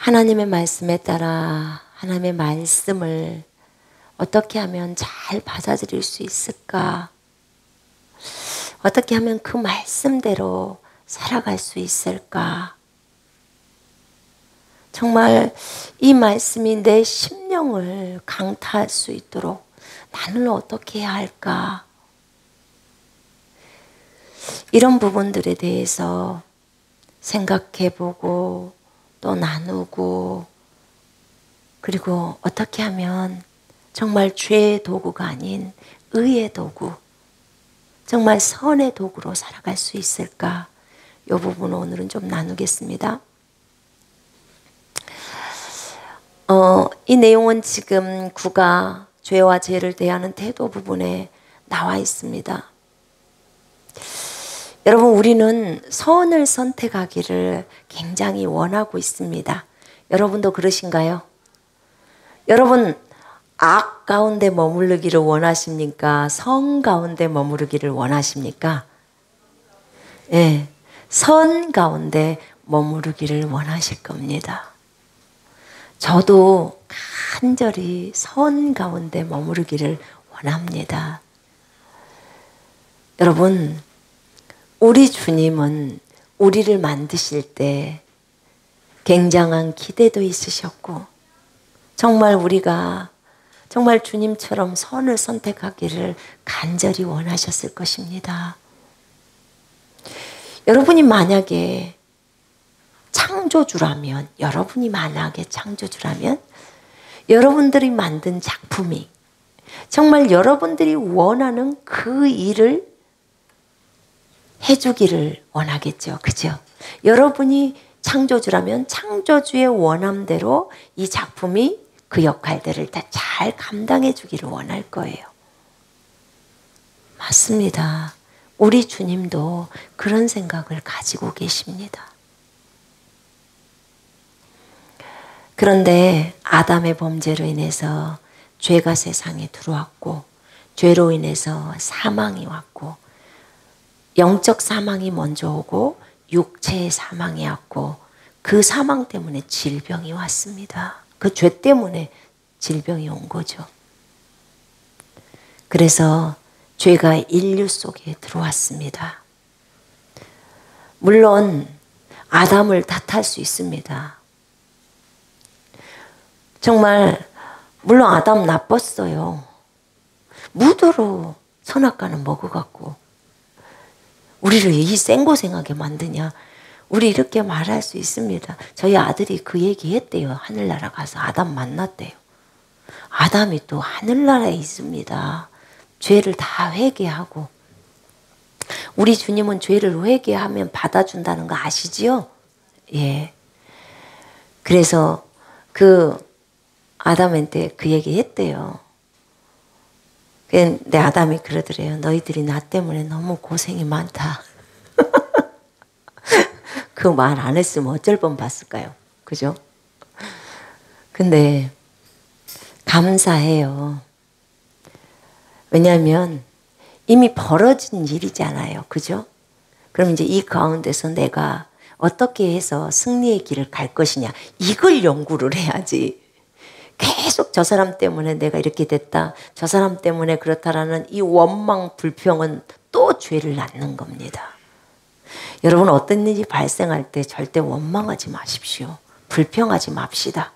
하나님의 말씀에 따라 하나님의 말씀을 어떻게 하면 잘 받아들일 수 있을까? 어떻게 하면 그 말씀대로 살아갈 수 있을까? 정말 이 말씀이 내 심령을 강타할 수 있도록 나는 어떻게 해야 할까? 이런 부분들에 대해서 생각해보고 또 나누고, 그리고 어떻게 하면 정말 죄의 도구가 아닌 의의 도구, 정말 선의 도구로 살아갈 수 있을까? 이 부분을 오늘은 좀 나누겠습니다. 이 내용은 지금 구가 죄와 죄를 대하는 태도 부분에 나와 있습니다. 여러분, 우리는 선을 선택하기를 굉장히 원하고 있습니다. 여러분도 그러신가요? 여러분, 악 가운데 머무르기를 원하십니까? 선 가운데 머무르기를 원하십니까? 예, 선 가운데 머무르기를 원하실 겁니다. 저도 간절히 선 가운데 머무르기를 원합니다. 여러분, 우리 주님은 우리를 만드실 때 굉장한 기대도 있으셨고, 정말 우리가 정말 주님처럼 선을 선택하기를 간절히 원하셨을 것입니다. 여러분이 만약에 창조주라면, 여러분들이 만든 작품이 정말 여러분들이 원하는 그 일을 해주기를 원하겠죠. 그죠? 여러분이 창조주라면 창조주의 원함대로 이 작품이 그 역할들을 다 잘 감당해 주기를 원할 거예요. 맞습니다. 우리 주님도 그런 생각을 가지고 계십니다. 그런데 아담의 범죄로 인해서 죄가 세상에 들어왔고, 죄로 인해서 사망이 왔고, 영적 사망이 먼저 오고 육체의 사망이 왔고, 그 사망 때문에 질병이 왔습니다. 그 죄 때문에 질병이 온 거죠. 그래서 죄가 인류 속에 들어왔습니다. 물론 아담을 탓할 수 있습니다. 정말 물론 아담 나빴어요. 무도로 선악과는 먹어갖고 우리를 이 생고생하게 만드냐, 우리 이렇게 말할 수 있습니다. 저희 아들이 그 얘기 했대요. 하늘나라 가서 아담 만났대요. 아담이 또 하늘나라에 있습니다. 죄를 다 회개하고. 우리 주님은 죄를 회개하면 받아준다는 거 아시지요? 예. 그래서 그 아담한테 그 얘기 했대요. 근데 아담이 그러더래요. 너희들이 나 때문에 너무 고생이 많다. 그 말 안 했으면 어쩔 뻔 봤을까요? 그죠? 근데 감사해요. 왜냐하면 이미 벌어진 일이잖아요. 그죠? 그럼 이제 이 가운데서 내가 어떻게 해서 승리의 길을 갈 것이냐, 이걸 연구를 해야지. 계속 저 사람 때문에 내가 이렇게 됐다, 저 사람 때문에 그렇다라는 이 원망 불평은 또 죄를 낳는 겁니다. 여러분, 어떤 일이 발생할 때 절대 원망하지 마십시오. 불평하지 맙시다.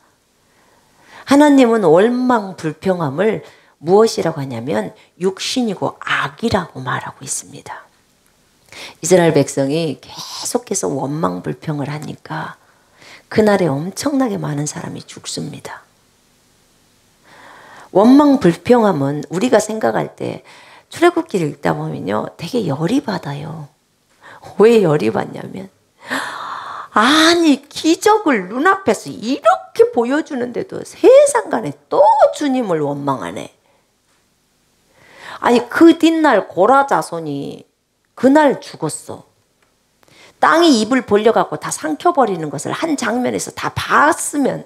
하나님은 원망 불평함을 무엇이라고 하냐면 육신이고 악이라고 말하고 있습니다. 이스라엘 백성이 계속해서 원망 불평을 하니까 그날에 엄청나게 많은 사람이 죽습니다. 원망 불평함은 우리가 생각할 때 출애굽기를 읽다 보면요, 되게 열이 받아요. 왜 열이 받냐면, 아니 기적을 눈앞에서 이렇게 보여주는데도 세상간에 또 주님을 원망하네. 아니 그 뒷날 고라 자손이 그날 죽었어. 땅이 입을 벌려갖고 다 삼켜버리는 것을 한 장면에서 다 봤으면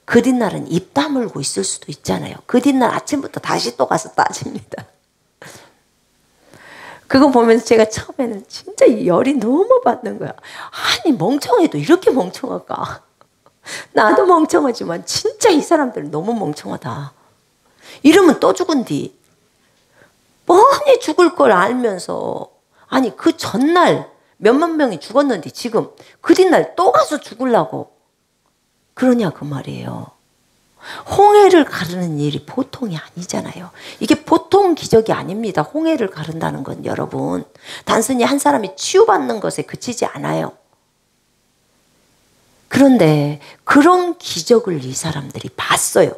그 뒷날은 입 다물고 있을 수도 있잖아요. 그 뒷날 아침부터 다시 또 가서 따집니다. 그거 보면서 제가 처음에는 진짜 열이 너무 받는 거야. 아니 멍청해도 이렇게 멍청할까? 나도 멍청하지만 진짜 이 사람들은 너무 멍청하다. 이러면 또 죽은디. 뻔히 죽을 걸 알면서 아니 그 전날 몇만 명이 죽었는데 지금 그 뒷날 또 가서 죽으려고 그러냐 그 말이에요. 홍해를 가르는 일이 보통이 아니잖아요. 이게 보통 기적이 아닙니다. 홍해를 가른다는 건 여러분 단순히 한 사람이 치유받는 것에 그치지 않아요. 그런데 그런 기적을 이 사람들이 봤어요.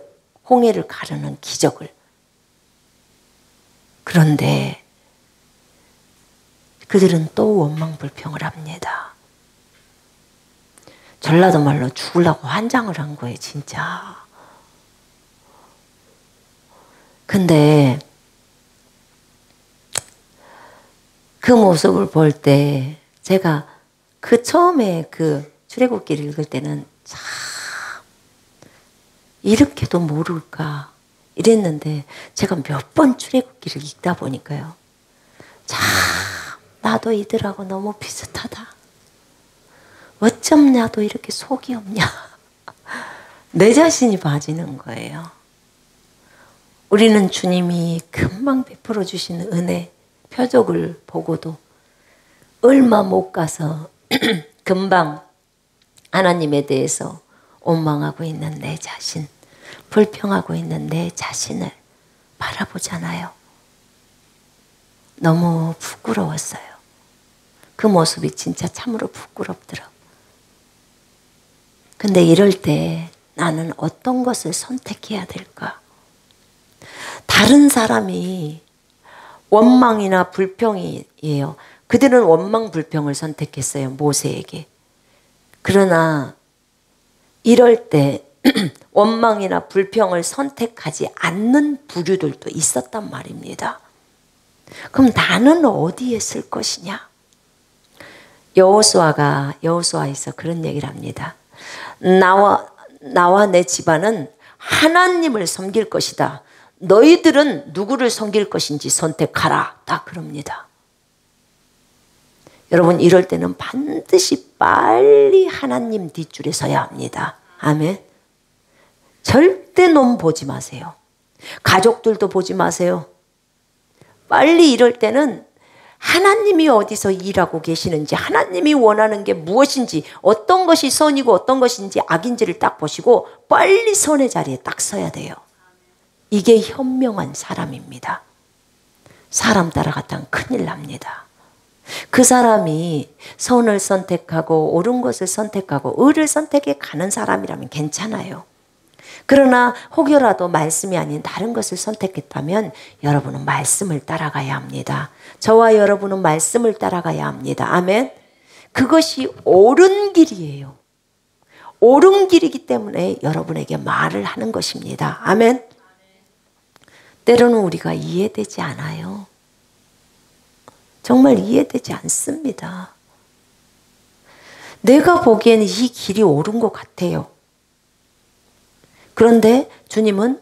홍해를 가르는 기적을. 그런데 그들은 또 원망불평을 합니다. 전라도 말로 죽으려고 환장을 한 거예요, 진짜. 근데 그 모습을 볼 때 제가 그 처음에 그 출애굽기를 읽을 때는 참 이렇게도 모를까 이랬는데 제가 몇 번 출애굽기를 읽다 보니까요. 참 나도 이들하고 너무 비슷하다. 어쩜 나도 이렇게 속이 없냐. 내 자신이 봐지는 거예요. 우리는 주님이 금방 베풀어 주시는 은혜, 표적을 보고도 얼마 못 가서 금방 하나님에 대해서 원망하고 있는 내 자신, 불평하고 있는 내 자신을 바라보잖아요. 너무 부끄러웠어요. 그 모습이 진짜 참으로 부끄럽더라고요. 근데 이럴 때 나는 어떤 것을 선택해야 될까? 다른 사람이 원망이나 불평이에요. 그들은 원망 불평을 선택했어요. 모세에게. 그러나 이럴 때 원망이나 불평을 선택하지 않는 부류들도 있었단 말입니다. 그럼 나는 어디에 쓸 것이냐? 여호수아에서 그런 얘기를 합니다. 나와 내 집안은 하나님을 섬길 것이다. 너희들은 누구를 섬길 것인지 선택하라. 딱 그럽니다. 여러분 이럴 때는 반드시 빨리 하나님 뒷줄에 서야 합니다. 아멘. 절대 놈 보지 마세요. 가족들도 보지 마세요. 빨리 이럴 때는 하나님이 어디서 일하고 계시는지, 하나님이 원하는 게 무엇인지, 어떤 것이 선이고 어떤 것인지 악인지를 딱 보시고 빨리 선의 자리에 딱 서야 돼요. 이게 현명한 사람입니다. 사람 따라갔다면 큰일 납니다. 그 사람이 선을 선택하고 옳은 것을 선택하고 의를 선택해 가는 사람이라면 괜찮아요. 그러나 혹여라도 말씀이 아닌 다른 것을 선택했다면 여러분은 말씀을 따라가야 합니다. 저와 여러분은 말씀을 따라가야 합니다. 아멘. 그것이 옳은 길이에요. 옳은 길이기 때문에 여러분에게 말을 하는 것입니다. 아멘. 때로는 우리가 이해되지 않아요. 정말 이해되지 않습니다. 내가 보기에는 이 길이 옳은 것 같아요. 그런데 주님은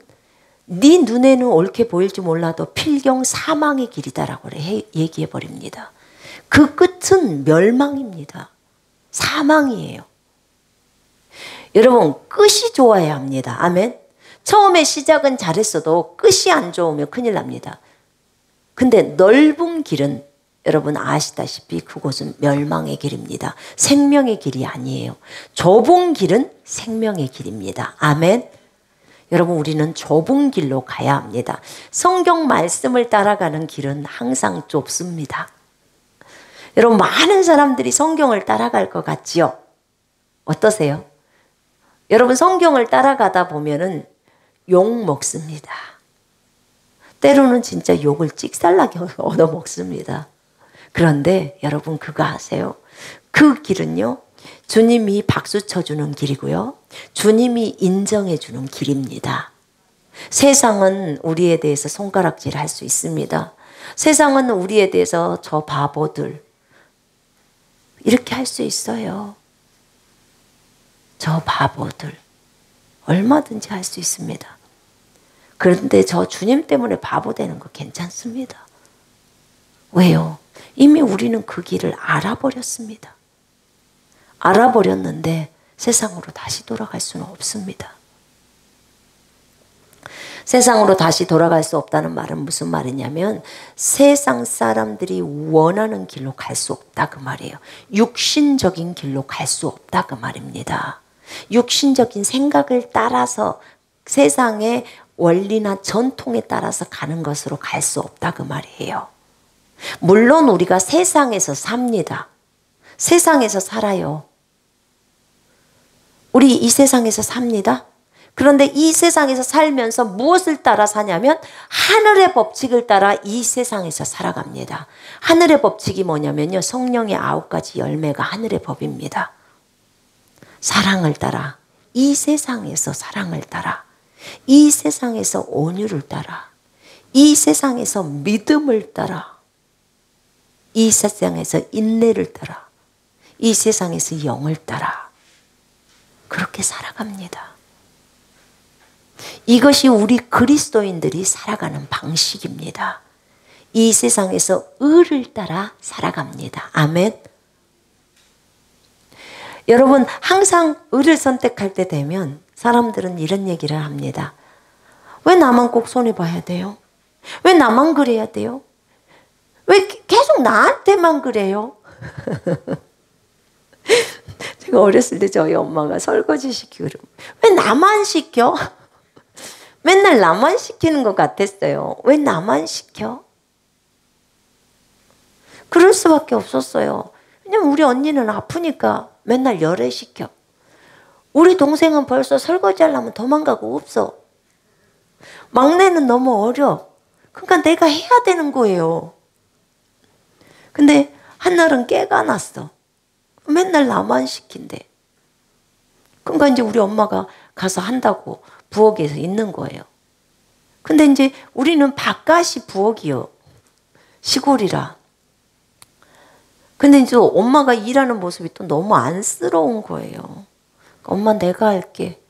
네 눈에는 옳게 보일지 몰라도 필경 사망의 길이다라고 얘기해 버립니다. 그 끝은 멸망입니다. 사망이에요. 여러분 끝이 좋아야 합니다. 아멘. 처음에 시작은 잘했어도 끝이 안 좋으면 큰일 납니다. 근데 넓은 길은 여러분 아시다시피 그곳은 멸망의 길입니다. 생명의 길이 아니에요. 좁은 길은 생명의 길입니다. 아멘. 여러분 우리는 좁은 길로 가야 합니다. 성경 말씀을 따라가는 길은 항상 좁습니다. 여러분 많은 사람들이 성경을 따라갈 것 같지요? 어떠세요? 여러분 성경을 따라가다 보면은 욕 먹습니다. 때로는 진짜 욕을 찍살나게 얻어먹습니다. 그런데 여러분 그거 아세요? 그 길은요 주님이 박수 쳐주는 길이고요 주님이 인정해주는 길입니다. 세상은 우리에 대해서 손가락질 할 수 있습니다. 세상은 우리에 대해서 저 바보들 이렇게 할 수 있어요. 저 바보들 얼마든지 할 수 있습니다. 그런데 저 주님 때문에 바보 되는 거 괜찮습니다. 왜요? 이미 우리는 그 길을 알아버렸습니다. 알아버렸는데 세상으로 다시 돌아갈 수는 없습니다. 세상으로 다시 돌아갈 수 없다는 말은 무슨 말이냐면 세상 사람들이 원하는 길로 갈 수 없다 그 말이에요. 육신적인 길로 갈 수 없다 그 말입니다. 육신적인 생각을 따라서 세상의 원리나 전통에 따라서 가는 것으로 갈 수 없다 그 말이에요. 물론 우리가 세상에서 삽니다. 세상에서 살아요. 우리 이 세상에서 삽니다. 그런데 이 세상에서 살면서 무엇을 따라 사냐면 하늘의 법칙을 따라 이 세상에서 살아갑니다. 하늘의 법칙이 뭐냐면요. 성령의 9가지 열매가 하늘의 법입니다. 사랑을 따라, 이 세상에서 사랑을 따라, 이 세상에서 온유를 따라, 이 세상에서 믿음을 따라, 이 세상에서 인내를 따라, 이 세상에서 영을 따라 그렇게 살아갑니다. 이것이 우리 그리스도인들이 살아가는 방식입니다. 이 세상에서 의를 따라 살아갑니다. 아멘. 여러분 항상 의를 선택할 때 되면 사람들은 이런 얘기를 합니다. 왜 나만 꼭 손해봐야 돼요? 왜 나만 그래야 돼요? 왜 계속 나한테만 그래요? 제가 어렸을 때 저희 엄마가 설거지 시키고 그러면 왜 나만 시켜? 맨날 나만 시키는 것 같았어요. 왜 나만 시켜? 그럴 수밖에 없었어요. 왜냐면 우리 언니는 아프니까 맨날 열애시켜. 우리 동생은 벌써 설거지 하려면 도망가고 없어. 막내는 너무 어려. 그러니까 내가 해야 되는 거예요. 근데 한날은 깨가 났어. 맨날 나만 시킨대. 그러니까 이제 우리 엄마가 가서 한다고 부엌에서 있는 거예요. 근데 이제 우리는 바깥이 부엌이요. 시골이라. 근데 이제 엄마가 일하는 모습이 또 너무 안쓰러운 거예요. 엄마 내가 할게.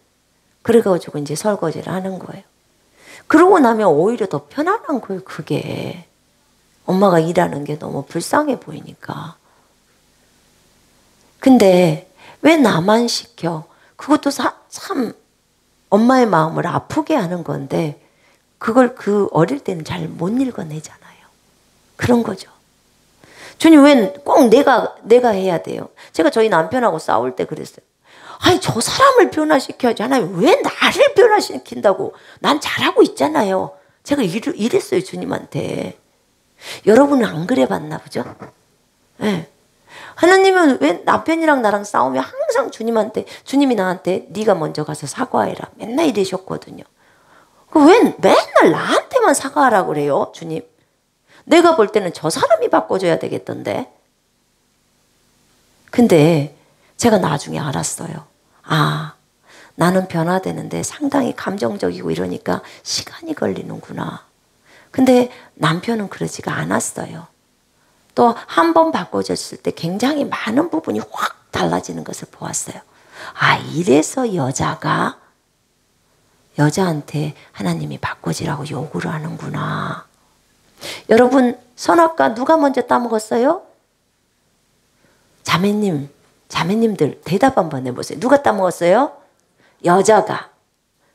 그래가지고 이제 설거지를 하는 거예요. 그러고 나면 오히려 더 편안한 거예요, 그게. 엄마가 일하는 게 너무 불쌍해 보이니까. 근데 왜 나만 시켜? 그것도 참 엄마의 마음을 아프게 하는 건데 그걸 그 어릴 때는 잘 못 읽어내잖아요. 그런 거죠. 주님 왜 꼭 내가 해야 돼요? 제가 저희 남편하고 싸울 때 그랬어요. 아니 저 사람을 변화시켜야지. 하나님 왜 나를 변화시킨다고? 난 잘하고 있잖아요. 제가 이랬어요 주님한테. 여러분은 안 그래 봤나 보죠? 네. 하나님은 왜 남편이랑 나랑 싸우면 항상 주님이 나한테 네가 먼저 가서 사과해라 맨날 이러셨거든요. 왜 맨날 나한테만 사과하라고 그래요 주님? 내가 볼 때는 저 사람이 바꿔줘야 되겠던데. 근데 제가 나중에 알았어요. 아, 나는 변화되는데 상당히 감정적이고 이러니까 시간이 걸리는구나. 근데 남편은 그러지가 않았어요. 또 한 번 바꿔줬을 때 굉장히 많은 부분이 확 달라지는 것을 보았어요. 아, 이래서 여자한테 하나님이 바꿔지라고 요구를 하는구나. 여러분 선악과 누가 먼저 따먹었어요? 자매님들 대답 한번 해보세요. 누가 따먹었어요? 여자가.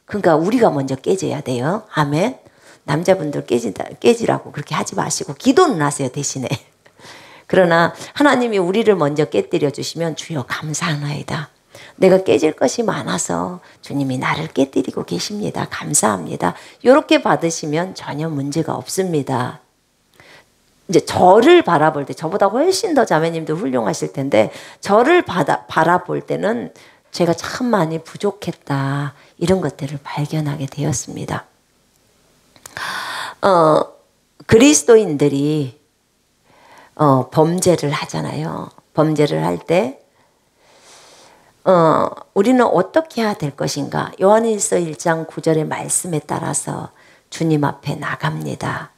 그러니까 우리가 먼저 깨져야 돼요. 아멘. 남자분들 깨지라고 그렇게 하지 마시고 기도는 하세요 대신에. 그러나 하나님이 우리를 먼저 깨뜨려 주시면 주여 감사하나이다. 내가 깨질 것이 많아서 주님이 나를 깨뜨리고 계십니다. 감사합니다. 이렇게 받으시면 전혀 문제가 없습니다. 이제 저를 바라볼 때 저보다 훨씬 더 자매님도 훌륭하실 텐데 저를 바라볼 때는 제가 참 많이 부족했다. 이런 것들을 발견하게 되었습니다. 그리스도인들이 범죄를 하잖아요. 범죄를 할 때 우리는 어떻게 해야 될 것인가? 요한일서 1장 9절의 말씀에 따라서 주님 앞에 나갑니다.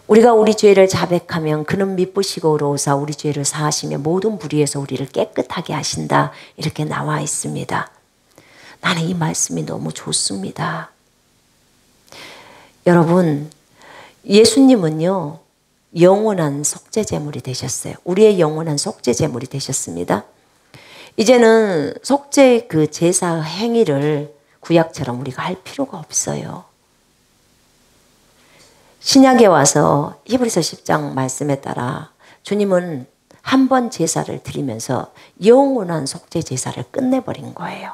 우리가 우리 죄를 자백하면 그는 미쁘시고 의로우사 우리 죄를 사하시며 모든 불의에서 우리를 깨끗하게 하신다. 이렇게 나와 있습니다. 나는 이 말씀이 너무 좋습니다. 여러분, 예수님은요 영원한 속죄제물이 되셨어요. 우리의 영원한 속죄제물이 되셨습니다. 이제는 속죄 그 제사 행위를 구약처럼 우리가 할 필요가 없어요. 신약에 와서 히브리서 10장 말씀에 따라 주님은 한 번 제사를 드리면서 영원한 속죄 제사를 끝내버린 거예요.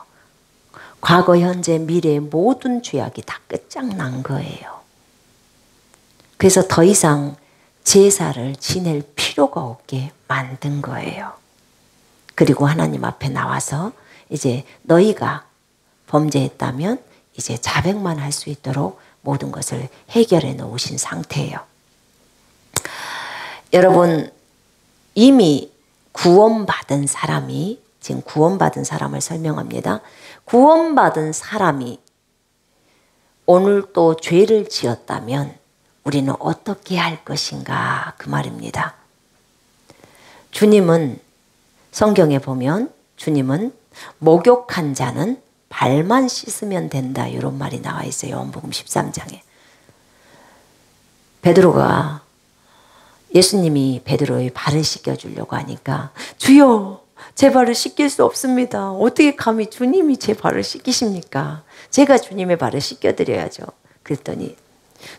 과거, 현재, 미래의 모든 죄악이 다 끝장난 거예요. 그래서 더 이상 제사를 지낼 필요가 없게 만든 거예요. 그리고 하나님 앞에 나와서 이제 너희가 범죄했다면 이제 자백만 할 수 있도록 모든 것을 해결해 놓으신 상태예요. 여러분, 이미 구원받은 사람이, 지금 구원받은 사람을 설명합니다. 구원받은 사람이 오늘 또 죄를 지었다면 우리는 어떻게 할 것인가, 그 말입니다. 주님은 성경에 보면 주님은 목욕한 자는 발만 씻으면 된다, 이런 말이 나와 있어요. 요한복음 13장에. 베드로가, 예수님이 베드로의 발을 씻겨주려고 하니까 주여, 제 발을 씻길 수 없습니다. 어떻게 감히 주님이 제 발을 씻기십니까? 제가 주님의 발을 씻겨드려야죠. 그랬더니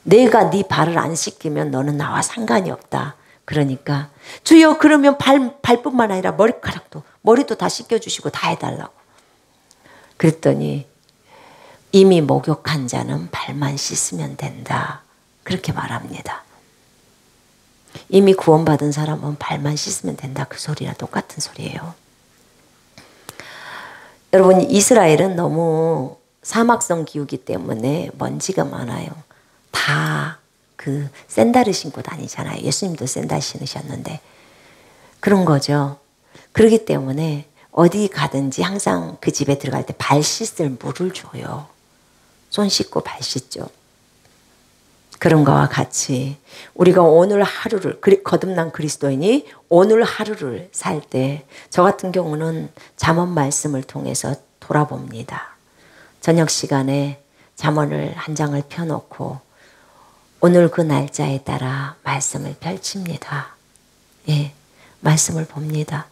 내가 네 발을 안 씻기면 너는 나와 상관이 없다. 그러니까 주여, 그러면 발뿐만 아니라 머리도 다 씻겨주시고 다 해달라고. 그랬더니 이미 목욕한 자는 발만 씻으면 된다, 그렇게 말합니다. 이미 구원받은 사람은 발만 씻으면 된다, 그 소리랑 똑같은 소리예요. 여러분, 이스라엘은 너무 사막성 기후기 때문에 먼지가 많아요. 다 그 샌들을 신고 다니잖아요. 예수님도 샌들 신으셨는데 그런 거죠. 그렇기 때문에 어디 가든지 항상 그 집에 들어갈 때 발 씻을 물을 줘요. 손 씻고 발 씻죠. 그런 거와 같이 우리가 오늘 하루를, 거듭난 그리스도인이 오늘 하루를 살 때 저 같은 경우는 잠언 말씀을 통해서 돌아봅니다. 저녁 시간에 잠언을 한 장을 펴놓고 오늘 그 날짜에 따라 말씀을 펼칩니다. 예, 말씀을 봅니다.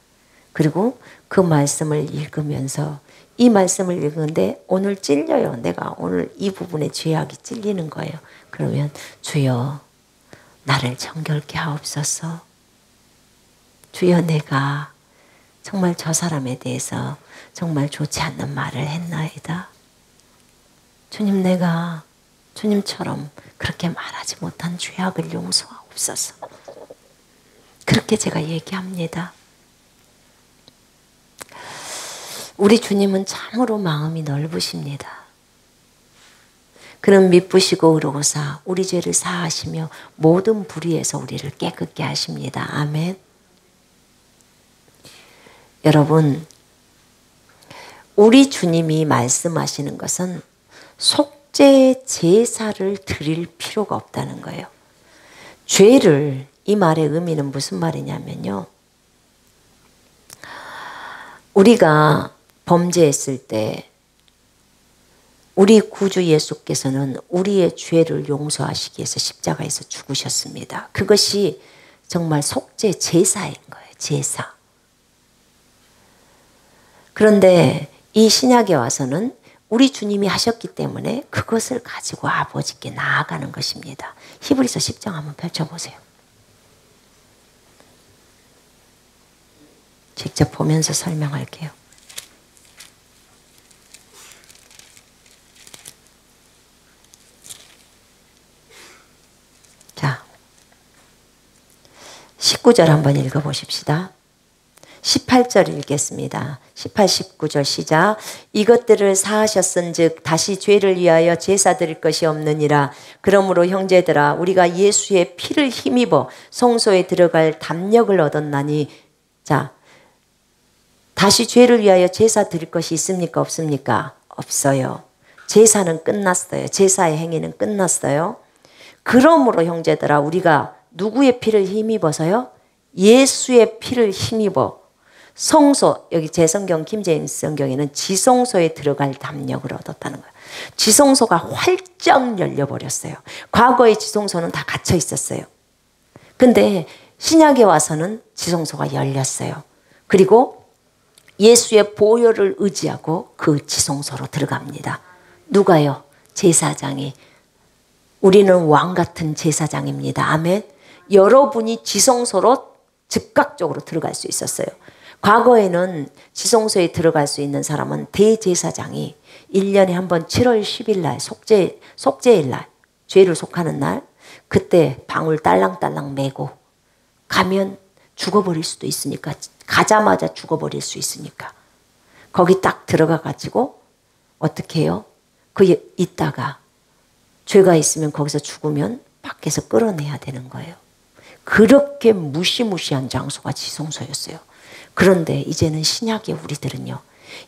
그리고 그 말씀을 읽으면서 이 말씀을 읽는데 오늘 찔려요. 내가 오늘 이 부분에 죄악이 찔리는 거예요. 그러면 주여, 나를 정결케 하옵소서. 주여, 내가 정말 저 사람에 대해서 정말 좋지 않는 말을 했나이다. 주님, 내가 주님처럼 그렇게 말하지 못한 죄악을 용서하옵소서. 그렇게 제가 얘기합니다. 우리 주님은 참으로 마음이 넓으십니다. 그는 미쁘시고 의로우사 우리 죄를 사하시며 모든 불의에서 우리를 깨끗게 하십니다. 아멘. 여러분, 우리 주님이 말씀하시는 것은 속죄 제사를 드릴 필요가 없다는 거예요. 죄를, 이 말의 의미는 무슨 말이냐면요, 우리가 범죄했을 때 우리 구주 예수께서는 우리의 죄를 용서하시기 위해서 십자가에서 죽으셨습니다. 그것이 정말 속죄 제사인 거예요. 제사. 그런데 이 신약에 와서는 우리 주님이 하셨기 때문에 그것을 가지고 아버지께 나아가는 것입니다. 히브리서 10장 한번 펼쳐보세요. 직접 보면서 설명할게요. 자, 19절 한번 읽어보십시다. 18절 읽겠습니다. 18, 19절 시작. 이것들을 사하셨은즉 다시 죄를 위하여 제사 드릴 것이 없느니라. 그러므로 형제들아, 우리가 예수의 피를 힘입어 성소에 들어갈 담력을 얻었나니. 자, 다시 죄를 위하여 제사 드릴 것이 있습니까? 없습니까? 없어요. 제사는 끝났어요. 제사의 행위는 끝났어요. 그러므로 형제들아, 우리가 누구의 피를 힘입어서요? 예수의 피를 힘입어 성소, 여기 제 성경 킹제임스 성경에는 지성소에 들어갈 담력을 얻었다는 거예요. 지성소가 활짝 열려버렸어요. 과거의 지성소는 다 갇혀 있었어요. 근데 신약에 와서는 지성소가 열렸어요. 그리고 예수의 보혈을 의지하고 그 지성소로 들어갑니다. 누가요? 제사장이. 우리는 왕 같은 제사장입니다. 아멘. 여러분이 지성소로 즉각적으로 들어갈 수 있었어요. 과거에는 지성소에 들어갈 수 있는 사람은 대제사장이 1년에 한 번 7월 10일 날 속죄일 날 죄를 속하는 날 그때 방울 딸랑딸랑 메고 가면 죽어버릴 수도 있으니까 가자마자 죽어버릴 수 있으니까 거기 딱 들어가 가지고 어떻게 해요? 있다가 죄가 있으면 거기서 죽으면 밖에서 끌어내야 되는 거예요. 그렇게 무시무시한 장소가 지성소였어요. 그런데 이제는 신약의 우리들은요.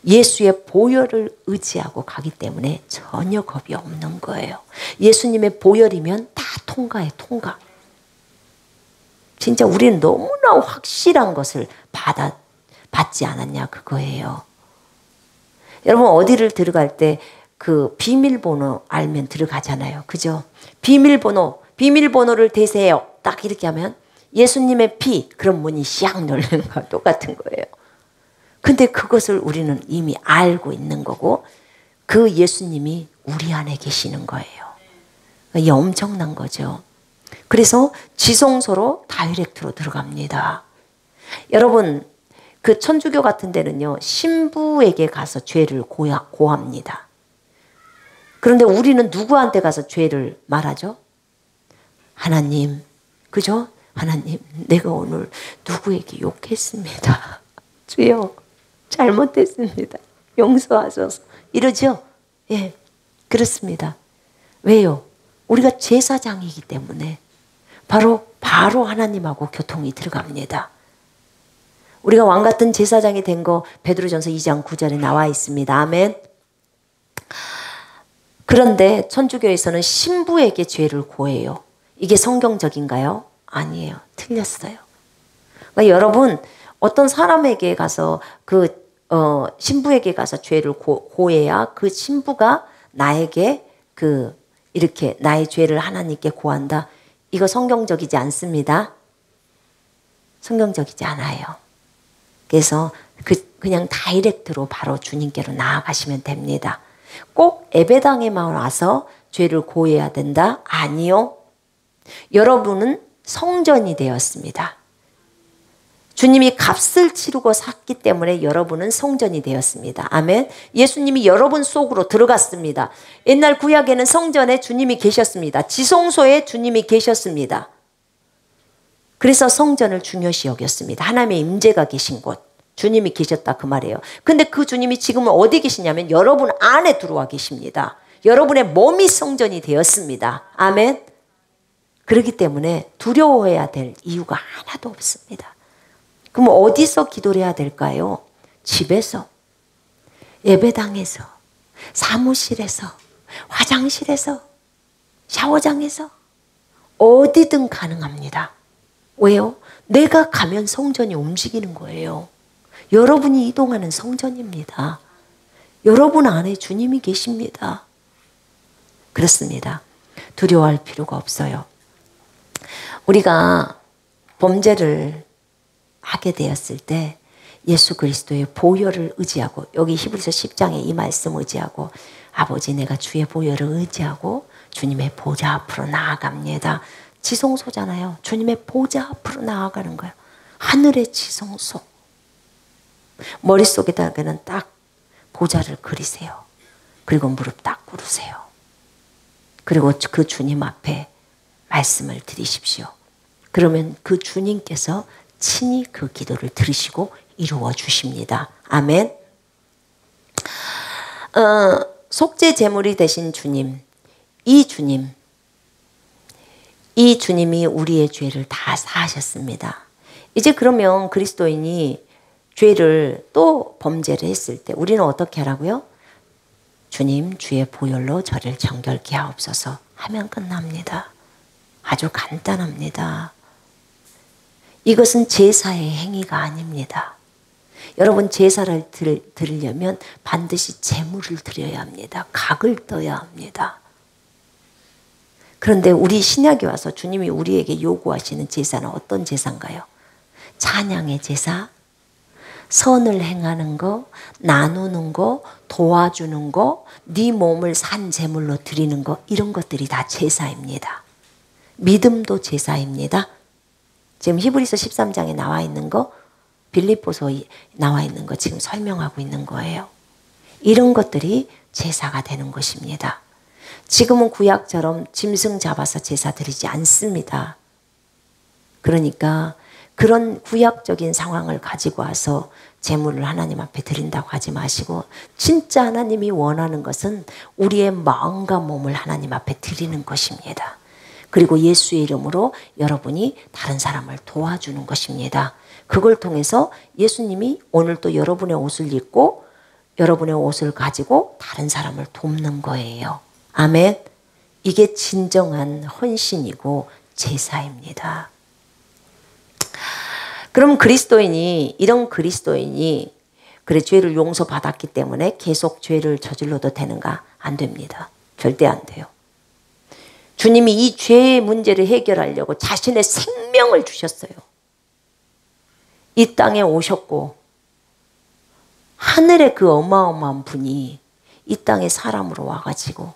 예수의 보혈을 의지하고 가기 때문에 전혀 겁이 없는 거예요. 예수님의 보혈이면 다 통과해, 통과. 진짜 우리는 너무나 확실한 것을 받지 않았냐 그거예요. 여러분 어디를 들어갈 때 그 비밀번호 알면 들어가잖아요. 그죠? 비밀번호를 대세요. 딱 이렇게 하면 예수님의 피 그런 문이 샥 열리는 거와 똑같은 거예요. 근데 그것을 우리는 이미 알고 있는 거고 그 예수님이 우리 안에 계시는 거예요. 이게 엄청난 거죠. 그래서 지성소로 다이렉트로 들어갑니다. 여러분 그 천주교 같은 데는요. 신부에게 가서 죄를 고합니다. 그런데 우리는 누구한테 가서 죄를 말하죠? 하나님, 그죠? 하나님, 내가 오늘 누구에게 욕했습니다. 주여, 잘못했습니다. 용서하소서. 이러죠? 예, 그렇습니다. 왜요? 우리가 제사장이기 때문에 바로 하나님하고 교통이 들어갑니다. 우리가 왕 같은 제사장이 된 거 베드로전서 2장 9절에 나와 있습니다. 아멘. 그런데 천주교에서는 신부에게 죄를 고해요. 이게 성경적인가요? 아니에요. 틀렸어요. 그러니까 여러분 어떤 사람에게 가서 신부에게 가서 죄를 고해야 그 신부가 나에게 이렇게 나의 죄를 하나님께 고한다. 이거 성경적이지 않습니다. 성경적이지 않아요. 그래서 그냥 다이렉트로 바로 주님께로 나아가시면 됩니다. 꼭 예배당에만 와서 죄를 고해야 된다? 아니요. 여러분은 성전이 되었습니다. 주님이 값을 치르고 샀기 때문에 여러분은 성전이 되었습니다. 아멘. 예수님이 여러분 속으로 들어갔습니다. 옛날 구약에는 성전에 주님이 계셨습니다. 지성소에 주님이 계셨습니다. 그래서 성전을 중요시 여겼습니다. 하나님의 임재가 계신 곳. 주님이 계셨다 그 말이에요. 근데 그 주님이 지금은 어디 계시냐면 여러분 안에 들어와 계십니다. 여러분의 몸이 성전이 되었습니다. 아멘. 그렇기 때문에 두려워해야 될 이유가 하나도 없습니다. 그럼 어디서 기도를 해야 될까요? 집에서, 예배당에서, 사무실에서, 화장실에서, 샤워장에서 어디든 가능합니다. 왜요? 내가 가면 성전이 움직이는 거예요. 여러분이 이동하는 성전입니다. 여러분 안에 주님이 계십니다. 그렇습니다. 두려워할 필요가 없어요. 우리가 범죄를 하게 되었을 때 예수 그리스도의 보혈을 의지하고 여기 히브리서 10장에 이 말씀 의지하고 아버지 내가 주의 보혈을 의지하고 주님의 보좌 앞으로 나아갑니다. 지성소잖아요. 주님의 보좌 앞으로 나아가는 거예요. 하늘의 지성소. 머릿속에다가는 딱 보좌를 그리세요. 그리고 무릎 딱 꿇으세요. 그리고 그 주님 앞에 말씀을 드리십시오. 그러면 그 주님께서 친히 그 기도를 들으시고 이루어 주십니다. 아멘. 속죄 제물이 되신 주님, 이 주님이 우리의 죄를 다 사하셨습니다. 이제 그러면 그리스도인이 죄를 또 범죄를 했을 때 우리는 어떻게 하라고요? 주님 주의 보혈로 저를 정결케 하옵소서 하면 끝납니다. 아주 간단합니다. 이것은 제사의 행위가 아닙니다. 여러분 제사를 드리려면 반드시 제물을 드려야 합니다. 각을 떠야 합니다. 그런데 우리 신약에 와서 주님이 우리에게 요구하시는 제사는 어떤 제사인가요? 찬양의 제사, 선을 행하는 거, 나누는 거, 도와주는 거, 네 몸을 산 제물로 드리는 거, 이런 것들이 다 제사입니다. 믿음도 제사입니다. 지금 히브리서 13장에 나와 있는 거, 빌립보서에 나와 있는 거 지금 설명하고 있는 거예요. 이런 것들이 제사가 되는 것입니다. 지금은 구약처럼 짐승 잡아서 제사 드리지 않습니다. 그러니까 그런 구약적인 상황을 가지고 와서 제물을 하나님 앞에 드린다고 하지 마시고, 진짜 하나님이 원하는 것은 우리의 마음과 몸을 하나님 앞에 드리는 것입니다. 그리고 예수의 이름으로 여러분이 다른 사람을 도와주는 것입니다. 그걸 통해서 예수님이 오늘 또 여러분의 옷을 입고 여러분의 옷을 가지고 다른 사람을 돕는 거예요. 아멘. 이게 진정한 헌신이고 제사입니다. 그럼 이런 그리스도인이 그래 죄를 용서받았기 때문에 계속 죄를 저질러도 되는가? 안 됩니다. 절대 안 돼요. 주님이 이 죄의 문제를 해결하려고 자신의 생명을 주셨어요. 이 땅에 오셨고 하늘의 그 어마어마한 분이 이 땅에 사람으로 와가지고,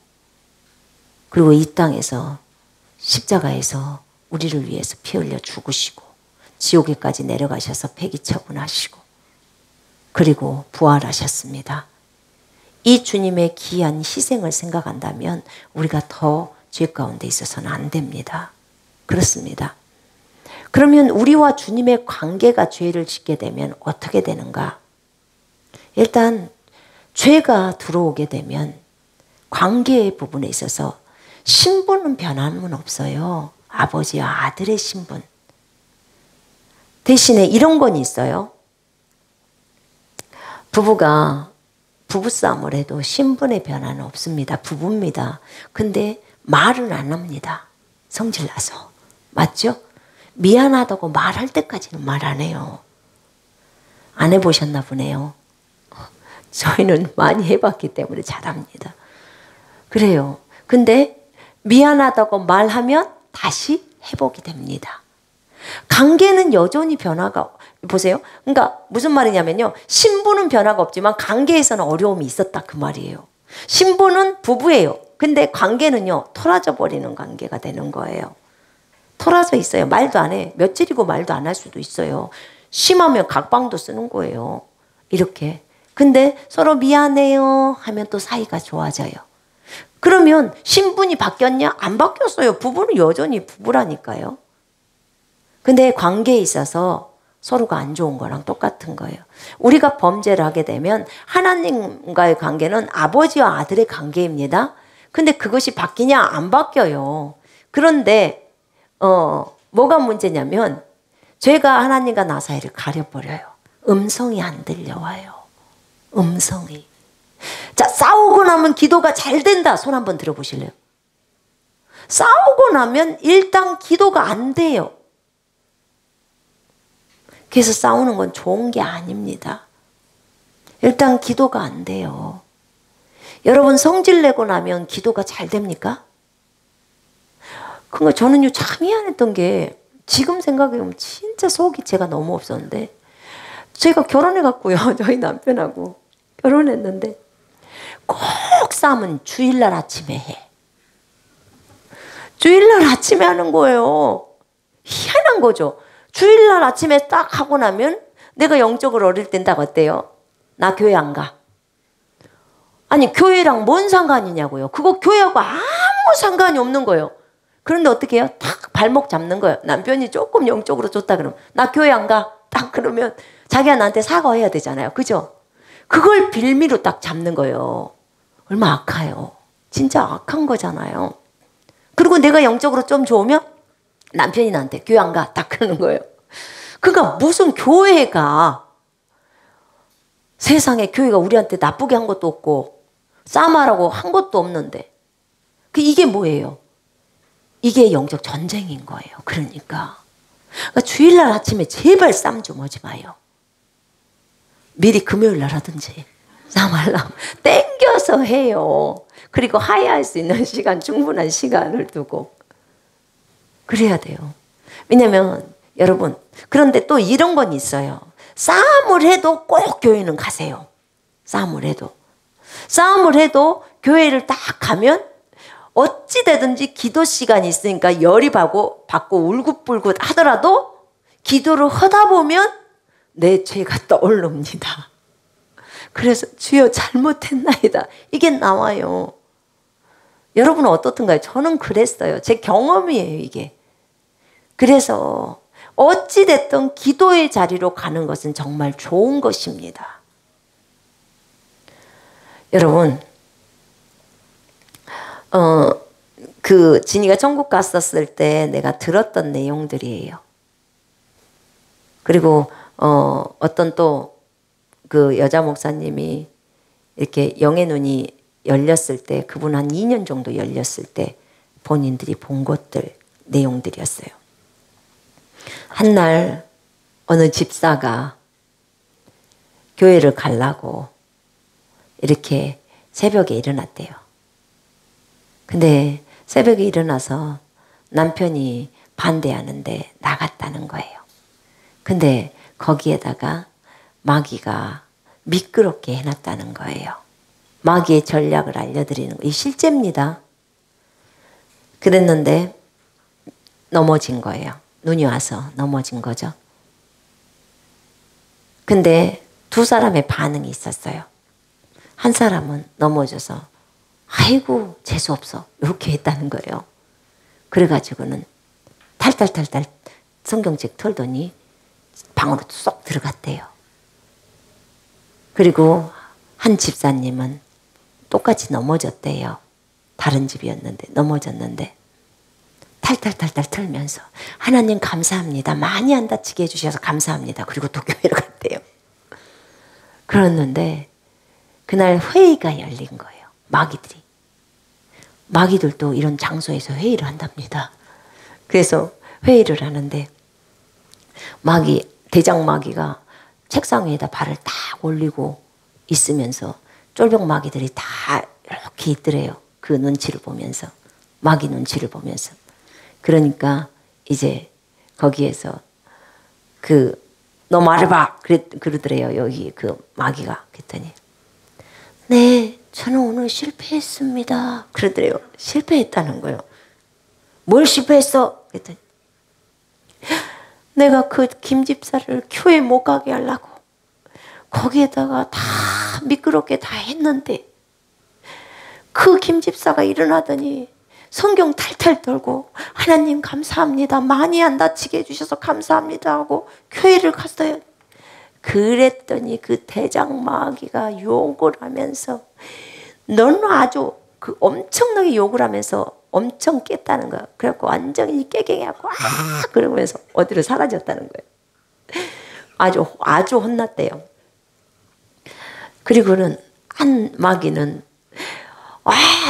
그리고 이 땅에서 십자가에서 우리를 위해서 피 흘려 죽으시고 지옥에까지 내려가셔서 폐기 처분하시고 그리고 부활하셨습니다. 이 주님의 귀한 희생을 생각한다면 우리가 더 죄 가운데 있어서는 안 됩니다. 그렇습니다. 그러면 우리와 주님의 관계가 죄를 짓게 되면 어떻게 되는가? 일단 죄가 들어오게 되면 관계의 부분에 있어서 신분은 변함은 없어요. 아버지와 아들의 신분. 대신에 이런 건 있어요. 부부가 부부싸움을 해도 신분의 변화는 없습니다. 부부입니다. 근데 말은 안 합니다. 성질나서. 맞죠? 미안하다고 말할 때까지는 말 안 해요. 안 해보셨나 보네요. 저희는 많이 해봤기 때문에 잘합니다. 그래요. 근데 미안하다고 말하면 다시 회복이 됩니다. 관계는 여전히 변화가, 보세요. 그러니까 무슨 말이냐면요. 신분은 변화가 없지만 관계에서는 어려움이 있었다 그 말이에요. 신분은 부부예요. 근데 관계는요. 토라져 버리는 관계가 되는 거예요. 토라져 있어요. 말도 안 해. 며칠이고 말도 안 할 수도 있어요. 심하면 각방도 쓰는 거예요. 이렇게. 근데 서로 미안해요 하면 또 사이가 좋아져요. 그러면 신분이 바뀌었냐? 안 바뀌었어요. 부부는 여전히 부부라니까요. 근데 관계에 있어서 서로가 안 좋은 거랑 똑같은 거예요. 우리가 범죄를 하게 되면 하나님과의 관계는 아버지와 아들의 관계입니다. 근데 그것이 바뀌냐? 안 바뀌어요. 그런데 뭐가 문제냐면 죄가 하나님과 나 사이를 가려버려요. 음성이 안 들려와요. 음성이. 자, 싸우고 나면 기도가 잘 된다. 손 한번 들어보실래요? 싸우고 나면 일단 기도가 안 돼요. 그래서 싸우는 건 좋은 게 아닙니다. 일단 기도가 안 돼요. 여러분 성질 내고 나면 기도가 잘 됩니까? 그러니까 저는요 참 미안했던 게, 지금 생각해보면 진짜 속이 제가 너무 없었는데, 제가 결혼해갖고요 저희 남편하고 결혼했는데 꼭 싸움은 주일날 아침에 해. 주일날 아침에 하는 거예요. 희한한 거죠. 주일날 아침에 딱 하고 나면 내가 영적으로 어릴 땐 딱 어때요? 나 교회 안 가. 아니 교회랑 뭔 상관이냐고요. 그거 교회하고 아무 상관이 없는 거예요. 그런데 어떻게 해요? 딱 발목 잡는 거예요. 남편이 조금 영적으로 좋다 그러면 나 교회 안 가. 딱 그러면 자기가 나한테 사과해야 되잖아요. 그죠? 그걸 빌미로 딱 잡는 거예요. 얼마나 악해요. 진짜 악한 거잖아요. 그리고 내가 영적으로 좀 좋으면 남편이 나한테 교회 안 가. 딱 그러는 거예요. 그러니까 무슨 교회가, 세상에 교회가 우리한테 나쁘게 한 것도 없고 싸움하라고 한 것도 없는데 이게 뭐예요? 이게 영적 전쟁인 거예요. 그러니까 주일날 아침에 제발 싸움 좀 하지 마요. 미리 금요일날 하든지 싸움하려면 땡겨서 해요. 그리고 화해할 수 있는 시간, 충분한 시간을 두고 그래야 돼요. 왜냐면 여러분, 그런데 또 이런 건 있어요. 싸움을 해도 꼭 교회는 가세요. 싸움을 해도 교회를 딱 가면 어찌되든지 기도 시간이 있으니까 열이 받고 울긋불긋 하더라도 기도를 하다 보면 내 죄가 떠오릅니다. 그래서 주여 잘못했나이다. 이게 나와요. 여러분은 어떻던가요? 저는 그랬어요. 제 경험이에요, 이게. 그래서 어찌됐든 기도의 자리로 가는 것은 정말 좋은 것입니다. 여러분, 진이가 천국 갔었을 때 내가 들었던 내용들이에요. 그리고 어떤 또 그 여자 목사님이 이렇게 영의 눈이 열렸을 때, 그분 한 2년 정도 열렸을 때 본인들이 본 것들, 내용들이었어요. 한날 어느 집사가 교회를 가려고 이렇게 새벽에 일어났대요. 근데 새벽에 일어나서 남편이 반대하는데 나갔다는 거예요. 근데 거기에다가 마귀가 미끄럽게 해놨다는 거예요. 마귀의 전략을 알려드리는 거. 이 실제입니다. 그랬는데 넘어진 거예요. 눈이 와서 넘어진 거죠. 근데 두 사람의 반응이 있었어요. 한 사람은 넘어져서 아이고 재수없어 이렇게 했다는 거예요. 그래가지고는 탈탈탈탈 성경책 털더니 방으로 쏙 들어갔대요. 그리고 한 집사님은 똑같이 넘어졌대요. 다른 집이었는데 넘어졌는데 탈탈탈탈 털면서 하나님 감사합니다. 많이 안 다치게 해주셔서 감사합니다. 그리고 또 교회를 갔대요. 그랬는데 그날 회의가 열린 거예요. 마귀들도 이런 장소에서 회의를 한답니다. 그래서 회의를 하는데 대장 마귀가 책상 위에다 발을 딱 올리고 있으면서 쫄병 마귀들이 다 이렇게 있더래요. 그 눈치를 보면서, 마귀 눈치를 보면서. 그러니까 이제 거기에서 너 말해봐 그러더래요. 여기 그 마귀가. 그랬더니 네 저는 오늘 실패했습니다 그러더래요. 실패했다는 거예요. 뭘 실패했어? 그랬더니 내가 그 김 집사를 교회 못 가게 하려고 거기에다가 다 미끄럽게 다 했는데 그 김 집사가 일어나더니 성경 탈탈 털고 하나님 감사합니다. 많이 안 다치게 해주셔서 감사합니다 하고 교회를 갔어요. 그랬더니 그 대장 마귀가 욕을 하면서 너는 아주 엄청나게 욕을 하면서 엄청 깼다는 거야. 그래갖고 완전히 깨갱해갖고 그러면서 어디로 사라졌다는 거예요. 아주 혼났대요. 그리고는 한 마귀는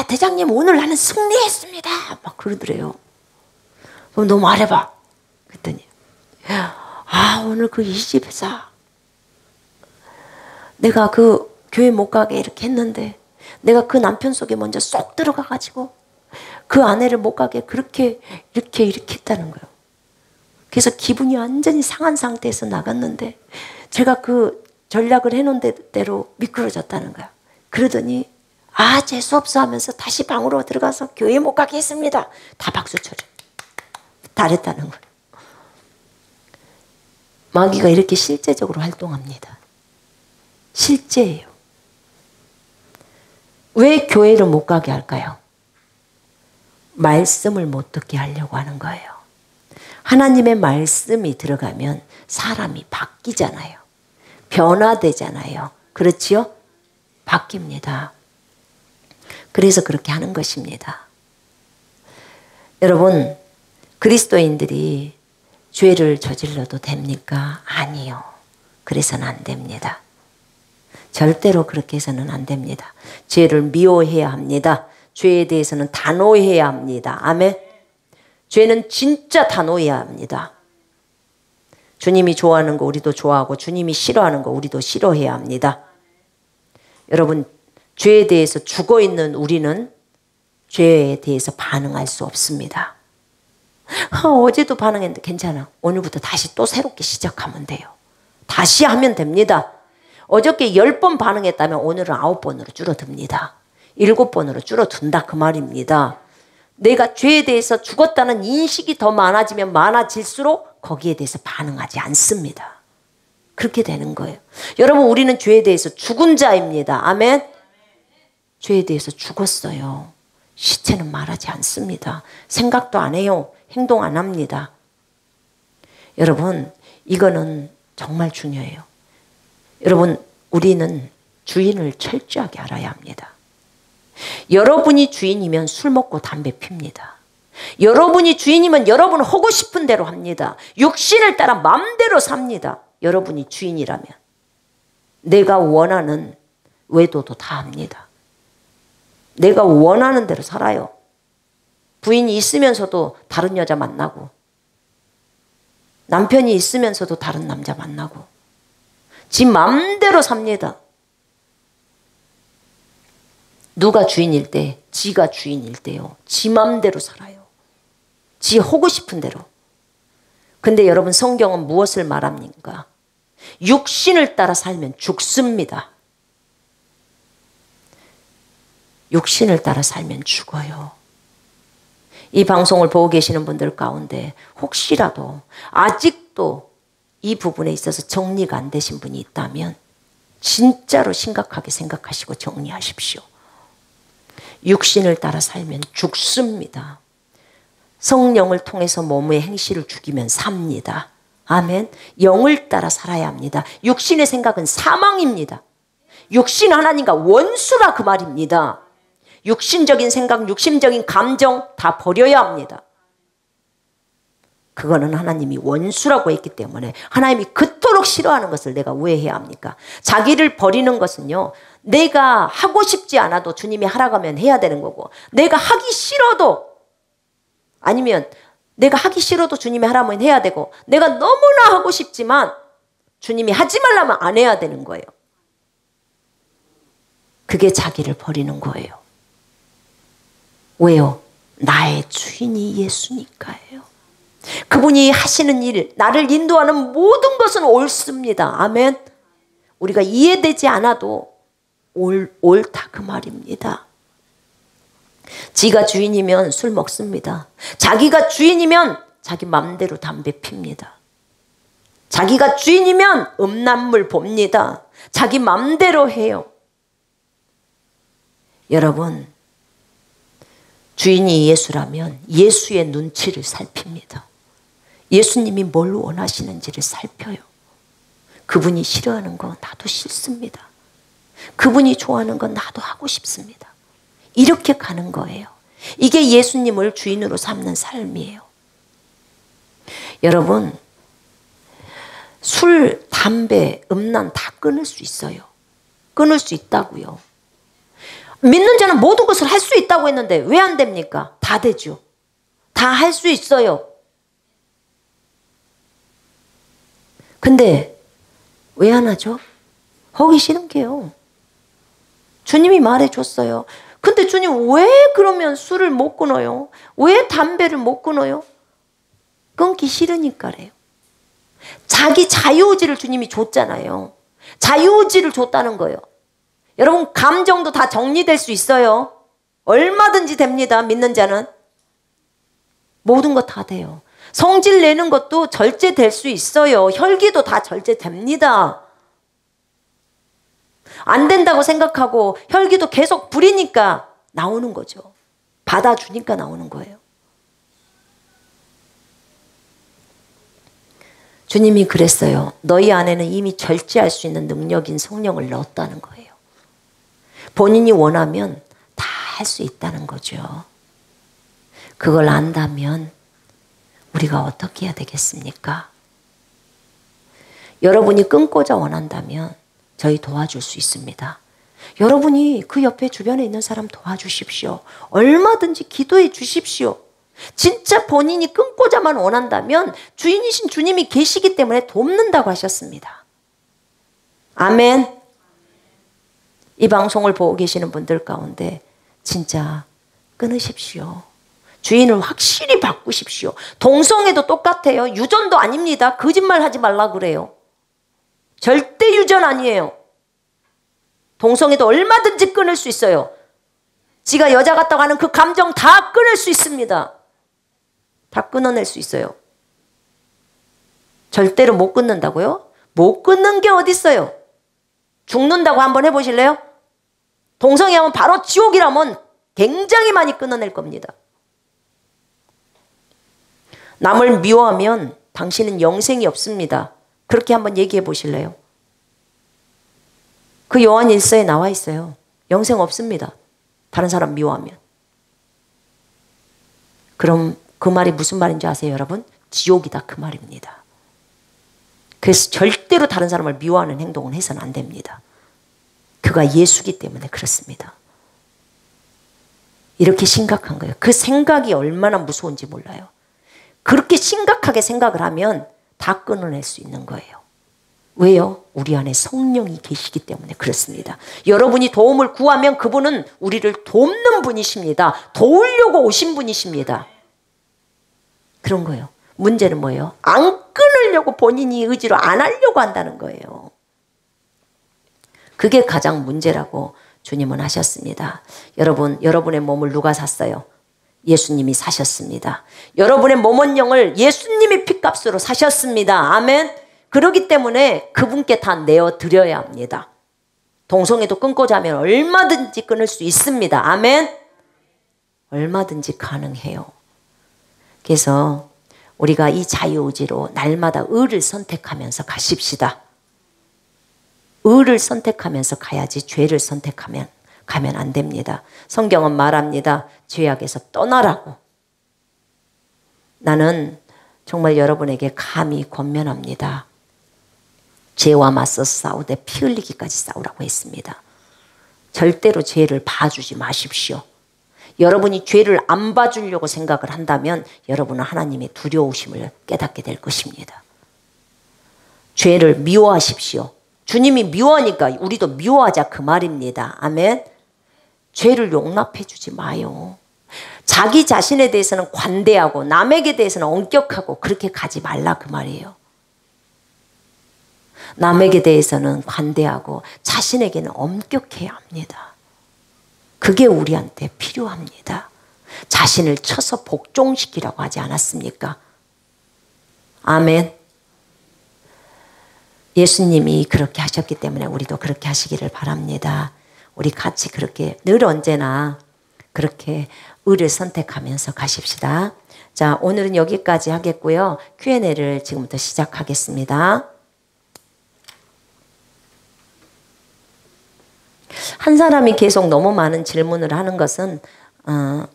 대장님 오늘 나는 승리했습니다 막 그러더래요. 그럼 너 말해봐. 그랬더니 오늘 그 이 집사 내가 그 교회 못 가게 이렇게 했는데 내가 그 남편 속에 먼저 쏙 들어가가지고 그 아내를 못 가게 그렇게 이렇게 했다는 거예요. 그래서 기분이 완전히 상한 상태에서 나갔는데 제가 그 전략을 해놓은 대로 미끄러졌다는 거야. 그러더니 재수없어 하면서 다시 방으로 들어가서 교회 못 가게 했습니다. 다 박수 쳐줘. 잘했다는 거예요. 마귀가 이렇게 실제적으로 활동합니다. 실제예요. 왜 교회를 못 가게 할까요? 말씀을 못 듣게 하려고 하는 거예요. 하나님의 말씀이 들어가면 사람이 바뀌잖아요. 변화되잖아요. 그렇지요? 바뀝니다. 그래서 그렇게 하는 것입니다. 여러분, 그리스도인들이 죄를 저질러도 됩니까? 아니요. 그래서는 안 됩니다. 절대로 그렇게 해서는 안 됩니다. 죄를 미워해야 합니다. 죄에 대해서는 단호해야 합니다. 아멘. 죄는 진짜 단호해야 합니다. 주님이 좋아하는 거 우리도 좋아하고 주님이 싫어하는 거 우리도 싫어해야 합니다. 여러분, 죄에 대해서 죽어있는 우리는 죄에 대해서 반응할 수 없습니다. 어제도 반응했는데 괜찮아. 오늘부터 다시 또 새롭게 시작하면 돼요. 다시 하면 됩니다. 어저께 10번 반응했다면 오늘은 9번으로 줄어듭니다. 7번으로 줄어든다 그 말입니다. 내가 죄에 대해서 죽었다는 인식이 더 많아지면 많아질수록 거기에 대해서 반응하지 않습니다. 그렇게 되는 거예요. 여러분, 우리는 죄에 대해서 죽은 자입니다. 아멘. 죄에 대해서 죽었어요. 시체는 말하지 않습니다. 생각도 안 해요. 행동 안 합니다. 여러분, 이거는 정말 중요해요. 여러분, 우리는 주인을 철저하게 알아야 합니다. 여러분이 주인이면 술 먹고 담배 핍니다. 여러분이 주인이면 여러분 하고 싶은 대로 합니다. 육신을 따라 마음대로 삽니다. 여러분이 주인이라면 내가 원하는 외도도 다 합니다. 내가 원하는 대로 살아요. 부인이 있으면서도 다른 여자 만나고, 남편이 있으면서도 다른 남자 만나고, 지 마음대로 삽니다. 누가 주인일 때? 지가 주인일 때요. 지 마음대로 살아요. 지 하고 싶은 대로. 근데 여러분, 성경은 무엇을 말합니까? 육신을 따라 살면 죽습니다. 육신을 따라 살면 죽어요. 이 방송을 보고 계시는 분들 가운데 혹시라도 아직도 이 부분에 있어서 정리가 안 되신 분이 있다면 진짜로 심각하게 생각하시고 정리하십시오. 육신을 따라 살면 죽습니다. 성령을 통해서 몸의 행실을 죽이면 삽니다. 아멘. 영을 따라 살아야 합니다. 육신의 생각은 사망입니다. 육신 하나님과 원수라 그 말입니다. 육신적인 생각, 육신적인 감정 다 버려야 합니다. 그거는 하나님이 원수라고 했기 때문에 하나님이 그토록 싫어하는 것을 내가 왜 해야 합니까? 자기를 버리는 것은요, 내가 하고 싶지 않아도 주님이 하라고 하면 해야 되는 거고, 내가 하기 싫어도, 아니면 내가 하기 싫어도 주님이 하라면 해야 되고, 내가 너무나 하고 싶지만 주님이 하지 말라면 안 해야 되는 거예요. 그게 자기를 버리는 거예요. 왜요? 나의 주인이 예수니까요. 그분이 하시는 일, 나를 인도하는 모든 것은 옳습니다. 아멘. 우리가 이해되지 않아도 옳다 그 말입니다. 지가 주인이면 술 먹습니다. 자기가 주인이면 자기 맘대로 담배 핍니다. 자기가 주인이면 음란물 봅니다. 자기 맘대로 해요. 여러분, 주인이 예수라면 예수의 눈치를 살핍니다. 예수님이 뭘 원하시는지를 살펴요. 그분이 싫어하는 거 나도 싫습니다. 그분이 좋아하는 건 나도 하고 싶습니다. 이렇게 가는 거예요. 이게 예수님을 주인으로 삼는 삶이에요. 여러분, 술, 담배, 음란 다 끊을 수 있어요. 끊을 수 있다고요. 믿는 자는 모든 것을 할 수 있다고 했는데 왜 안 됩니까? 다 되죠. 다 할 수 있어요. 근데 왜 안 하죠? 하기 싫은 게요. 주님이 말해줬어요. 근데 주님 왜 그러면 술을 못 끊어요? 왜 담배를 못 끊어요? 끊기 싫으니까래요. 자기 자유의지를 주님이 줬잖아요. 자유의지를 줬다는 거예요. 여러분, 감정도 다 정리될 수 있어요. 얼마든지 됩니다. 믿는 자는. 모든 거 다 돼요. 성질 내는 것도 절제될 수 있어요. 혈기도 다 절제됩니다. 안 된다고 생각하고 혈기도 계속 부리니까 나오는 거죠. 받아주니까 나오는 거예요. 주님이 그랬어요. 너희 안에는 이미 절제할 수 있는 능력인 성령을 넣었다는 거예요. 본인이 원하면 다 할 수 있다는 거죠. 그걸 안다면 우리가 어떻게 해야 되겠습니까? 여러분이 끊고자 원한다면 저희 도와줄 수 있습니다. 여러분이 그 옆에 주변에 있는 사람 도와주십시오. 얼마든지 기도해 주십시오. 진짜 본인이 끊고자만 원한다면 주인이신 주님이 계시기 때문에 돕는다고 하셨습니다. 아멘. 이 방송을 보고 계시는 분들 가운데 진짜 끊으십시오. 주인을 확실히 바꾸십시오. 동성애도 똑같아요. 유전도 아닙니다. 거짓말 하지 말라 그래요. 절대 유전 아니에요. 동성애도 얼마든지 끊을 수 있어요. 지가 여자 같다고 하는 그 감정 다 끊을 수 있습니다. 다 끊어낼 수 있어요. 절대로 못 끊는다고요? 못 끊는 게 어디 있어요? 죽는다고 한번 해보실래요? 동성애 하면 바로 지옥이라면 굉장히 많이 끊어낼 겁니다. 남을 미워하면 당신은 영생이 없습니다. 그렇게 한번 얘기해 보실래요? 그 요한 1서에 나와 있어요. 영생 없습니다. 다른 사람 미워하면. 그럼 그 말이 무슨 말인지 아세요, 여러분? 지옥이다, 그 말입니다. 그래서 절대로 다른 사람을 미워하는 행동은 해서는 안 됩니다. 그가 예수기 때문에 그렇습니다. 이렇게 심각한 거예요. 그 생각이 얼마나 무서운지 몰라요. 그렇게 심각하게 생각을 하면 다 끊어낼 수 있는 거예요. 왜요? 우리 안에 성령이 계시기 때문에 그렇습니다. 여러분이 도움을 구하면 그분은 우리를 돕는 분이십니다. 도우려고 오신 분이십니다. 그런 거예요. 문제는 뭐예요? 안 끊으려고 본인이 의지로 안 하려고 한다는 거예요. 그게 가장 문제라고 주님은 하셨습니다. 여러분, 여러분의 몸을 누가 샀어요? 예수님이 사셨습니다. 여러분의 몸원령을 예수님이 핏값으로 사셨습니다. 아멘. 그렇기 때문에 그분께 다 내어드려야 합니다. 동성애도 끊고자 하면 얼마든지 끊을 수 있습니다. 아멘. 얼마든지 가능해요. 그래서 우리가 이 자유의지로 날마다 의를 선택하면서 가십시다. 의를 선택하면서 가야지 죄를 선택하면 가면 안 됩니다. 성경은 말합니다. 죄악에서 떠나라고. 나는 정말 여러분에게 감히 권면합니다. 죄와 맞서 싸우되 피 흘리기까지 싸우라고 했습니다. 절대로 죄를 봐주지 마십시오. 여러분이 죄를 안 봐주려고 생각을 한다면 여러분은 하나님의 두려우심을 깨닫게 될 것입니다. 죄를 미워하십시오. 주님이 미워하니까 우리도 미워하자 그 말입니다. 아멘. 죄를 용납해 주지 마요. 자기 자신에 대해서는 관대하고 남에게 대해서는 엄격하고 그렇게 가지 말라 그 말이에요. 남에게 대해서는 관대하고 자신에게는 엄격해야 합니다. 그게 우리한테 필요합니다. 자신을 쳐서 복종시키라고 하지 않았습니까? 아멘. 예수님이 그렇게 하셨기 때문에 우리도 그렇게 하시기를 바랍니다. 우리 같이 그렇게 늘 언제나 그렇게 의를 선택하면서 가십시다. 자, 오늘은 여기까지 하겠고요. Q&A를 지금부터 시작하겠습니다. 한 사람이 계속 너무 많은 질문을 하는 것은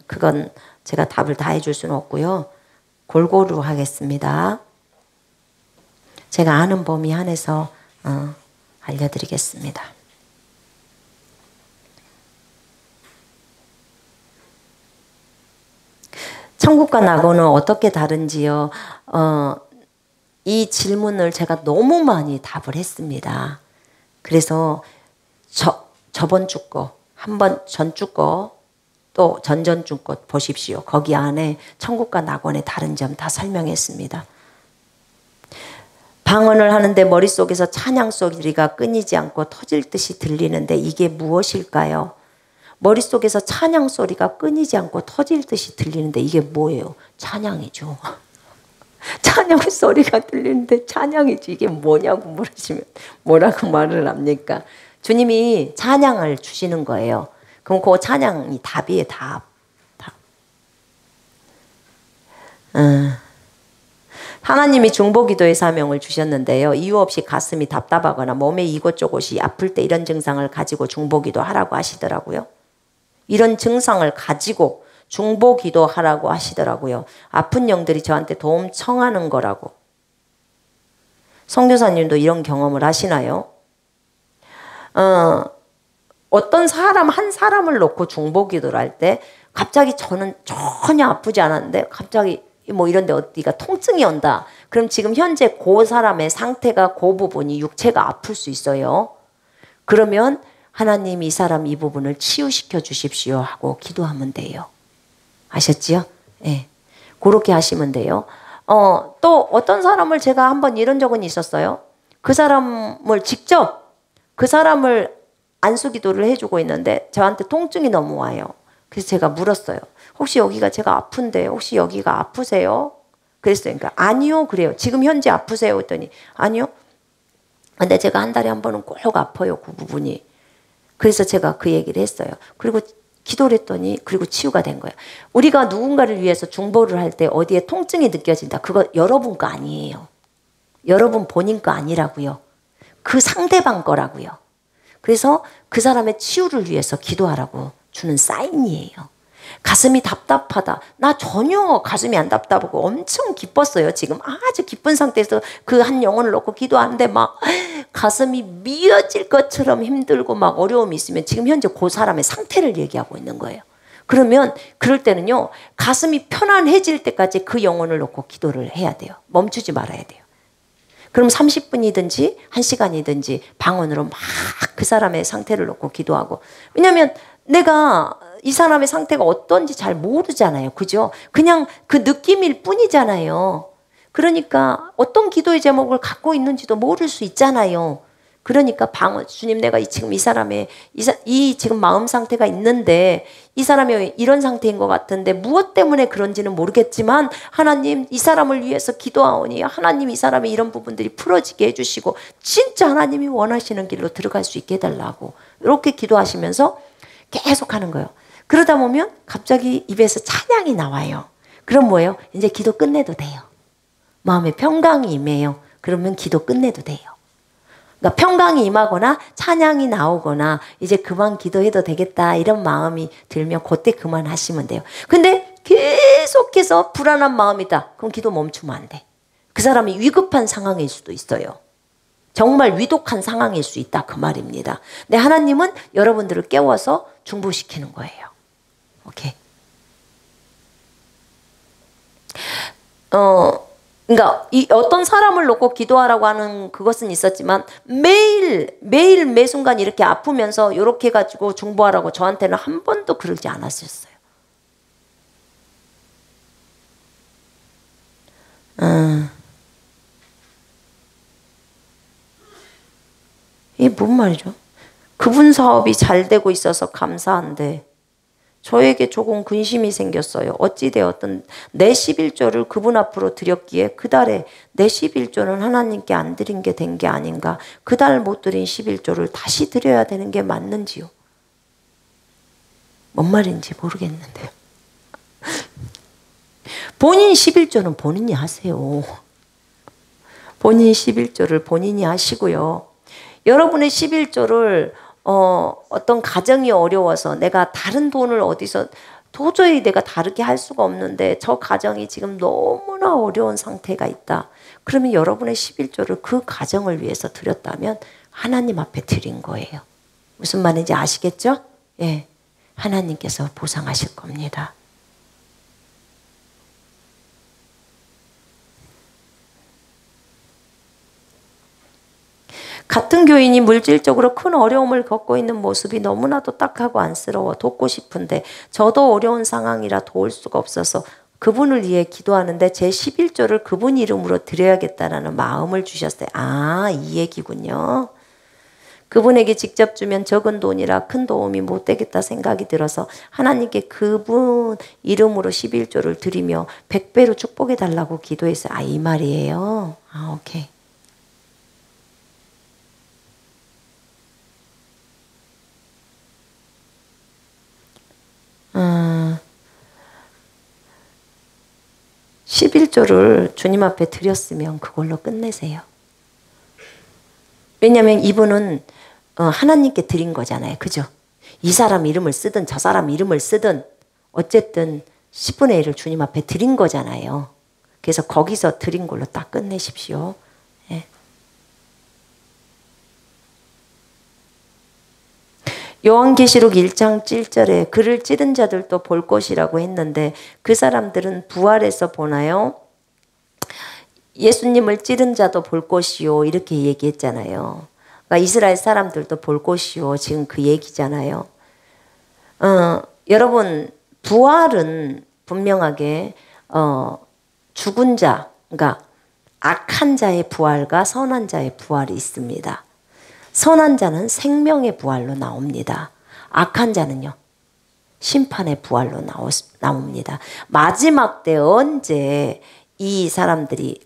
그건 제가 답을 다 해줄 수는 없고요. 골고루 하겠습니다. 제가 아는 범위 안에서 알려드리겠습니다. 천국과 낙원은 어떻게 다른지요? 이 질문을 제가 너무 많이 답을 했습니다. 그래서 저번 주 거, 한번 전주 거, 또 전전주 거 보십시오. 거기 안에 천국과 낙원의 다른 점 다 설명했습니다. 방언을 하는데 머릿속에서 찬양 소리가 끊이지 않고 터질 듯이 들리는데 이게 무엇일까요? 머릿속에서 찬양 소리가 끊이지 않고 터질 듯이 들리는데 이게 뭐예요? 찬양이죠. 찬양 소리가 들리는데 찬양이지 이게 뭐냐고 물으시면 뭐라고 말을 합니까? 주님이 찬양을 주시는 거예요. 그럼 그 찬양이 답이에요. 답. 하나님이 중보기도의 사명을 주셨는데요. 이유 없이 가슴이 답답하거나 몸에 이곳저곳이 아플 때 이런 증상을 가지고 중보기도 하라고 하시더라고요. 이런 증상을 가지고 중보기도 하라고 하시더라고요. 아픈 영들이 저한테 도움 청하는 거라고. 선교사님도 이런 경험을 하시나요? 어떤 사람 한 사람을 놓고 중보기도를 할 때 갑자기 저는 전혀 아프지 않았는데 갑자기 뭐 이런데 어디가 통증이 온다. 그럼 지금 현재 그 사람의 상태가 그 부분이 육체가 아플 수 있어요. 그러면 하나님 이 사람 이 부분을 치유시켜 주십시오 하고 기도하면 돼요. 아셨지요? 네. 그렇게 하시면 돼요. 또 어떤 사람을 제가 한번 이런 적은 있었어요. 그 사람을 직접 그 사람을 안수 기도를 해주고 있는데 저한테 통증이 너무 와요. 그래서 제가 물었어요. 혹시 여기가 제가 아픈데 혹시 여기가 아프세요? 그랬어요. 그러니까 아니요 그래요. 지금 현재 아프세요? 했더니 아니요. 근데 제가 한 달에 한 번은 꼭 아파요. 그 부분이. 그래서 제가 그 얘기를 했어요. 그리고 기도를 했더니 그리고 치유가 된 거예요. 우리가 누군가를 위해서 중보를 할 때 어디에 통증이 느껴진다. 그거 여러분 거 아니에요. 여러분 본인 거 아니라고요. 그 상대방 거라고요. 그래서 그 사람의 치유를 위해서 기도하라고 주는 사인이에요. 가슴이 답답하다. 나 전혀 가슴이 안 답답하고 엄청 기뻤어요. 지금 아주 기쁜 상태에서 그 한 영혼을 놓고 기도하는데 막 가슴이 미어질 것처럼 힘들고 막 어려움이 있으면 지금 현재 그 사람의 상태를 얘기하고 있는 거예요. 그러면 그럴 때는요. 가슴이 편안해질 때까지 그 영혼을 놓고 기도를 해야 돼요. 멈추지 말아야 돼요. 그럼 30분이든지 1시간이든지 방언으로 막 그 사람의 상태를 놓고 기도하고. 왜냐하면 내가 이 사람의 상태가 어떤지 잘 모르잖아요. 그죠? 그냥 그 느낌일 뿐이잖아요. 그러니까 어떤 기도의 제목을 갖고 있는지도 모를 수 있잖아요. 그러니까 방언, 주님 내가 지금 이 사람의 이 지금 마음 상태가 있는데 이 사람이 이런 상태인 것 같은데 무엇 때문에 그런지는 모르겠지만 하나님 이 사람을 위해서 기도하오니 하나님 이 사람의 이런 부분들이 풀어지게 해주시고 진짜 하나님이 원하시는 길로 들어갈 수 있게 해달라고 이렇게 기도하시면서 계속 하는 거예요. 그러다 보면 갑자기 입에서 찬양이 나와요. 그럼 뭐예요? 이제 기도 끝내도 돼요. 마음에 평강이 임해요. 그러면 기도 끝내도 돼요. 그러니까 평강이 임하거나 찬양이 나오거나 이제 그만 기도해도 되겠다 이런 마음이 들면 그때 그만하시면 돼요. 근데 계속해서 불안한 마음이다. 그럼 기도 멈추면 안 돼. 그 사람이 위급한 상황일 수도 있어요. 정말 위독한 상황일 수 있다 그 말입니다. 근데 하나님은 여러분들을 깨워서 중보시키는 거예요. 오케이. 그러니까 이 어떤 사람을 놓고 기도하라고 하는 그것은 있었지만 매일 매 순간 이렇게 아프면서 이렇게 해가지고 중보하라고 저한테는 한 번도 그러지 않았었어요. 이게 뭔 말이죠? 그분 사업이 잘 되고 있어서 감사한데 저에게 조금 근심이 생겼어요. 어찌되었든 내 11조를 그분 앞으로 드렸기에 그달에 내 11조는 하나님께 안 드린 게 된 게 아닌가. 그달 못 드린 11조를 다시 드려야 되는 게 맞는지요. 뭔 말인지 모르겠는데요. 본인 11조는 본인이 하세요. 본인 11조를 본인이 하시고요. 여러분의 11조를 어떤 가정이 어려워서 내가 다른 돈을 어디서 도저히 내가 다르게 할 수가 없는데 저 가정이 지금 너무나 어려운 상태가 있다. 그러면 여러분의 11조를 그 가정을 위해서 드렸다면 하나님 앞에 드린 거예요. 무슨 말인지 아시겠죠? 예, 하나님께서 보상하실 겁니다. 같은 교인이 물질적으로 큰 어려움을 겪고 있는 모습이 너무나도 딱하고 안쓰러워 돕고 싶은데 저도 어려운 상황이라 도울 수가 없어서 그분을 위해 기도하는데 제 11조를 그분 이름으로 드려야겠다라는 마음을 주셨어요. 아, 이 얘기군요. 그분에게 직접 주면 적은 돈이라 큰 도움이 못 되겠다 생각이 들어서 하나님께 그분 이름으로 11조를 드리며 100배로 축복해 달라고 기도했어요. 아, 이 말이에요. 아, 오케이. 음, 11조를 주님 앞에 드렸으면 그걸로 끝내세요. 왜냐하면 이분은 하나님께 드린 거잖아요. 그죠? 이 사람 이름을 쓰든 저 사람 이름을 쓰든 어쨌든 10분의 1을 주님 앞에 드린 거잖아요. 그래서 거기서 드린 걸로 딱 끝내십시오. 예. 요한계시록 1장 7절에 그를 찌른 자들도 볼 것이라고 했는데 그 사람들은 부활해서 보나요? 예수님을 찌른 자도 볼 것이요 이렇게 얘기했잖아요. 그러니까 이스라엘 사람들도 볼 것이요 지금 그 얘기잖아요. 여러분 부활은 분명하게 죽은 자 그러니까 악한 자의 부활과 선한 자의 부활이 있습니다. 선한 자는 생명의 부활로 나옵니다. 악한 자는요, 심판의 부활로 나옵니다. 마지막 때 언제 이 사람들이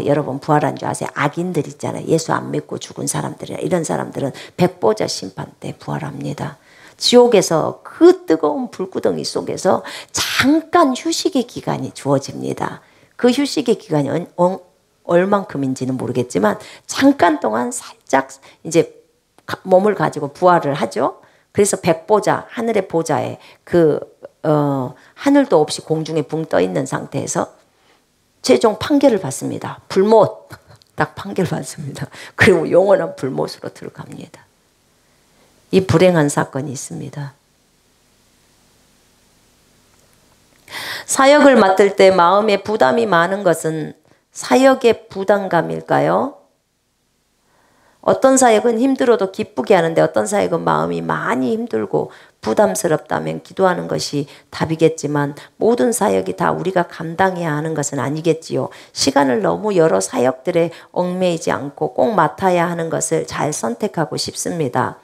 여러분 부활한 줄 아세요? 악인들 있잖아요. 예수 안 믿고 죽은 사람들이나 이런 사람들은 백보자 심판 때 부활합니다. 지옥에서 그 뜨거운 불구덩이 속에서 잠깐 휴식의 기간이 주어집니다. 그 휴식의 기간이 얼만큼인지는 모르겠지만 잠깐 동안 살짝 이제 몸을 가지고 부활을 하죠. 그래서 백보자, 하늘의 보자에 하늘도 없이 공중에 붕 떠 있는 상태에서 최종 판결을 받습니다. 불못, 딱 판결 받습니다. 그리고 영원한 불못으로 들어갑니다. 이 불행한 사건이 있습니다. 사역을 맡을 때 마음에 부담이 많은 것은 사역의 부담감일까요? 어떤 사역은 힘들어도 기쁘게 하는데 어떤 사역은 마음이 많이 힘들고 부담스럽다면 기도하는 것이 답이겠지만 모든 사역이 다 우리가 감당해야 하는 것은 아니겠지요. 시간을 너무 여러 사역들에 얽매이지 않고 꼭 맡아야 하는 것을 잘 선택하고 싶습니다.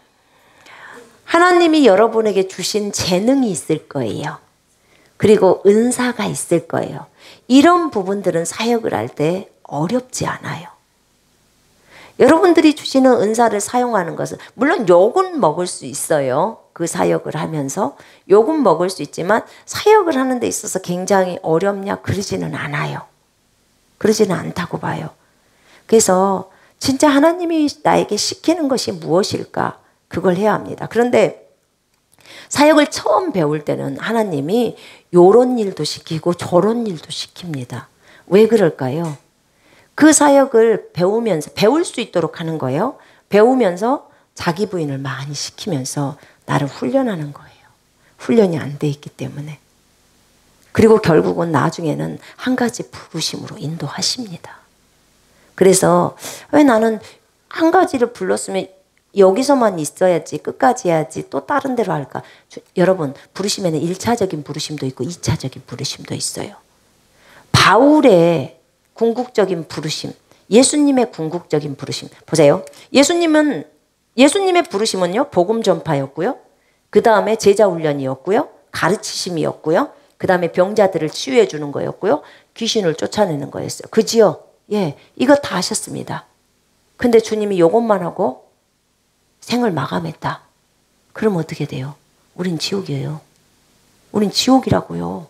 하나님이 여러분에게 주신 재능이 있을 거예요. 그리고 은사가 있을 거예요. 이런 부분들은 사역을 할 때 어렵지 않아요. 여러분들이 주시는 은사를 사용하는 것은 물론 욕은 먹을 수 있어요. 그 사역을 하면서 욕은 먹을 수 있지만 사역을 하는 데 있어서 굉장히 어렵냐 그러지는 않아요. 그러지는 않다고 봐요. 그래서 진짜 하나님이 나에게 시키는 것이 무엇일까? 그걸 해야 합니다. 그런데 사역을 처음 배울 때는 하나님이 요런 일도 시키고 저런 일도 시킵니다. 왜 그럴까요? 그 사역을 배우면서 배울 수 있도록 하는 거예요. 배우면서 자기 부인을 많이 시키면서 나를 훈련하는 거예요. 훈련이 안 돼 있기 때문에. 그리고 결국은 나중에는 한 가지 부르심으로 인도하십니다. 그래서 왜 나는 한 가지를 불렀으면 여기서만 있어야지 끝까지 해야지 또 다른 데로 할까? 여러분 부르심에는 1차적인 부르심도 있고 2차적인 부르심도 있어요. 바울의 궁극적인 부르심, 예수님의 궁극적인 부르심 보세요. 예수님의 부르심은요 복음 전파였고요. 그 다음에 제자 훈련이었고요. 가르치심이었고요. 그 다음에 병자들을 치유해 주는 거였고요. 귀신을 쫓아내는 거였어요. 그지요? 예, 이거 다 하셨습니다. 근데 주님이 이것만 하고 생을 마감했다. 그럼 어떻게 돼요? 우린 지옥이에요. 우린 지옥이라고요.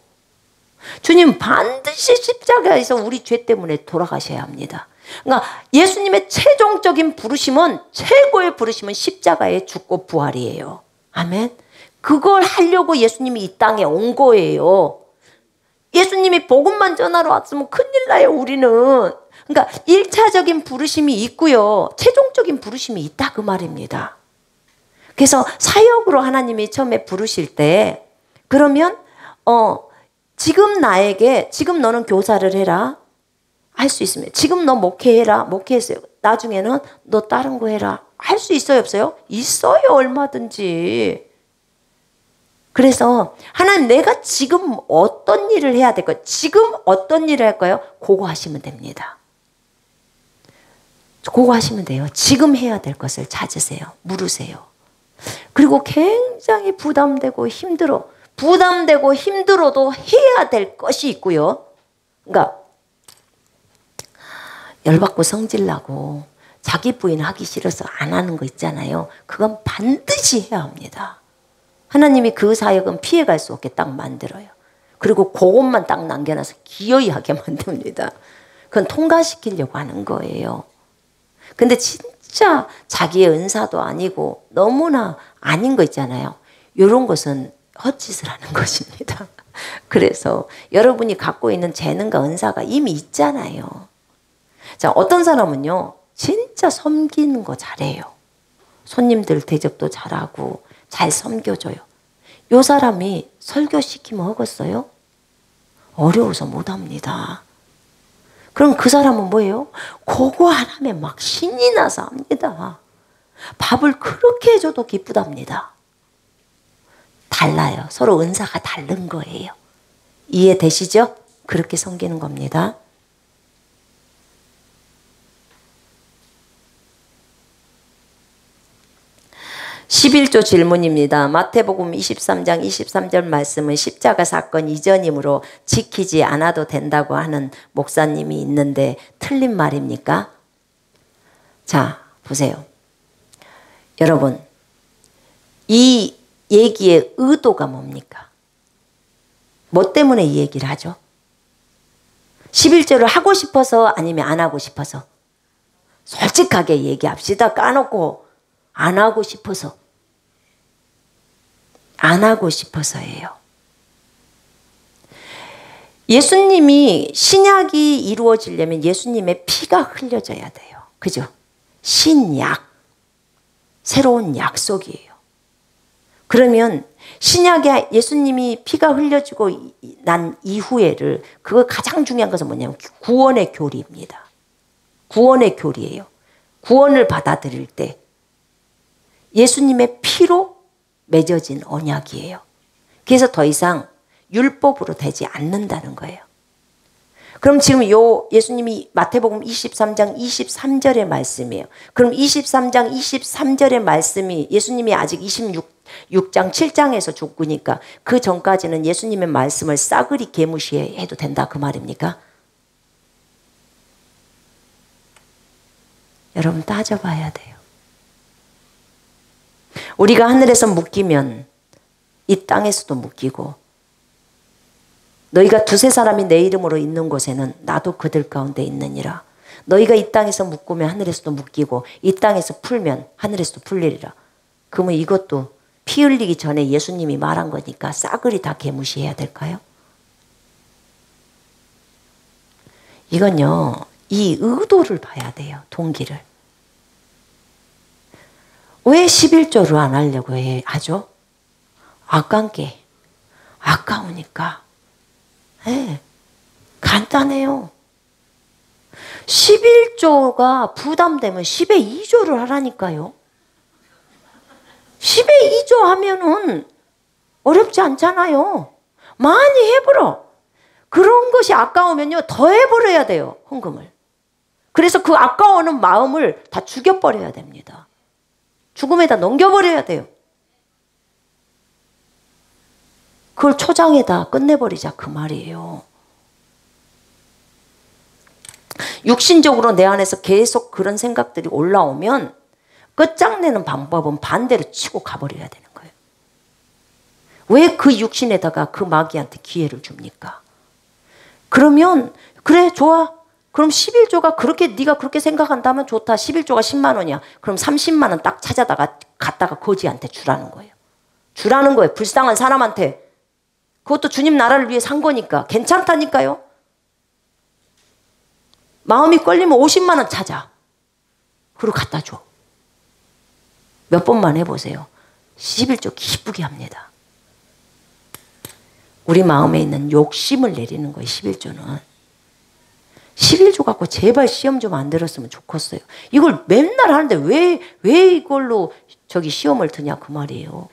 주님 반드시 십자가에서 우리 죄 때문에 돌아가셔야 합니다. 그러니까 예수님의 최종적인 부르심은 최고의 부르심은 십자가에 죽고 부활이에요. 아멘. 그걸 하려고 예수님이 이 땅에 온 거예요. 예수님이 복음만 전하러 왔으면 큰일 나요 우리는. 그러니까 1차적인 부르심이 있고요. 최종적인 부르심이 있다 그 말입니다. 그래서 사역으로 하나님이 처음에 부르실 때 그러면 지금 나에게 지금 너는 교사를 해라 할 수 있습니다. 지금 너 목회해라 목회했어요. 나중에는 너 다른 거 해라 할 수 있어요 없어요? 있어요 얼마든지. 그래서 하나님 내가 지금 어떤 일을 해야 될까요? 지금 어떤 일을 할까요? 그거 하시면 됩니다. 그거 하시면 돼요. 지금 해야 될 것을 찾으세요. 물으세요. 그리고 굉장히 부담되고 힘들어도 해야 될 것이 있고요. 그러니까 열받고 성질나고 자기 부인 하기 싫어서 안 하는 거 있잖아요. 그건 반드시 해야 합니다. 하나님이 그 사역은 피해갈 수 없게 딱 만들어요. 그리고 그것만 딱 남겨놔서 기어이 하게 만듭니다. 그건 통과시키려고 하는 거예요. 근데 진짜 자기의 은사도 아니고 너무나 아닌 거 있잖아요. 이런 것은 헛짓을 하는 것입니다. 그래서 여러분이 갖고 있는 재능과 은사가 이미 있잖아요. 자, 어떤 사람은요 진짜 섬기는 거 잘해요. 손님들 대접도 잘하고 잘 섬겨줘요. 요 사람이 설교시키면 하겠어요? 어려워서 못합니다. 그럼 그 사람은 뭐예요? 그거 하나면 막 신이 나서 합니다. 밥을 그렇게 해줘도 기쁘답니다. 달라요. 서로 은사가 다른 거예요. 이해되시죠? 그렇게 섬기는 겁니다. 11조 질문입니다. 마태복음 23장 23절 말씀은 십자가 사건 이전이므로 지키지 않아도 된다고 하는 목사님이 있는데 틀린 말입니까? 자, 보세요. 여러분, 이 얘기의 의도가 뭡니까? 뭐 때문에 이 얘기를 하죠? 11조를 하고 싶어서 아니면 안 하고 싶어서? 솔직하게 얘기합시다. 까놓고 안 하고 싶어서. 안 하고 싶어서예요. 예수님이 신약이 이루어지려면 예수님의 피가 흘려져야 돼요. 그죠? 신약. 새로운 약속이에요. 그러면 신약에 예수님이 피가 흘려지고 난 이후에를 그거 가장 중요한 것은 뭐냐면 구원의 교리입니다. 구원의 교리예요. 구원을 받아들일 때 예수님의 피로 맺어진 언약이에요. 그래서 더 이상 율법으로 되지 않는다는 거예요. 그럼 지금 예수님이 마태복음 23장 23절의 말씀이에요. 그럼 23장 23절의 말씀이 예수님이 아직 26장 7장에서 죽으니까 그 전까지는 예수님의 말씀을 싸그리 개무시해도 된다 그 말입니까? 여러분 따져봐야 돼요. 우리가 하늘에서 묶이면 이 땅에서도 묶이고 너희가 두세 사람이 내 이름으로 있는 곳에는 나도 그들 가운데 있느니라. 너희가 이 땅에서 묶으면 하늘에서도 묶이고 이 땅에서 풀면 하늘에서도 풀리리라. 그러면 이것도 피 흘리기 전에 예수님이 말한 거니까 싸그리 다 개무시해야 될까요? 이건요, 이 의도를 봐야 돼요. 동기를. 왜 11조를 안 하려고 하죠? 아까운게. 아까우니까. 네, 간단해요. 11조가 부담되면 10의 2조를 하라니까요. 10의 2조 하면은 어렵지 않잖아요. 많이 해버려. 그런 것이 아까우면요, 더 해버려야 돼요. 헌금을. 그래서 그 아까워하는 마음을 다 죽여버려야 됩니다. 죽음에다 넘겨버려야 돼요. 그걸 초장에다 끝내버리자 그 말이에요. 육신적으로 내 안에서 계속 그런 생각들이 올라오면 끝장내는 방법은 반대로 치고 가버려야 되는 거예요. 왜 그 육신에다가 그 마귀한테 기회를 줍니까? 그러면 그래 좋아. 그럼 11조가 그렇게 네가 그렇게 생각한다면 좋다. 11조가 10만 원이야. 그럼 30만 원 딱 찾아다가 갖다가 거지한테 주라는 거예요. 주라는 거예요. 불쌍한 사람한테. 그것도 주님 나라를 위해 산 거니까 괜찮다니까요. 마음이 걸리면 50만 원 찾아. 그리고 갖다 줘. 몇 번만 해보세요. 11조 기쁘게 합니다. 우리 마음에 있는 욕심을 내리는 거예요. 11조는. 11조 갖고 제발 시험 좀 안 들었으면 좋겠어요. 이걸 맨날 하는데 왜 이걸로 시험을 드냐 그 말이에요.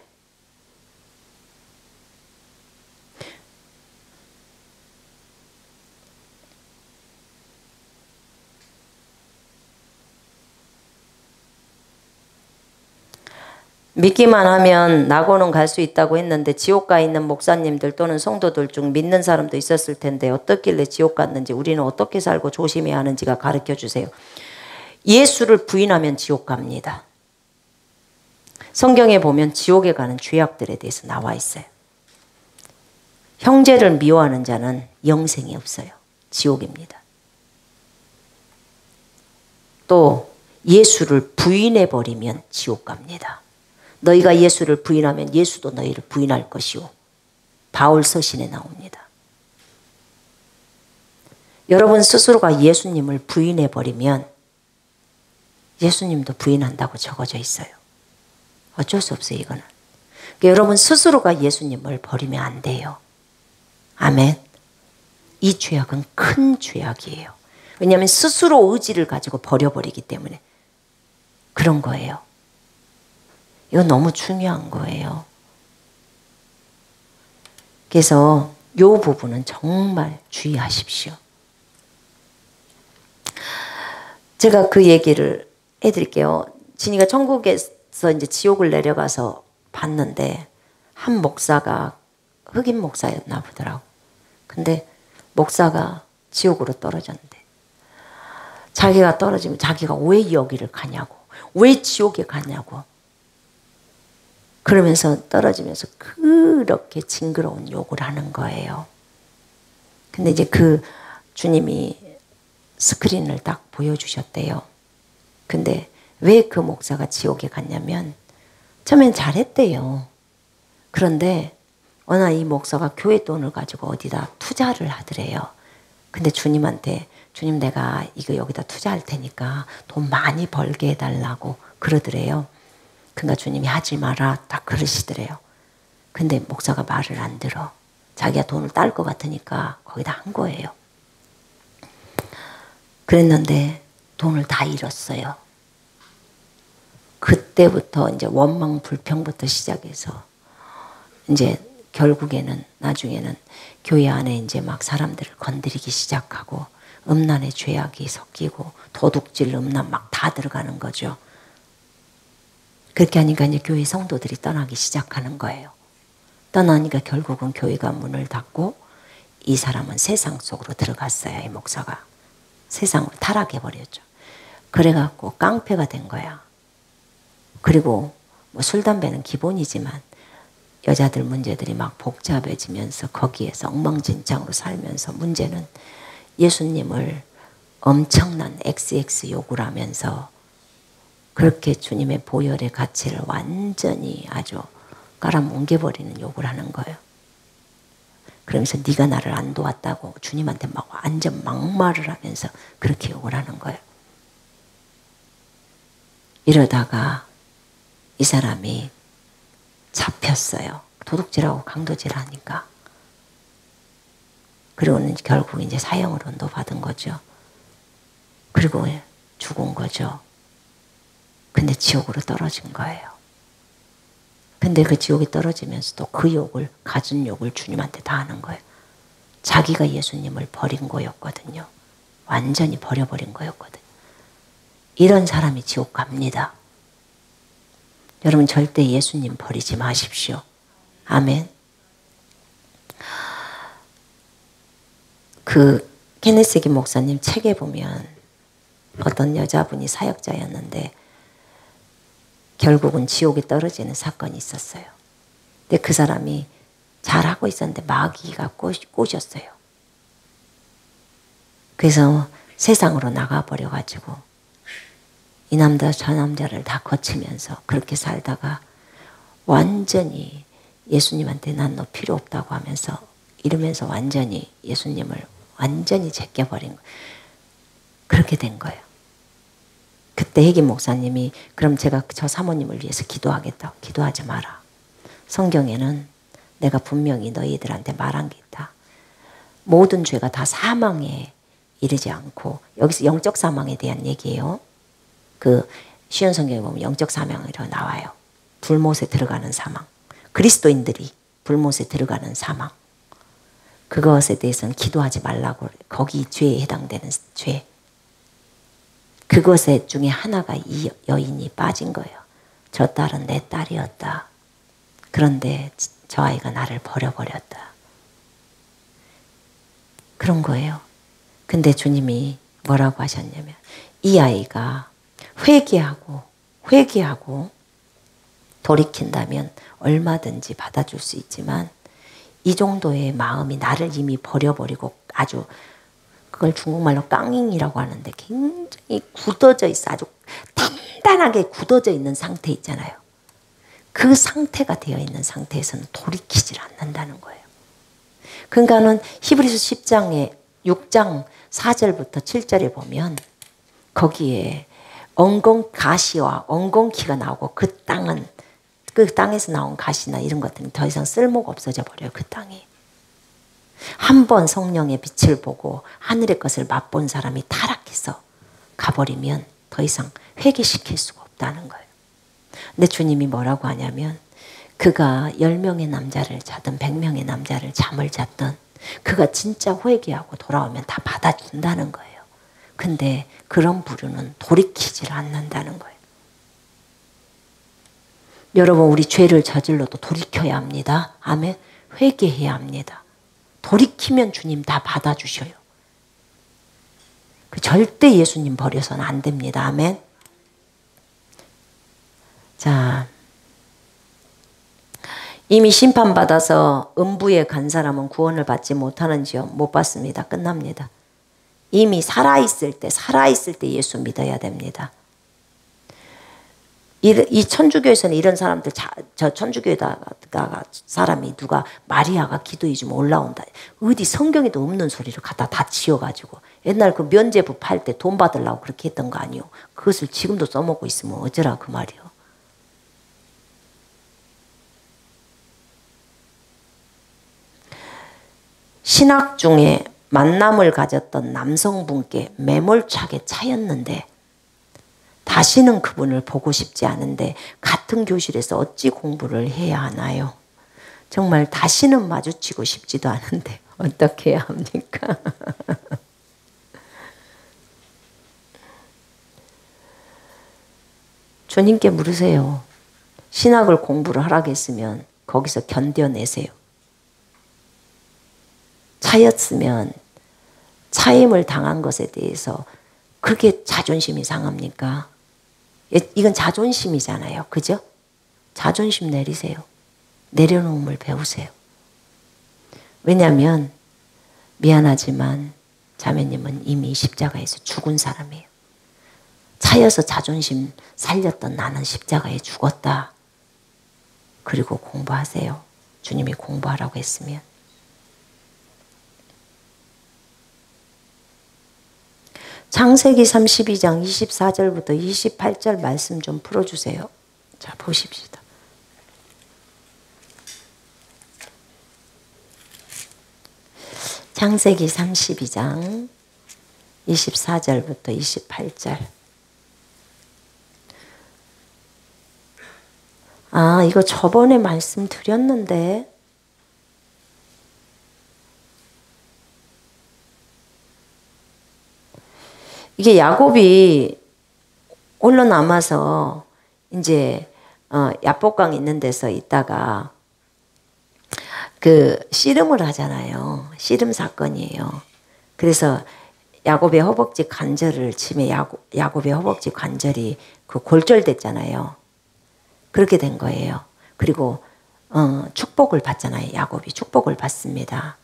믿기만 하면 낙원은 갈 수 있다고 했는데 지옥 가 있는 목사님들 또는 성도들 중 믿는 사람도 있었을 텐데 어떻길래 지옥 갔는지 우리는 어떻게 살고 조심해야 하는지가 가르쳐 주세요. 예수를 부인하면 지옥 갑니다. 성경에 보면 지옥에 가는 죄악들에 대해서 나와 있어요. 형제를 미워하는 자는 영생이 없어요. 지옥입니다. 또 예수를 부인해버리면 지옥 갑니다. 너희가 예수를 부인하면 예수도 너희를 부인할 것이오. 바울 서신에 나옵니다. 여러분 스스로가 예수님을 부인해버리면 예수님도 부인한다고 적어져 있어요. 어쩔 수 없어요 이거는. 그러니까 여러분 스스로가 예수님을 버리면 안 돼요. 아멘. 이 죄악은 큰 죄악이에요. 왜냐하면 스스로 의지를 가지고 버려버리기 때문에 그런 거예요. 이건 너무 중요한 거예요. 그래서 이 부분은 정말 주의하십시오. 제가 그 얘기를 해드릴게요. 진이가 천국에 이제 지옥을 내려가서 봤는데 한 목사가 흑인 목사였나 보더라고. 근데 목사가 지옥으로 떨어졌는데 자기가 떨어지면 자기가 왜 여기를 가냐고, 왜 지옥에 가냐고 그러면서 떨어지면서 그렇게 징그러운 욕을 하는 거예요. 근데 이제 그 주님이 스크린을 딱 보여주셨대요. 근데 왜 그 목사가 지옥에 갔냐면 처음엔 잘했대요. 그런데 어느 날 이 목사가 교회 돈을 가지고 어디다 투자를 하더래요. 근데 주님한테 주님 내가 이거 여기다 투자할 테니까 돈 많이 벌게 해달라고 그러더래요. 그러니까 주님이 하지 마라 딱 그러시더래요. 근데 목사가 말을 안 들어. 자기가 돈을 딸 것 같으니까 거기다 한 거예요. 그랬는데 돈을 다 잃었어요. 그때부터 이제 원망 불평부터 시작해서 이제 결국에는 나중에는 교회 안에 이제 막 사람들을 건드리기 시작하고 음란의 죄악이 섞이고 도둑질, 음란 막 다 들어가는 거죠. 그렇게 하니까 이제 교회 성도들이 떠나기 시작하는 거예요. 떠나니까 결국은 교회가 문을 닫고 이 사람은 세상 속으로 들어갔어요. 이 목사가. 세상으로 타락해버렸죠. 그래갖고 깡패가 된 거야. 그리고 뭐 술, 담배는 기본이지만 여자들 문제들이 막 복잡해지면서 거기에서 엉망진창으로 살면서 문제는 예수님을 엄청난 XX 욕을 하면서 그렇게 주님의 보혈의 가치를 완전히 아주 깔아뭉개버리는 욕을 하는 거예요. 그러면서 네가 나를 안 도왔다고 주님한테 막 완전 막말을 하면서 그렇게 욕을 하는 거예요. 이러다가 이 사람이 잡혔어요. 도둑질하고 강도질하니까. 그리고는 결국 이제 사형으로 받은 거죠. 그리고 죽은 거죠. 근데 지옥으로 떨어진 거예요. 근데 그 지옥에 떨어지면서도 그 욕을, 가진 욕을 주님한테 다 하는 거예요. 자기가 예수님을 버린 거였거든요. 완전히 버려버린 거였거든요. 이런 사람이 지옥 갑니다. 여러분 절대 예수님 버리지 마십시오. 아멘. 그 케네스 기 목사님 책에 보면 어떤 여자분이 사역자였는데 결국은 지옥에 떨어지는 사건이 있었어요. 근데 그 사람이 잘하고 있었는데 마귀가 꼬셨어요. 그래서 세상으로 나가버려가지고 이 남자 저 남자를 다 거치면서 그렇게 살다가 완전히 예수님한테 난 너 필요 없다고 하면서 이러면서 완전히 예수님을 완전히 제껴버린 거예요. 그렇게 된 거예요. 그때 혜기 목사님이 그럼 제가 저 사모님을 위해서 기도하겠다. 기도하지 마라. 성경에는 내가 분명히 너희들한테 말한 게 있다. 모든 죄가 다 사망에 이르지 않고 여기서 영적 사망에 대한 얘기예요. 그 쉬운 성경에 보면 영적 사망이라고 나와요. 불못에 들어가는 사망. 그리스도인들이 불못에 들어가는 사망. 그것에 대해서는 기도하지 말라고 거기 죄에 해당되는 죄. 그것의 중에 하나가 이 여인이 빠진 거예요. 저 딸은 내 딸이었다. 그런데 저 아이가 나를 버려버렸다. 그런 거예요. 근데 주님이 뭐라고 하셨냐면 이 아이가 회개하고 돌이킨다면 얼마든지 받아줄 수 있지만 이 정도의 마음이 나를 이미 버려버리고 아주 그걸 중국말로 깡잉이라고 하는데 굉장히 굳어져 있어. 아주 단단하게 굳어져 있는 상태 있잖아요. 그 상태가 되어 있는 상태에서는 돌이키질 않는다는 거예요. 그러니까는 히브리서 10장에 6장 4절부터 7절에 보면 거기에 엉겅가시와 엉겅퀴가 나오고 그 땅은 그 땅에서 나온 가시나 이런 것들은 더 이상 쓸모가 없어져 버려요. 그 땅이. 한 번 성령의 빛을 보고 하늘의 것을 맛본 사람이 타락해서 가버리면 더 이상 회개시킬 수가 없다는 거예요. 근데 주님이 뭐라고 하냐면 그가 10명의 남자를 자든 100명의 남자를 잠을 잤든 그가 진짜 회개하고 돌아오면 다 받아준다는 거예요. 근데 그런 부류는 돌이키질 않는다는 거예요. 여러분, 우리 죄를 저질러도 돌이켜야 합니다. 아멘. 회개해야 합니다. 돌이키면 주님 다 받아주셔요. 절대 예수님 버려서는 안 됩니다. 아멘. 자, 이미 심판받아서 음부에 간 사람은 구원을 받지 못하는지요? 못 받습니다. 끝납니다. 이미 살아있을 때 예수 믿어야 됩니다. 이 천주교에서는 이런 사람들, 저 천주교에다가 사람이 누가 마리아가 기도해 주면 올라온다. 어디 성경에도 없는 소리를 갖다 다 지어가지고. 옛날 그 면제부 팔 때 돈 받으려고 그렇게 했던 거 아니요. 그것을 지금도 써먹고 있으면 어쩌라 그 말이요. 신학 중에 만남을 가졌던 남성분께 매몰차게 차였는데 다시는 그분을 보고 싶지 않은데 같은 교실에서 어찌 공부를 해야 하나요? 정말 다시는 마주치고 싶지도 않은데 어떻게 해야 합니까? 주님께 물으세요. 신학을 공부를 하라겠으면 거기서 견뎌내세요. 차였으면 차임을 당한 것에 대해서 그게 자존심이 상합니까? 이건 자존심이잖아요. 그죠? 자존심 내리세요. 내려놓음을 배우세요. 왜냐하면 미안하지만 자매님은 이미 십자가에서 죽은 사람이에요. 차여서 자존심 살렸던 나는 십자가에 죽었다. 그리고 공부하세요. 주님이 공부하라고 했으면. 창세기 32장 24절부터 28절 말씀 좀 풀어주세요. 자, 보십시다. 창세기 32장 24절부터 28절. 아, 이거 저번에 말씀 드렸는데. 이게 야곱이 홀로 남아서 이제 야복강 있는 데서 있다가 그 씨름을 하잖아요. 씨름 사건이에요. 그래서 야곱의 허벅지 관절을 치매 야곱의 허벅지 관절이 그 골절됐잖아요. 그렇게 된 거예요. 그리고 축복을 받잖아요. 야곱이 축복을 받습니다.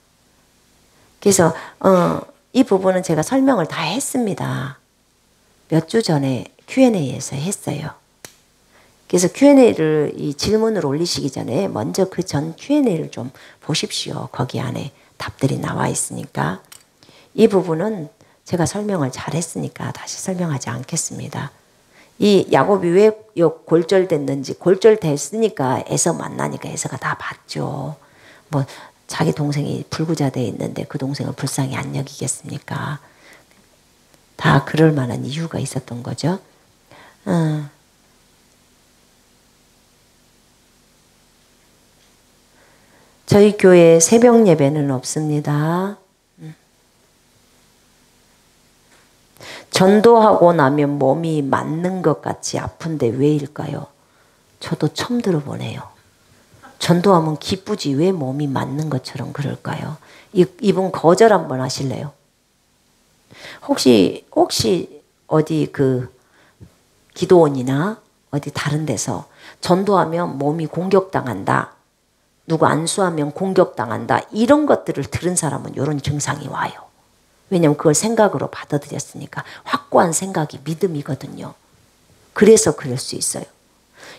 그래서 이 부분은 제가 설명을 다 했습니다. 몇 주 전에 Q&A에서 했어요. 그래서 Q&A를 이 질문을 올리시기 전에 먼저 그 전 Q&A를 좀 보십시오. 거기 안에 답들이 나와 있으니까. 이 부분은 제가 설명을 잘 했으니까 다시 설명하지 않겠습니다. 이 야곱이 왜 골절됐는지, 골절됐으니까 에서 만나니까 에서가 다 봤죠. 뭐 자기 동생이 불구자되어 있는데 그 동생을 불쌍히 안 여기겠습니까? 다 그럴 만한 이유가 있었던 거죠. 저희 교회 새벽 예배는 없습니다. 전도하고 나면 몸이 맞는 것 같이 아픈데 왜일까요? 저도 처음 들어보네요. 전도하면 기쁘지 왜 몸이 맞는 것처럼 그럴까요? 이분 거절 한번 하실래요? 혹시 어디 그 기도원이나 어디 다른 데서 전도하면 몸이 공격당한다. 누구 안수하면 공격당한다. 이런 것들을 들은 사람은 이런 증상이 와요. 왜냐하면 그걸 생각으로 받아들였으니까. 확고한 생각이 믿음이거든요. 그래서 그럴 수 있어요.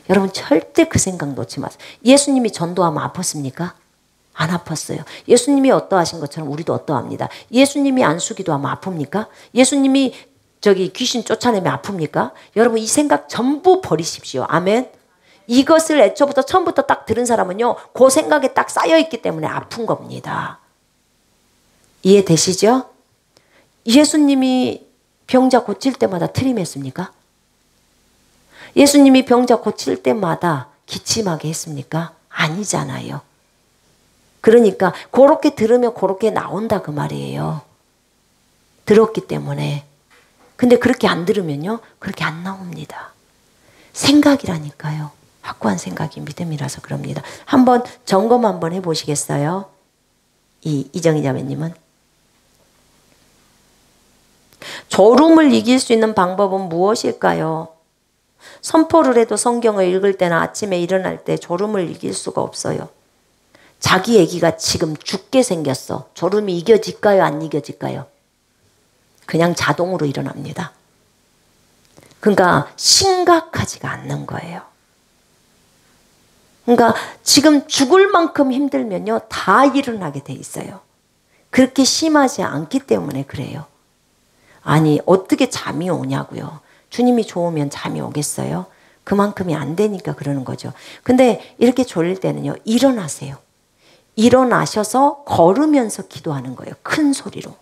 여러분 절대 그 생각 놓지 마세요. 예수님이 전도하면 아팠습니까? 안 아팠어요. 예수님이 어떠하신 것처럼 우리도 어떠합니다. 예수님이 안수기도 하면 아픕니까? 예수님이 귀신 쫓아내면 아픕니까? 여러분 이 생각 전부 버리십시오. 아멘. 이것을 애초부터 처음부터 딱 들은 사람은요. 그 생각에 딱 쌓여있기 때문에 아픈 겁니다. 이해되시죠? 예수님이 병자 고칠 때마다 트림했습니까? 예수님이 병자 고칠 때마다 기침하게 했습니까? 아니잖아요. 그러니까 그렇게 들으면 그렇게 나온다 그 말이에요. 들었기 때문에. 근데 그렇게 안 들으면요. 그렇게 안 나옵니다. 생각이라니까요. 확고한 생각이 믿음이라서 그럽니다. 한번 점검 한번 해보시겠어요? 이정희 자매님은. 졸음을 이길 수 있는 방법은 무엇일까요? 선포를 해도 성경을 읽을 때나 아침에 일어날 때 졸음을 이길 수가 없어요. 자기 아기가 지금 죽게 생겼어. 졸음이 이겨질까요? 안 이겨질까요? 그냥 자동으로 일어납니다. 그러니까 심각하지가 않는 거예요. 그러니까 지금 죽을 만큼 힘들면요, 다 일어나게 돼 있어요. 그렇게 심하지 않기 때문에 그래요. 아니, 어떻게 잠이 오냐고요. 주님이 좋으면 잠이 오겠어요? 그만큼이 안 되니까 그러는 거죠. 근데 이렇게 졸릴 때는요, 일어나세요. 일어나셔서 걸으면서 기도하는 거예요. 큰 소리로.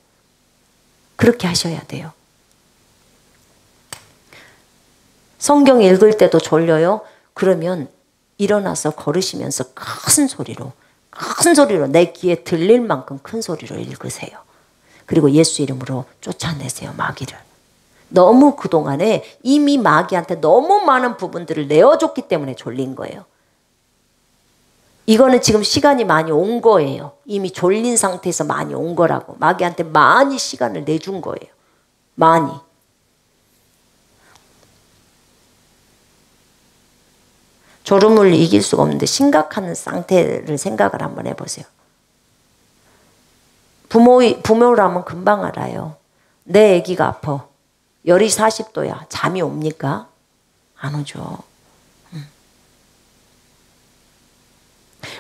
그렇게 하셔야 돼요. 성경 읽을 때도 졸려요? 그러면 일어나서 걸으시면서 큰 소리로 내 귀에 들릴 만큼 큰 소리로 읽으세요. 그리고 예수 이름으로 쫓아내세요, 마귀를. 너무 그동안에 이미 마귀한테 너무 많은 부분들을 내어줬기 때문에 졸린 거예요. 이거는 지금 시간이 많이 온 거예요. 이미 졸린 상태에서 많이 온 거라고. 마귀한테 많이 시간을 내준 거예요. 많이. 졸음을 이길 수가 없는데 심각한 상태를 생각을 한번 해보세요. 부모라면 금방 알아요. 내 아기가 아파. 열이 40도야. 잠이 옵니까? 안 오죠.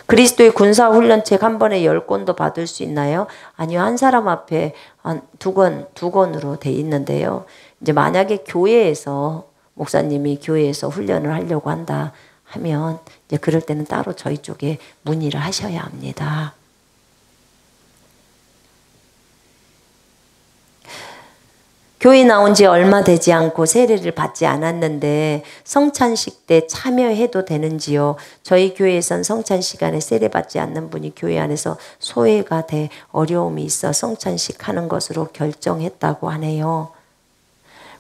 그리스도의 군사훈련책 한 번에 10권도 받을 수 있나요? 아니요. 한 사람 앞에 한 2권으로 돼 있는데요. 이제 만약에 교회에서 목사님이 교회에서 훈련을 하려고 한다 하면 이제 그럴 때는 따로 저희 쪽에 문의를 하셔야 합니다. 교회 나온 지 얼마 되지 않고 세례를 받지 않았는데 성찬식 때 참여해도 되는지요? 저희 교회에선 성찬 시간에 세례 받지 않는 분이 교회 안에서 소외가 돼 어려움이 있어 성찬식 하는 것으로 결정했다고 하네요.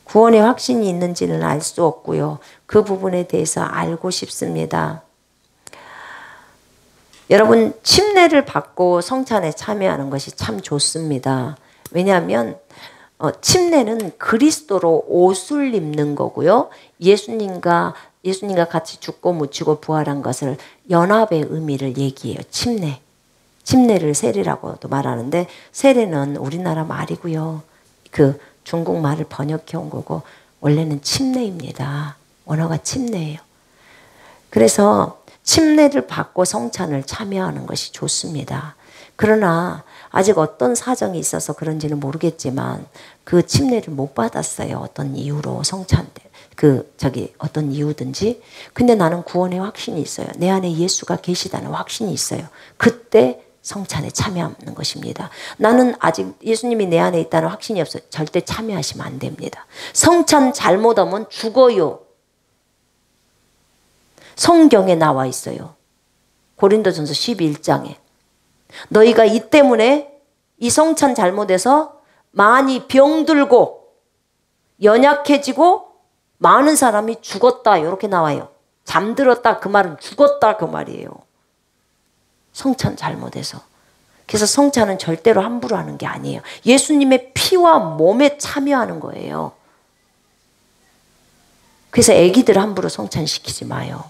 구원의 확신이 있는지는 알 수 없고요. 그 부분에 대해서 알고 싶습니다. 여러분, 침례를 받고 성찬에 참여하는 것이 참 좋습니다. 왜냐하면 침례는 그리스도로 옷을 입는 거고요. 예수님과 같이 죽고 묻히고 부활한 것을 연합의 의미를 얘기해요. 침례를 세례라고도 말하는데 세례는 우리나라 말이고요. 그 중국 말을 번역해 온 거고 원래는 침례입니다. 원어가 침례예요. 그래서 침례를 받고 성찬을 참여하는 것이 좋습니다. 그러나 아직 어떤 사정이 있어서 그런지는 모르겠지만 그 침례를 못 받았어요. 어떤 이유로 성찬 때. 어떤 이유든지. 근데 나는 구원의 확신이 있어요. 내 안에 예수가 계시다는 확신이 있어요. 그때 성찬에 참여하는 것입니다. 나는 아직 예수님이 내 안에 있다는 확신이 없어요. 절대 참여하시면 안 됩니다. 성찬 잘못하면 죽어요. 성경에 나와 있어요. 고린도전서 11장에. 너희가 이 때문에 이 성찬 잘못해서 많이 병들고 연약해지고 많은 사람이 죽었다 이렇게 나와요. 잠들었다 그 말은 죽었다 그 말이에요. 성찬 잘못해서. 그래서 성찬은 절대로 함부로 하는 게 아니에요. 예수님의 피와 몸에 참여하는 거예요. 그래서 애기들 함부로 성찬시키지 마요.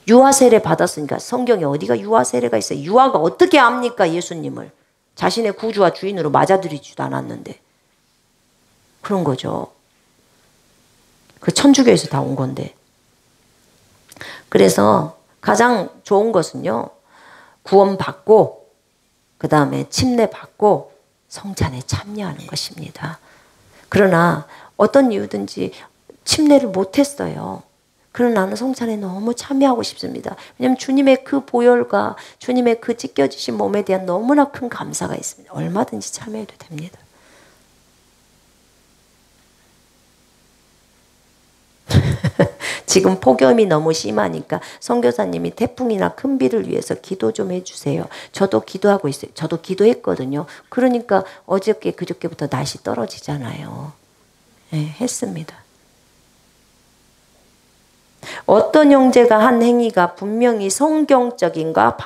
유아 세례 받았으니까. 성경에 어디가 유아 세례가 있어요. 유아가 어떻게 압니까 예수님을. 자신의 구주와 주인으로 맞아들이지도 않았는데. 그런 거죠. 그 천주교에서 다 온 건데. 그래서 가장 좋은 것은요. 구원받고 그 다음에 침례받고 성찬에 참여하는 것입니다. 그러나 어떤 이유든지 침례를 못했어요. 그러나 나는 성찬에 너무 참여하고 싶습니다. 왜냐하면 주님의 그 보혈과 주님의 그 찢겨지신 몸에 대한 너무나 큰 감사가 있습니다. 얼마든지 참여해도 됩니다. 지금 폭염이 너무 심하니까 선교사님이 태풍이나 큰 비를 위해서 기도 좀 해주세요. 저도 기도하고 있어요. 저도 기도했거든요. 그러니까 어저께 그저께부터 날씨 떨어지잖아요. 네, 했습니다. 어떤 형제가 한 행위가 분명히 성경적인 것과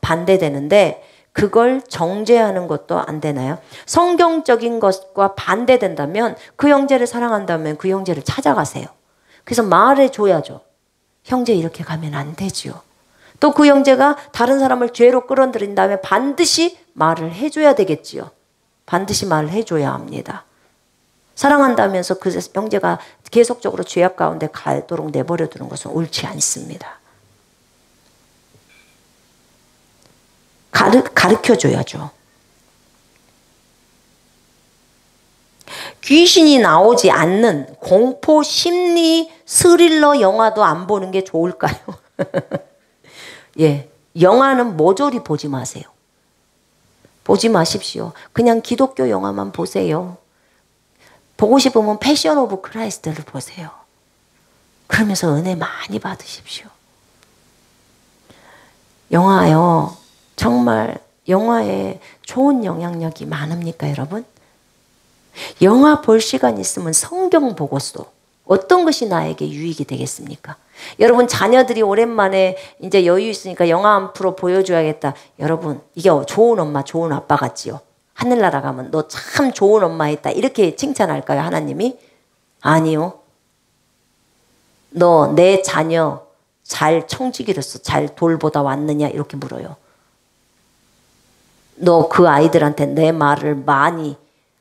반대되는데 그걸 정죄하는 것도 안 되나요? 성경적인 것과 반대된다면 그 형제를 사랑한다면 그 형제를 찾아가세요. 그래서 말해줘야죠. 형제 이렇게 가면 안 되지요. 또 그 형제가 다른 사람을 죄로 끌어들인 다음에 반드시 말을 해줘야 되겠지요. 반드시 말을 해줘야 합니다. 사랑한다면서 그 형제가 계속적으로 죄악 가운데 가도록 내버려 두는 것은 옳지 않습니다. 가르쳐줘야죠. 귀신이 나오지 않는 공포 심리 스릴러 영화도 안 보는 게 좋을까요? 예, 영화는 모조리 보지 마세요. 보지 마십시오. 그냥 기독교 영화만 보세요. 보고 싶으면 패션 오브 크라이스트를 보세요. 그러면서 은혜 많이 받으십시오. 영화요, 정말 영화에 좋은 영향력이 많습니까, 여러분? 영화 볼 시간 있으면 성경 보고서 어떤 것이 나에게 유익이 되겠습니까? 여러분 자녀들이 오랜만에 이제 여유 있으니까 영화 한 프로 보여줘야겠다. 여러분 이게 좋은 엄마 좋은 아빠 같지요? 하늘나라 가면 너 참 좋은 엄마 있다 이렇게 칭찬할까요 하나님이? 아니요. 너 내 자녀 잘 청지기로서 잘 돌보다 왔느냐 이렇게 물어요. 너 그 아이들한테 내 말을 많이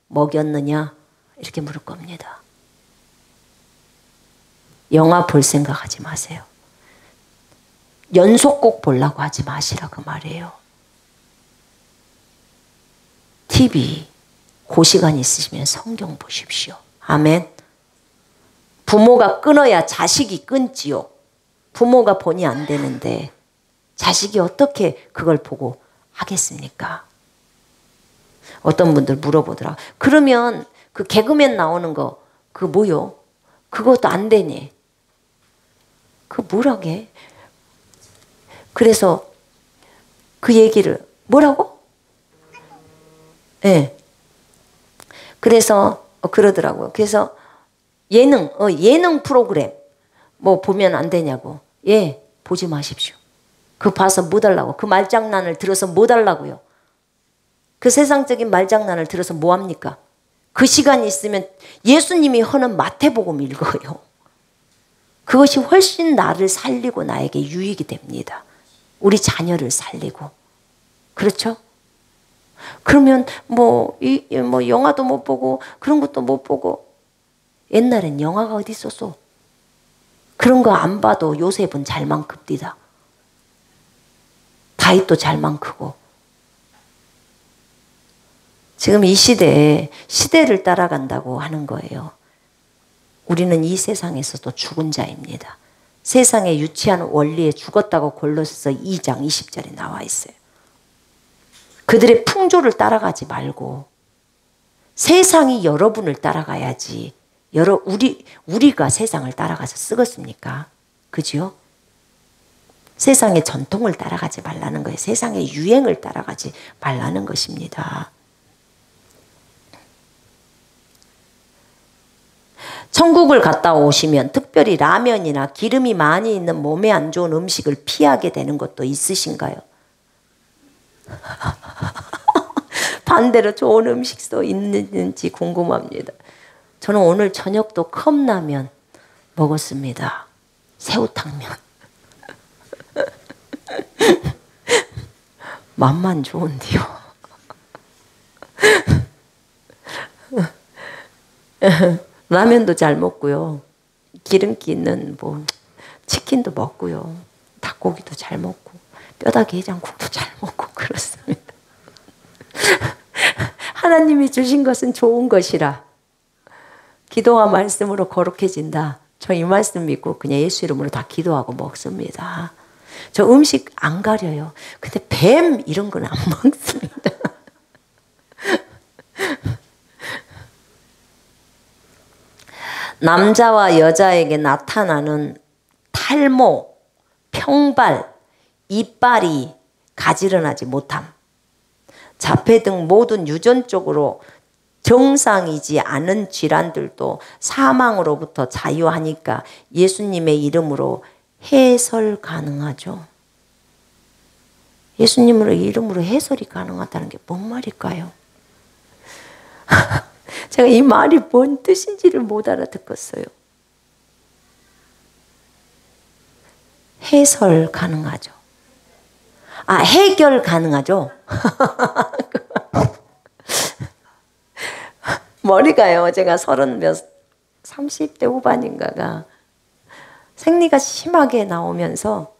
먹였느냐 이렇게 물을 겁니다. 영화 볼 생각하지 마세요. 연속곡 보려고 하지 마시라 그 말이에요. TV 그 시간 있으시면 성경 보십시오. 아멘. 부모가 끊어야 자식이 끊지요. 부모가 본이 안 되는데 자식이 어떻게 그걸 보고 하겠습니까? 어떤 분들 물어보더라. 그러면 그 개그맨 나오는 거 그거 뭐요? 그것도 안 되니? 그 뭐라게? 그래서 그 얘기를 뭐라고? 예. 네. 그래서 그러더라고요. 그래서 예능 프로그램 뭐 보면 안 되냐고. 예, 보지 마십시오. 그 봐서 뭐 달라고? 그 말장난을 들어서 뭐 달라고요? 그 세상적인 말장난을 들어서 뭐 합니까? 그 시간이 있으면 예수님이 하는 마태복음 읽어요. 그것이 훨씬 나를 살리고 나에게 유익이 됩니다. 우리 자녀를 살리고. 그렇죠? 그러면 뭐 영화도 못 보고 그런 것도 못 보고. 옛날엔 영화가 어디 있었어? 그런 거 안 봐도 요셉은 잘만 큽디다. 다윗도 잘만 크고. 지금 이 시대에 시대를 따라간다고 하는 거예요. 우리는 이 세상에서도 죽은 자입니다. 세상의 유치한 원리에 죽었다고 골로새서 2장 20절에 나와 있어요. 그들의 풍조를 따라가지 말고 세상이 여러분을 따라가야지 우리가 세상을 따라가서 쓰겠습니까? 그죠? 세상의 전통을 따라가지 말라는 거예요. 세상의 유행을 따라가지 말라는 것입니다. 천국을 갔다 오시면 특별히 라면이나 기름이 많이 있는 몸에 안 좋은 음식을 피하게 되는 것도 있으신가요? 반대로 좋은 음식도 있는지 궁금합니다. 저는 오늘 저녁도 컵라면 먹었습니다. 새우탕면. 맛만 좋은데요. 라면도 잘 먹고요. 기름기 있는 뭐 치킨도 먹고요. 닭고기도 잘 먹고 뼈다귀 해장국도 잘 먹고 그렇습니다. 하나님이 주신 것은 좋은 것이라 기도와 말씀으로 거룩해진다. 저 이 말씀 믿고 그냥 예수 이름으로 다 기도하고 먹습니다. 저 음식 안 가려요. 근데 뱀 이런 건 안 먹습니다. 남자와 여자에게 나타나는 탈모, 평발, 이빨이 가지런하지 못함, 자폐 등 모든 유전적으로 정상이지 않은 질환들도 사망으로부터 자유하니까 예수님의 이름으로 해설 가능하죠. 예수님의 이름으로 해설이 가능하다는 게 뭔 말일까요? 제가 이 말이 뭔 뜻인지를 못 알아듣겠어요. 해설 가능하죠. 아, 해결 가능하죠. 머리가요, 제가 30대 후반인가가 생리가 심하게 나오면서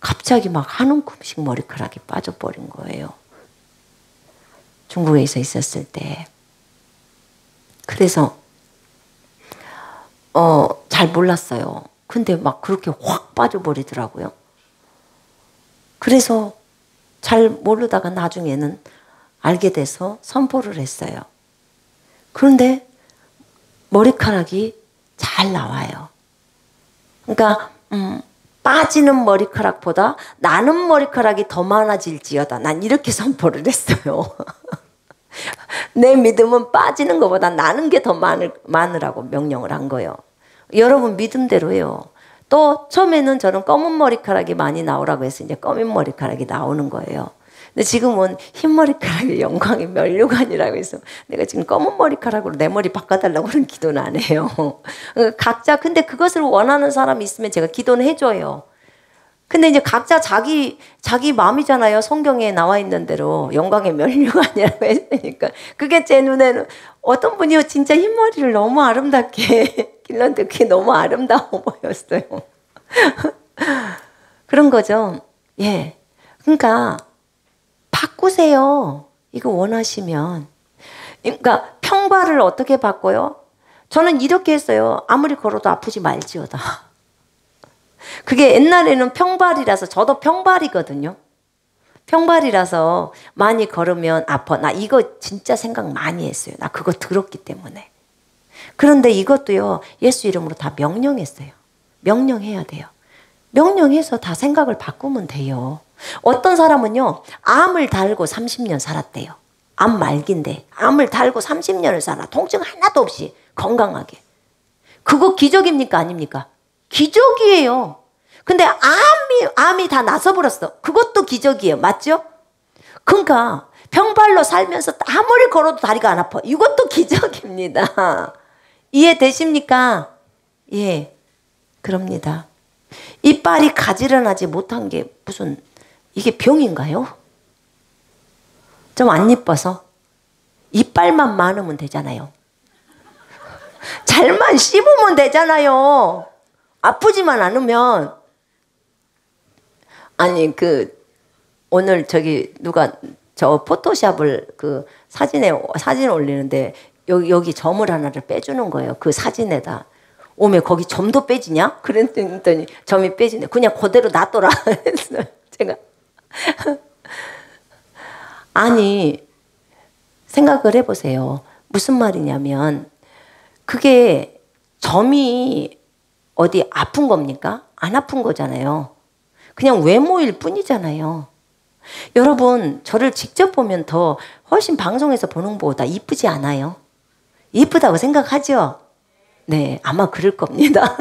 갑자기 막 한 움큼씩 머리카락이 빠져버린 거예요. 중국에서 있었을 때. 그래서 잘 몰랐어요. 근데 막 그렇게 확 빠져버리더라고요. 그래서 잘 모르다가 나중에는 알게 돼서 선포를 했어요. 그런데 머리카락이 잘 나와요. 그러니까 빠지는 머리카락보다 나는 머리카락이 더 많아질지어다. 난 이렇게 선포를 했어요. 내 믿음은 빠지는 것보다 나는 게 더 많으라고 명령을 한 거예요. 여러분 믿음대로요. 또 처음에는 저는 검은 머리카락이 많이 나오라고 해서 이제 검은 머리카락이 나오는 거예요. 근데 지금은 흰 머리카락의 영광이 면류관이라고 해서 내가 지금 검은 머리카락으로 내 머리 바꿔달라고 그런 기도는 안 해요. 각자 근데 그것을 원하는 사람이 있으면 제가 기도는 해줘요. 근데 이제 각자 자기 마음이잖아요. 성경에 나와 있는 대로 영광의 면류관이라고 했으니까 그게 제 눈에는 어떤 분이 진짜 흰머리를 너무 아름답게 길렀는데 그게 너무 아름다워 보였어요. 그런 거죠. 예. 그러니까 바꾸세요. 이거 원하시면. 그러니까 평발을 어떻게 바꿔요? 저는 이렇게 했어요. 아무리 걸어도 아프지 말지어다. 그게 옛날에는 평발이라서 저도 평발이거든요. 평발이라서 많이 걸으면 아파. 나 이거 진짜 생각 많이 했어요. 나 그거 들었기 때문에. 그런데 이것도요. 예수 이름으로 다 명령했어요. 명령해야 돼요. 명령해서 다 생각을 바꾸면 돼요. 어떤 사람은요. 암을 달고 30년 살았대요. 암 말기인데 암을 달고 30년을 살아. 통증 하나도 없이 건강하게. 그거 기적입니까? 아닙니까? 기적이에요. 근데 암이 다 나서버렸어. 그것도 기적이에요. 맞죠? 그러니까 평발로 살면서 아무리 걸어도 다리가 안 아파. 이것도 기적입니다. 이해되십니까? 예, 그럽니다. 이빨이 가지런하지 못한 게 무슨 이게 병인가요? 좀 안 이뻐서? 이빨만 많으면 되잖아요. 잘만 씹으면 되잖아요. 아프지만 않으면. 아니 오늘 누가 저 포토샵을 사진 올리는데 여기 점을 하나를 빼주는 거예요. 그 사진에다. 오메 거기 점도 빼지냐? 그랬더니 점이 빼지네. 그냥 그대로 놔둬라 했어요. 제가. 아니 생각을 해보세요. 무슨 말이냐면 그게 점이 어디 아픈 겁니까? 안 아픈 거잖아요. 그냥 외모일 뿐이잖아요. 여러분 저를 직접 보면 더 훨씬 방송에서 보는 것보다 이쁘지 않아요? 이쁘다고 생각하죠? 네, 아마 그럴 겁니다.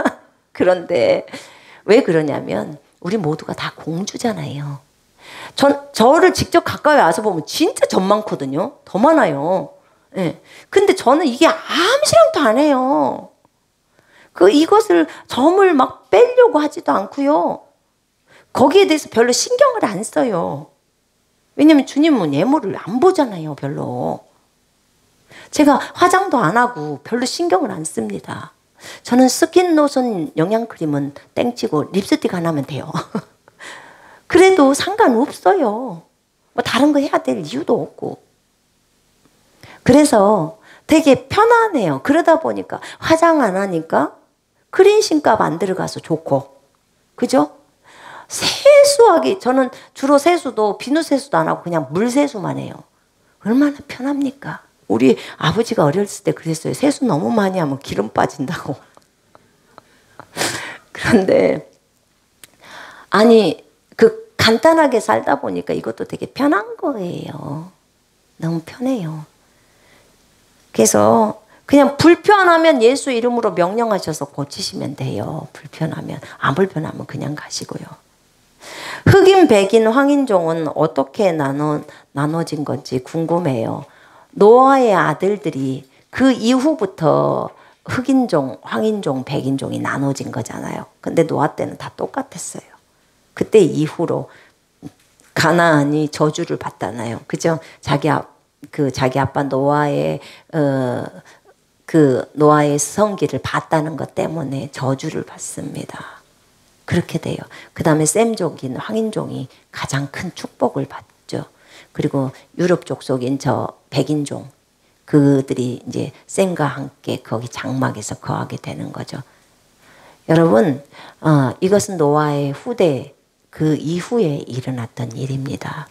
그런데 왜 그러냐면 우리 모두가 다 공주잖아요. 저를 직접 가까이 와서 보면 진짜 점 많거든요. 더 많아요. 네. 근데 저는 이게 아무시랑도 안 해요. 이것을 점을 막 빼려고 하지도 않고요. 거기에 대해서 별로 신경을 안 써요. 왜냐면 주님은 외모를 안 보잖아요. 별로. 제가 화장도 안 하고 별로 신경을 안 씁니다. 저는 스킨로션 영양크림은 땡치고 립스틱 안 하면 돼요. 그래도 상관없어요. 뭐 다른 거 해야 될 이유도 없고. 그래서 되게 편안해요. 그러다 보니까 화장 안 하니까 크린신값 안 들어가서 좋고. 그죠? 세수하기, 저는 주로 세수도 비누 세수도 안 하고 그냥 물 세수만 해요. 얼마나 편합니까? 우리 아버지가 어렸을 때 그랬어요. 세수 너무 많이 하면 기름 빠진다고. 그런데 아니 간단하게 살다 보니까 이것도 되게 편한 거예요. 너무 편해요. 그래서 그냥 불편하면 예수 이름으로 명령하셔서 고치시면 돼요. 불편하면. 안 불편하면 그냥 가시고요. 흑인, 백인, 황인종은 어떻게 나눠진 건지 궁금해요. 노아의 아들들이 그 이후부터 흑인종, 황인종, 백인종이 나눠진 거잖아요. 근데 노아 때는 다 똑같았어요. 그때 이후로 가나안이 저주를 받잖아요. 그죠? 자기 아빠 노아의 노아의 성기를 봤다는 것 때문에 저주를 받습니다. 그렇게 돼요. 그 다음에 셈족인 황인종이 가장 큰 축복을 받죠. 그리고 유럽 족속인 저 백인종, 그들이 이제 셈과 함께 거기 장막에서 거하게 되는 거죠. 여러분, 이것은 노아의 후대, 그 이후에 일어났던 일입니다.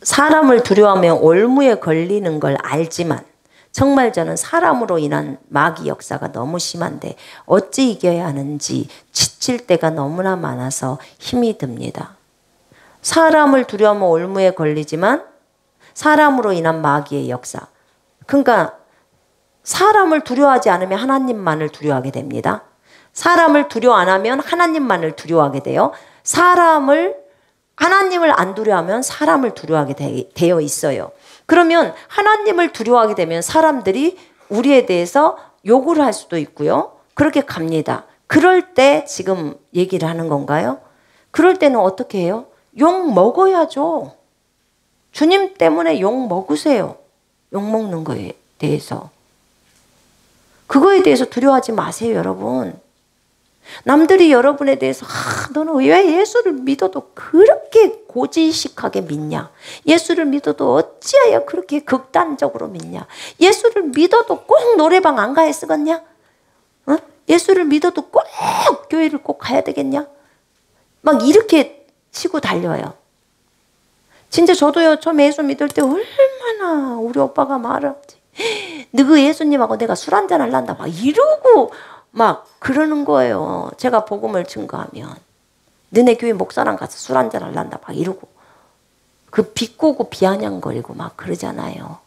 사람을 두려워하며 올무에 걸리는 걸 알지만 정말 저는 사람으로 인한 마귀 역사가 너무 심한데 어찌 이겨야 하는지 지칠 때가 너무나 많아서 힘이 듭니다. 사람을 두려워하며 올무에 걸리지만 사람으로 인한 마귀의 역사. 그러니까 사람을 두려워하지 않으면 하나님만을 두려워하게 됩니다. 사람을 두려워 안 하면 하나님만을 두려워하게 돼요. 하나님을 안 두려워하면 사람을 두려워하게 되어 있어요. 그러면 하나님을 두려워하게 되면 사람들이 우리에 대해서 욕을 할 수도 있고요. 그렇게 갑니다. 그럴 때 지금 얘기를 하는 건가요? 그럴 때는 어떻게 해요? 욕 먹어야죠. 주님 때문에 욕 먹으세요. 욕 먹는 거에 대해서. 그거에 대해서 두려워하지 마세요, 여러분. 남들이 여러분에 대해서 너는 왜 예수를 믿어도 그렇게 고지식하게 믿냐? 예수를 믿어도 어찌하여 그렇게 극단적으로 믿냐? 예수를 믿어도 꼭 노래방 안 가야 쓰겠냐? 예수를 믿어도 꼭 교회를 꼭 가야 되겠냐? 막 이렇게 치고 달려요. 진짜 저도요, 처음 예수 믿을 때 얼마나 우리 오빠가 말하지. 너그 예수님하고 내가 술 한잔 할란다 막 이러고 막 그러는 거예요. 제가 복음을 증거하면. 너네 교회 목사랑 가서 술 한잔 할란다 막 이러고. 그 비꼬고 비아냥거리고 막 그러잖아요.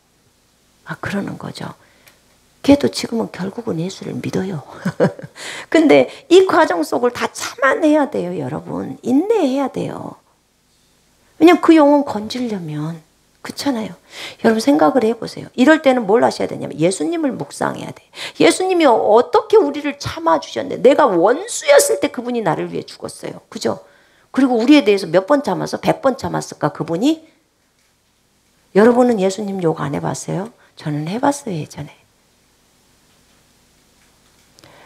막 그러는 거죠. 걔도 지금은 결국은 예수를 믿어요. 근데 이 과정 속을 다 참아내야 돼요, 여러분. 인내해야 돼요. 왜냐면 그 영혼 건지려면. 그렇잖아요. 여러분 생각을 해보세요. 이럴 때는 뭘 하셔야 되냐면 예수님을 묵상해야 돼. 예수님이 어떻게 우리를 참아주셨는데 내가 원수였을 때 그분이 나를 위해 죽었어요. 그죠? 그리고 우리에 대해서 몇 번 참아서 100번 참았을까 그분이? 여러분은 예수님 욕 안 해봤어요? 저는 해봤어요, 예전에.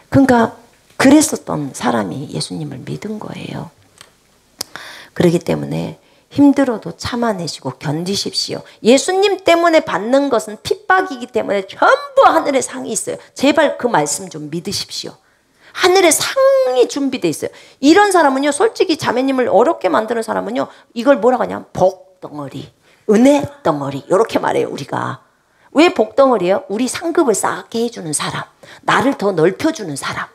그러니까 그랬었던 사람이 예수님을 믿은 거예요. 그렇기 때문에 힘들어도 참아내시고 견디십시오. 예수님 때문에 받는 것은 핍박이기 때문에 전부 하늘의 상이 있어요. 제발 그 말씀 좀 믿으십시오. 하늘의 상이 준비되어 있어요. 이런 사람은요, 솔직히 자매님을 어렵게 만드는 사람은요, 이걸 뭐라고 하냐면 복덩어리, 은혜덩어리 이렇게 말해요, 우리가. 왜 복덩어리예요? 우리 상급을 쌓게 해주는 사람, 나를 더 넓혀주는 사람,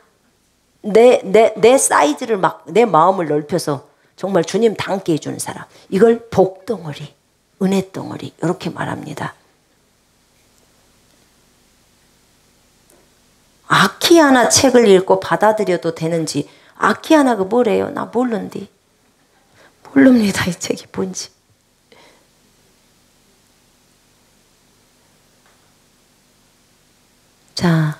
내 사이즈를 막 내 마음을 넓혀서 정말 주님 닮게 해주는 사람. 이걸 복덩어리, 은혜덩어리 이렇게 말합니다. 아키하나 책을 읽고 받아들여도 되는지. 아키하나가 뭐래요? 나 모르는데. 모릅니다, 이 책이 뭔지. 자,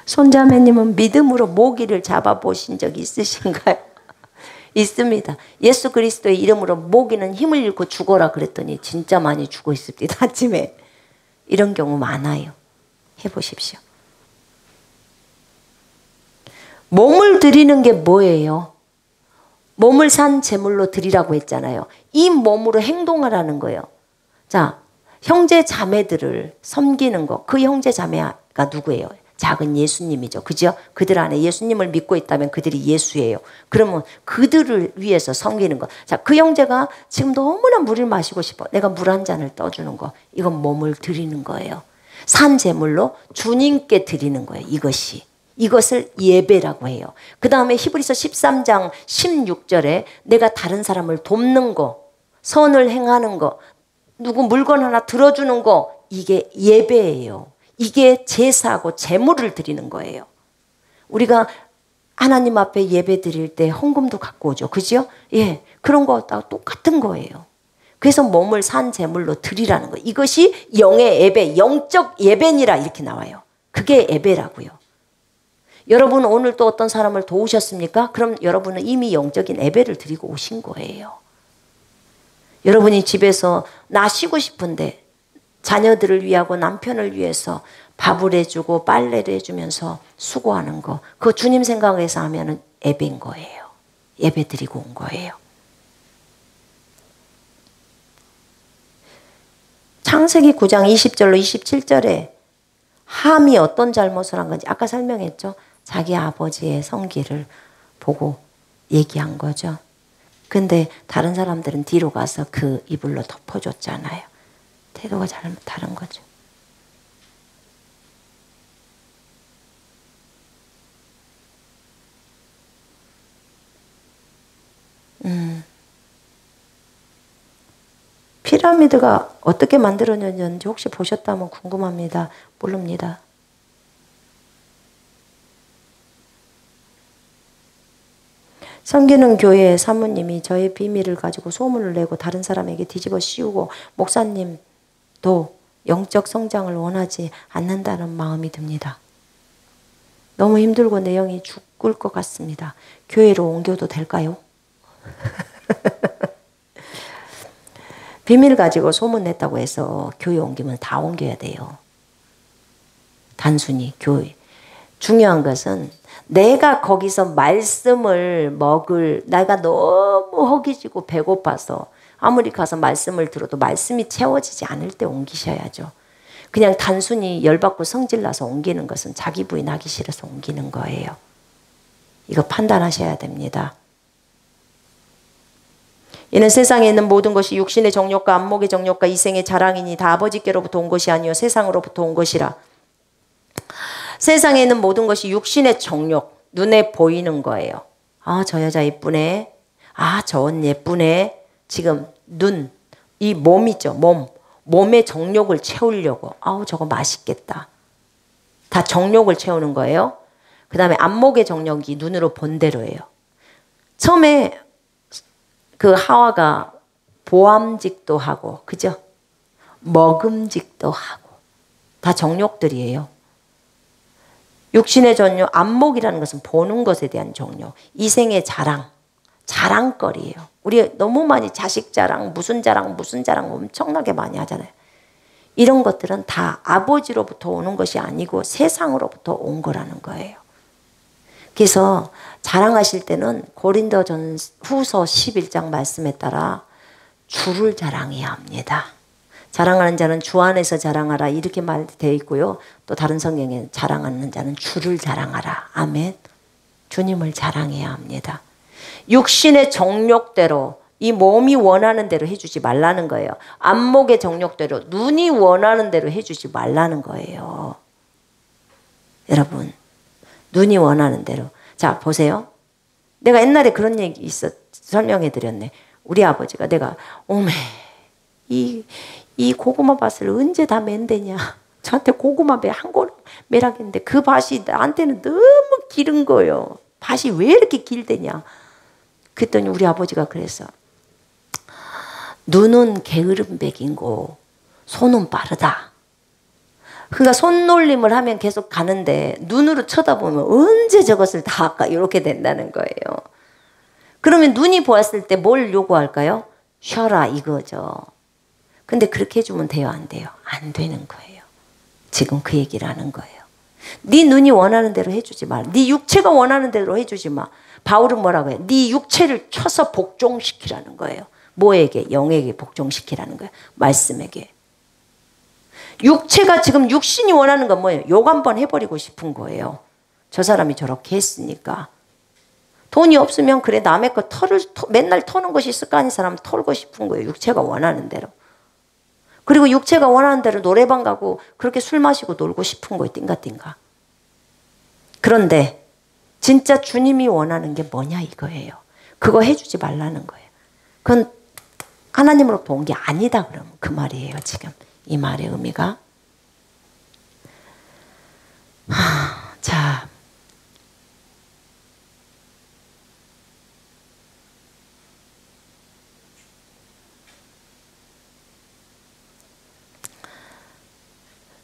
손자매님은 믿음으로 모기를 잡아보신 적 있으신가요? 있습니다. 예수 그리스도의 이름으로 모기는 힘을 잃고 죽어라 그랬더니 진짜 많이 죽어 있습니다. 아침에. 이런 경우 많아요. 해보십시오. 몸을 드리는 게 뭐예요? 몸을 산 제물로 드리라고 했잖아요. 이 몸으로 행동하라는 거예요. 자, 형제 자매들을 섬기는 거. 그 형제 자매가 누구예요? 작은 예수님이죠. 그죠? 그들 안에 예수님을 믿고 있다면 그들이 예수예요. 그러면 그들을 위해서 섬기는 거. 자, 그 형제가 지금 너무나 물을 마시고 싶어. 내가 물 한 잔을 떠주는 거. 이건 몸을 드리는 거예요. 산 제물로 주님께 드리는 거예요. 이것이. 이것을 예배라고 해요. 그 다음에 히브리서 13장 16절에 내가 다른 사람을 돕는 거, 선을 행하는 거, 누구 물건 하나 들어주는 거, 이게 예배예요. 이게 제사하고 제물을 드리는 거예요. 우리가 하나님 앞에 예배 드릴 때 헌금도 갖고 오죠. 그죠? 예, 그런 거와 똑같은 거예요. 그래서 몸을 산 제물로 드리라는 거예요. 이것이 영의 예배, 영적 예배니라 이렇게 나와요. 그게 예배라고요. 여러분 오늘 또 어떤 사람을 도우셨습니까? 그럼 여러분은 이미 영적인 예배를 드리고 오신 거예요. 여러분이 집에서 나 쉬고 싶은데 자녀들을 위하고 남편을 위해서 밥을 해주고 빨래를 해주면서 수고하는 거, 그거 주님 생각해서 하면은 예배인 거예요. 예배 드리고 온 거예요. 창세기 9장 20절로 27절에 함이 어떤 잘못을 한 건지 아까 설명했죠. 자기 아버지의 성기를 보고 얘기한 거죠. 근데 다른 사람들은 뒤로 가서 그 이불로 덮어줬잖아요. 태도가 다른 거죠. 피라미드가 어떻게 만들어졌는지 혹시 보셨다면 궁금합니다. 모릅니다. 섬기는 교회의 사모님이 저의 비밀을 가지고 소문을 내고 다른 사람에게 뒤집어 씌우고 목사님도 영적 성장을 원하지 않는다는 마음이 듭니다. 너무 힘들고 내 영이 죽을 것 같습니다. 교회로 옮겨도 될까요? 비밀 가지고 소문냈다고 해서 교회 옮기면 다 옮겨야 돼요. 단순히 교회. 중요한 것은 내가 거기서 말씀을 먹을, 내가 너무 허기지고 배고파서 아무리 가서 말씀을 들어도 말씀이 채워지지 않을 때 옮기셔야죠. 그냥 단순히 열받고 성질나서 옮기는 것은 자기 부인하기 싫어서 옮기는 거예요. 이거 판단하셔야 됩니다. 이는 세상에 있는 모든 것이 육신의 정욕과 안목의 정욕과 이생의 자랑이니 다 아버지께로부터 온 것이 아니요 세상으로부터 온 것이라. 세상에 있는 모든 것이 육신의 정욕, 눈에 보이는 거예요. 아, 저 여자 예쁘네. 아, 저 옷 예쁘네. 지금 눈, 이 몸 있죠. 몸의 정욕을 채우려고. 아우, 저거 맛있겠다. 다 정욕을 채우는 거예요. 그 다음에 안목의 정욕이 눈으로 본 대로예요. 처음에 그 하와가 보암직도 하고, 그죠? 먹음직도 하고, 다 정욕들이에요. 육신의 정욕, 안목이라는 것은 보는 것에 대한 정욕, 이생의 자랑, 자랑거리예요. 우리 너무 많이 자식 자랑, 무슨 자랑 엄청나게 많이 하잖아요. 이런 것들은 다 아버지로부터 오는 것이 아니고 세상으로부터 온 거라는 거예요. 그래서 자랑하실 때는 고린도전후서 11장 말씀에 따라 주를 자랑해야 합니다. 자랑하는 자는 주 안에서 자랑하라 이렇게 말되어 있고요. 또 다른 성경에 자랑하는 자는 주를 자랑하라. 아멘. 주님을 자랑해야 합니다. 육신의 정욕대로 이 몸이 원하는 대로 해주지 말라는 거예요. 안목의 정욕대로 눈이 원하는 대로 해주지 말라는 거예요. 여러분, 눈이 원하는 대로. 자, 보세요. 내가 옛날에 그런 얘기 설명해 드렸네. 우리 아버지가 내가 오메 이 고구마 밭을 언제 다 맨대냐. 저한테 고구마 배 한 그루 매라겠는데 그 밭이 나한테는 너무 길은 거예요. 밭이 왜 이렇게 길대냐. 그랬더니 우리 아버지가 그랬어. 눈은 게으름백이고 손은 빠르다. 그러니까 손놀림을 하면 계속 가는데 눈으로 쳐다보면 언제 저것을 다 할까 이렇게 된다는 거예요. 그러면 눈이 보았을 때 뭘 요구할까요? 쉬어라 이거죠. 근데 그렇게 해주면 돼요? 안 돼요? 안 되는 거예요. 지금 그 얘기를 하는 거예요. 네 눈이 원하는 대로 해주지 마. 네 육체가 원하는 대로 해주지 마. 바울은 뭐라고 해요? 네 육체를 쳐서 복종시키라는 거예요. 뭐에게? 영에게 복종시키라는 거예요. 말씀에게. 육체가 지금 육신이 원하는 건 뭐예요? 욕 한번 해버리고 싶은 거예요. 저 사람이 저렇게 했으니까. 돈이 없으면 그래 남의 거 맨날 터는 것이 습관인 사람 털고 싶은 거예요. 육체가 원하는 대로. 그리고 육체가 원하는 대로 노래방 가고 그렇게 술 마시고 놀고 싶은 거예요. 띵가띵가. 그런데 진짜 주님이 원하는 게 뭐냐 이거예요. 그거 해주지 말라는 거예요. 그건 하나님으로부터 온 게 아니다 그러면 그 말이에요. 지금 이 말의 의미가. 자,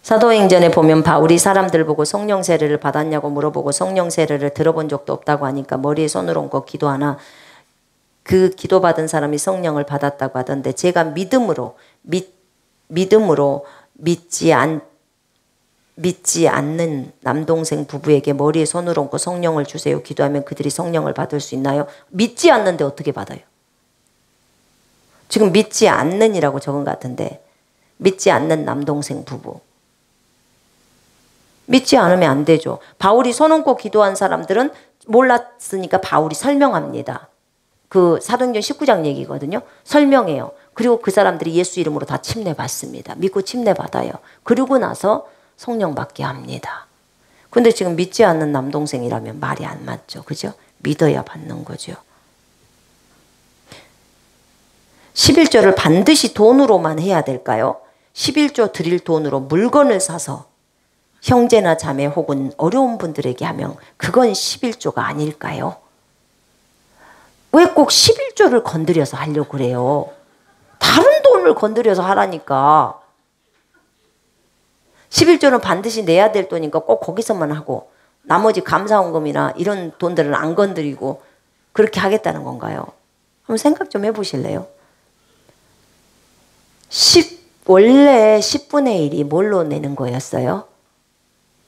사도행전에 보면 바울이 사람들 보고 성령 세례를 받았냐고 물어보고 성령 세례를 들어본 적도 없다고 하니까 머리에 손을 얹고 기도하나 그 기도받은 사람이 성령을 받았다고 하던데, 제가 믿음으로 믿지 않는 남동생 부부에게 머리에 손을 얹고 성령을 주세요 기도하면 그들이 성령을 받을 수 있나요? 믿지 않는데 어떻게 받아요? 지금 믿지 않는이라고 적은 것 같은데, 믿지 않는 남동생 부부. 믿지 않으면 안 되죠. 바울이 손 얹고 기도한 사람들은 몰랐으니까 바울이 설명합니다. 그 사도행전 19장 얘기거든요. 설명해요. 그리고 그 사람들이 예수 이름으로 다 침례받습니다. 믿고 침례받아요. 그리고 나서 성령 받게 합니다. 근데 지금 믿지 않는 남동생이라면 말이 안 맞죠. 그죠? 믿어야 받는 거죠. 11조를 반드시 돈으로만 해야 될까요? 11조 드릴 돈으로 물건을 사서 형제나 자매 혹은 어려운 분들에게 하면 그건 11조가 아닐까요? 왜 꼭 11조를 건드려서 하려고 그래요? 다른 돈을 건드려서 하라니까. 11조는 반드시 내야 될 돈이니까 꼭 거기서만 하고 나머지 감사원금이나 이런 돈들은 안 건드리고 그렇게 하겠다는 건가요? 한번 생각 좀 해보실래요? 원래 10분의 1이 뭘로 내는 거였어요?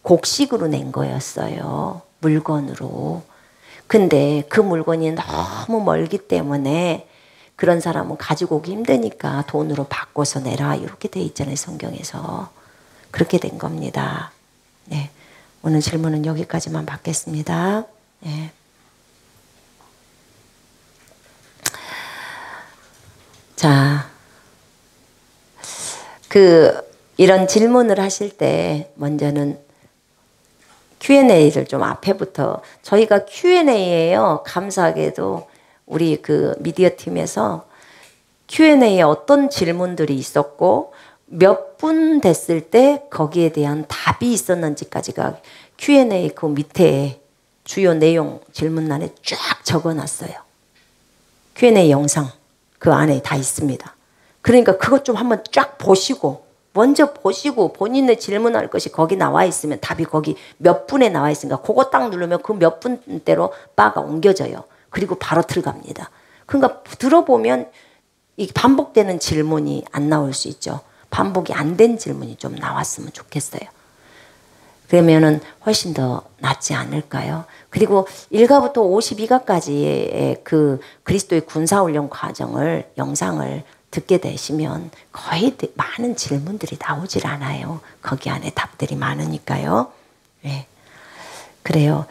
곡식으로 낸 거였어요. 물건으로. 근데 그 물건이 너무 멀기 때문에 그런 사람은 가지고 오기 힘드니까 돈으로 바꿔서 내라 이렇게 돼 있잖아요. 성경에서. 그렇게 된 겁니다. 네. 오늘 질문은 여기까지만 받겠습니다. 네. 자, 이런 질문을 하실 때 먼저는 Q&A를 좀 앞에부터, 저희가 Q&A예요. 감사하게도 우리 그 미디어 팀에서 Q&A에 어떤 질문들이 있었고 몇 분 됐을 때 거기에 대한 답이 있었는지까지가 Q&A 그 밑에 주요 내용 질문란에 쫙 적어놨어요. Q&A 영상 그 안에 다 있습니다. 그러니까 그것 좀 한번 쫙 보시고, 먼저 보시고 본인의 질문할 것이 거기 나와 있으면, 답이 거기 몇 분에 나와 있으니까 그거 딱 누르면 그 몇 분대로 바가 옮겨져요. 그리고 바로 들어갑니다. 그러니까 들어보면 이 반복되는 질문이 안 나올 수 있죠. 반복이 안 된 질문이 좀 나왔으면 좋겠어요. 그러면은 훨씬 더 낫지 않을까요? 그리고 1가부터 52가까지의 그 그리스도의 군사훈련 과정을, 영상을 듣게 되시면 거의 많은 질문들이 나오질 않아요. 거기 안에 답들이 많으니까요. 네. 그래요.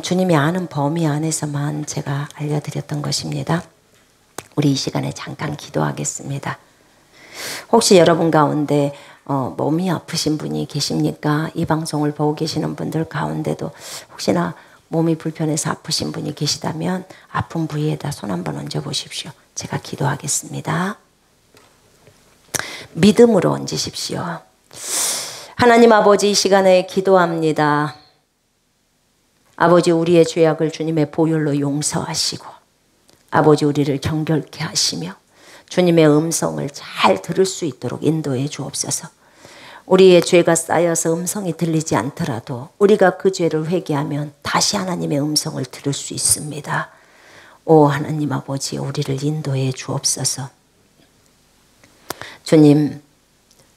주님이 아는 범위 안에서만 제가 알려드렸던 것입니다. 우리 이 시간에 잠깐 기도하겠습니다. 혹시 여러분 가운데 몸이 아프신 분이 계십니까? 이 방송을 보고 계시는 분들 가운데도 혹시나 몸이 불편해서 아프신 분이 계시다면 아픈 부위에다 손 한번 얹어 보십시오. 제가 기도하겠습니다. 믿음으로 얹으십시오. 하나님 아버지, 이 시간에 기도합니다. 아버지, 우리의 죄악을 주님의 보혈로 용서하시고, 아버지, 우리를 정결케 하시며 주님의 음성을 잘 들을 수 있도록 인도해 주옵소서. 우리의 죄가 쌓여서 음성이 들리지 않더라도 우리가 그 죄를 회개하면 다시 하나님의 음성을 들을 수 있습니다. 오 하나님 아버지, 우리를 인도해 주옵소서. 주님,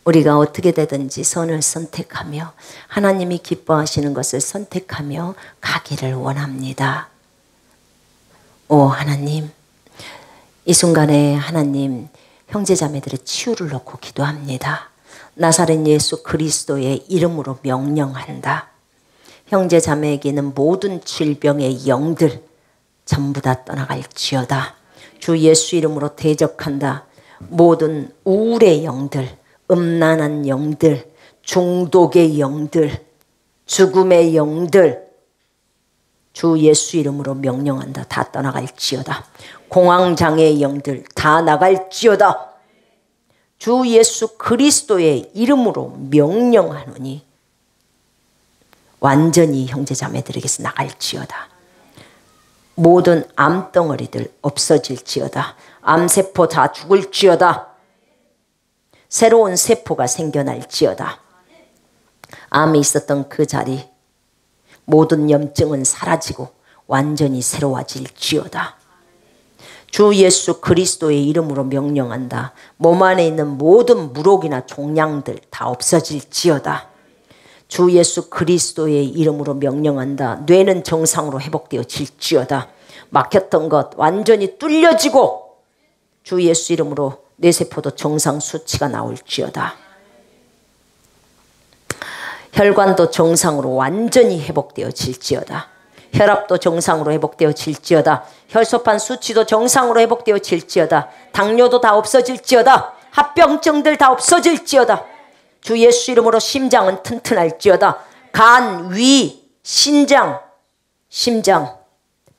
우리가 어떻게 되든지 선을 선택하며 하나님이 기뻐하시는 것을 선택하며 가기를 원합니다. 오 하나님, 이 순간에 하나님, 형제자매들의 치유를 놓고 기도합니다. 나사렛 예수 그리스도의 이름으로 명령한다. 형제자매에게는 모든 질병의 영들 전부 다 떠나갈지어다. 주 예수 이름으로 대적한다. 모든 우울의 영들, 음란한 영들, 중독의 영들, 죽음의 영들 주 예수 이름으로 명령한다. 다 떠나갈지어다. 공황장애의 영들 다 나갈지어다. 주 예수 그리스도의 이름으로 명령하노니 완전히 형제자매들에게서 나갈지어다. 모든 암덩어리들 없어질지어다. 암세포 다 죽을지어다. 새로운 세포가 생겨날지어다. 암이 있었던 그 자리 모든 염증은 사라지고 완전히 새로워질지어다. 주 예수 그리스도의 이름으로 명령한다. 몸 안에 있는 모든 물혹이나 종양들 다 없어질지어다. 주 예수 그리스도의 이름으로 명령한다. 뇌는 정상으로 회복되어질지어다. 막혔던 것 완전히 뚫려지고 주 예수 이름으로 뇌세포도 정상 수치가 나올지어다. 혈관도 정상으로 완전히 회복되어질지어다. 혈압도 정상으로 회복되어질지어다. 혈소판 수치도 정상으로 회복되어질지어다. 당뇨도 다 없어질지어다. 합병증들 다 없어질지어다. 주 예수 이름으로 심장은 튼튼할지어다. 간, 위, 심장,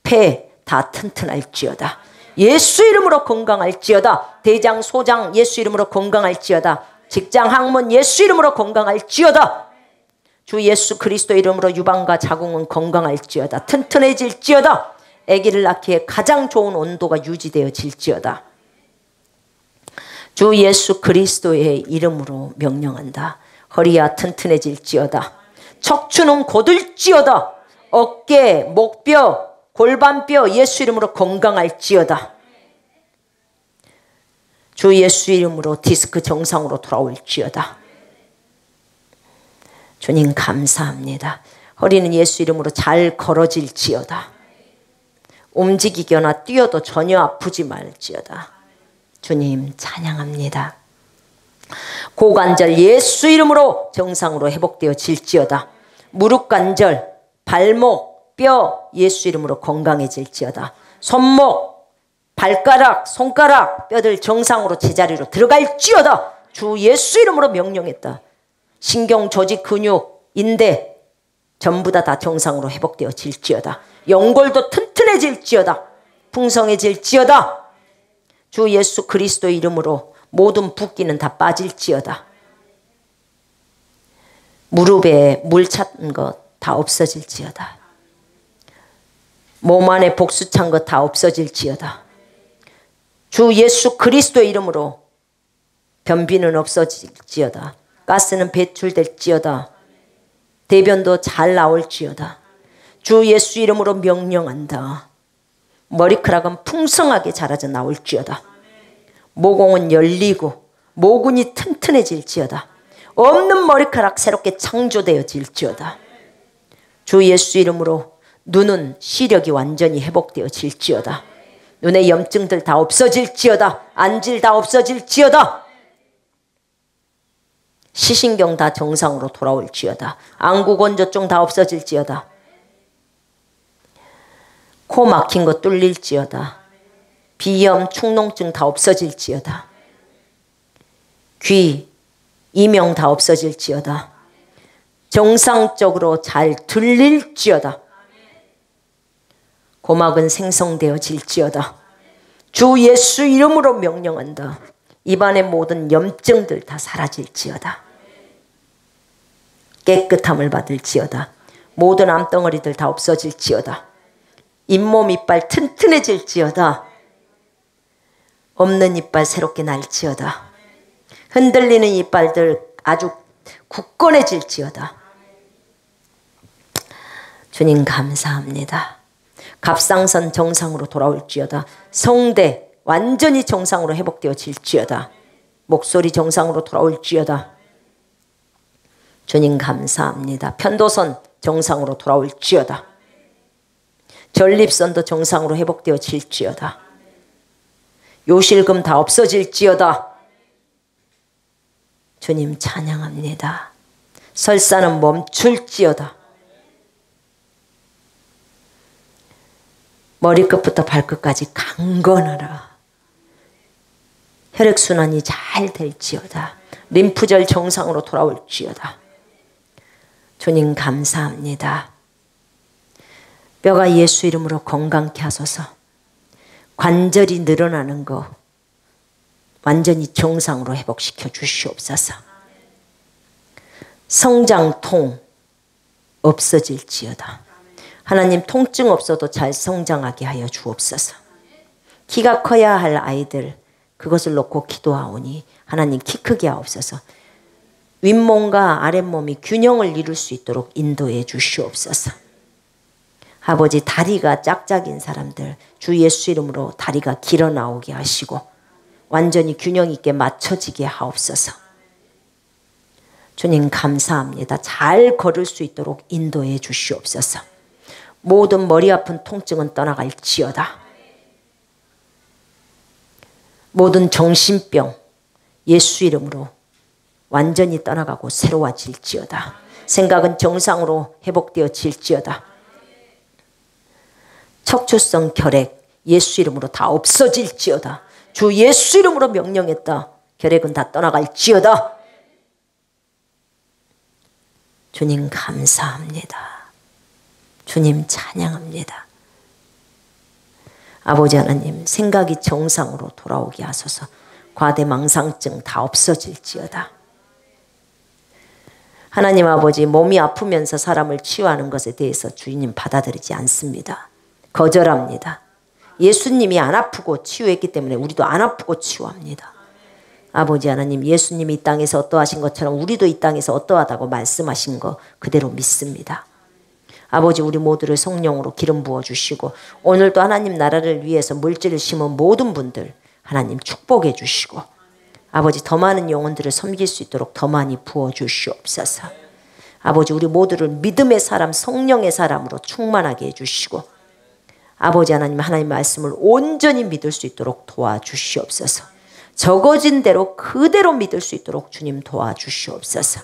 폐 다 튼튼할지어다. 예수 이름으로 건강할지어다. 대장, 소장 예수 이름으로 건강할지어다. 직장, 학문 예수 이름으로 건강할지어다. 주 예수 그리스도 이름으로 유방과 자궁은 건강할지어다. 튼튼해질지어다. 아기를 낳기에 가장 좋은 온도가 유지되어질지어다. 주 예수 그리스도의 이름으로 명령한다. 허리야 튼튼해질지어다. 척추는 곧을지어다. 어깨, 목뼈, 골반뼈 예수 이름으로 건강할지어다. 주 예수 이름으로 디스크 정상으로 돌아올지어다. 주님 감사합니다. 허리는 예수 이름으로 잘 걸어질지어다. 움직이거나 뛰어도 전혀 아프지 말지어다. 주님 찬양합니다. 고관절 예수 이름으로 정상으로 회복되어질지어다. 무릎관절, 발목, 뼈 예수 이름으로 건강해질지어다. 손목, 발가락, 손가락, 뼈들 정상으로 제자리로 들어갈지어다. 주 예수 이름으로 명령했다. 신경, 조직, 근육, 인대 전부 다 정상으로 회복되어질지어다. 연골도 튼튼해질지어다. 풍성해질지어다. 주 예수 그리스도 이름으로 모든 붓기는 다 빠질지어다. 무릎에 물 찼는 것 다 없어질지어다. 몸 안에 복수 찬 것 다 없어질지어다. 주 예수 그리스도 이름으로 변비는 없어질지어다. 가스는 배출될지어다. 대변도 잘 나올지어다. 주 예수 이름으로 명령한다. 머리카락은 풍성하게 자라져 나올지어다. 모공은 열리고 모근이 튼튼해질지어다. 없는 머리카락 새롭게 창조되어질지어다. 주 예수 이름으로 눈은 시력이 완전히 회복되어질지어다. 눈의 염증들 다 없어질지어다. 안질 다 없어질지어다. 시신경 다 정상으로 돌아올지어다. 안구건조증 다 없어질지어다. 코 막힌 거 뚫릴지어다. 비염, 축농증 다 없어질지어다. 귀, 이명 다 없어질지어다. 정상적으로 잘 들릴지어다. 고막은 생성되어질지어다. 주 예수 이름으로 명령한다. 입안의 모든 염증들 다 사라질지어다. 깨끗함을 받을지어다. 모든 암덩어리들 다 없어질지어다. 잇몸 이빨 튼튼해질지어다. 없는 이빨 새롭게 날지어다. 흔들리는 이빨들 아주 굳건해질지어다. 주님 감사합니다. 갑상선 정상으로 돌아올지어다. 성대 완전히 정상으로 회복되어질지어다. 목소리 정상으로 돌아올지어다. 주님 감사합니다. 편도선 정상으로 돌아올지어다. 전립선도 정상으로 회복되어질지어다. 요실금 다 없어질지어다. 주님 찬양합니다. 설사는 멈출지어다. 머리끝부터 발끝까지 강건하라. 혈액순환이 잘 될지어다. 림프절 정상으로 돌아올지어다. 주님 감사합니다. 뼈가 예수 이름으로 건강케 하소서. 관절이 늘어나는 거 완전히 정상으로 회복시켜 주시옵소서. 성장통 없어질지어다. 하나님 통증 없어도 잘 성장하게 하여 주옵소서. 키가 커야 할 아이들 그것을 놓고 기도하오니 하나님 키 크게 하옵소서. 윗몸과 아랫몸이 균형을 이룰 수 있도록 인도해 주시옵소서. 아버지 다리가 짝짝인 사람들 주 예수 이름으로 다리가 길어 나오게 하시고 완전히 균형 있게 맞춰지게 하옵소서. 주님 감사합니다. 잘 걸을 수 있도록 인도해 주시옵소서. 모든 머리 아픈 통증은 떠나갈지어다. 모든 정신병 예수 이름으로 완전히 떠나가고 새로워질지어다. 생각은 정상으로 회복되어질지어다. 척추성 결핵 예수 이름으로 다 없어질지어다. 주 예수 이름으로 명령했다. 결핵은 다 떠나갈지어다. 주님 감사합니다. 주님 찬양합니다. 아버지 하나님 생각이 정상으로 돌아오게 하소서. 과대망상증 다 없어질지어다. 하나님 아버지 몸이 아프면서 사람을 치유하는 것에 대해서 주님 받아들이지 않습니다. 거절합니다. 예수님이 안 아프고 치유했기 때문에 우리도 안 아프고 치유합니다. 아버지 하나님 예수님이 이 땅에서 어떠하신 것처럼 우리도 이 땅에서 어떠하다고 말씀하신 거 그대로 믿습니다. 아버지 우리 모두를 성령으로 기름 부어주시고 오늘도 하나님 나라를 위해서 물질을 심은 모든 분들 하나님 축복해 주시고 아버지 더 많은 영혼들을 섬길 수 있도록 더 많이 부어주시옵소서. 아버지 우리 모두를 믿음의 사람 성령의 사람으로 충만하게 해주시고 아버지 하나님 하나님 말씀을 온전히 믿을 수 있도록 도와주시옵소서. 적어진 대로 그대로 믿을 수 있도록 주님 도와주시옵소서.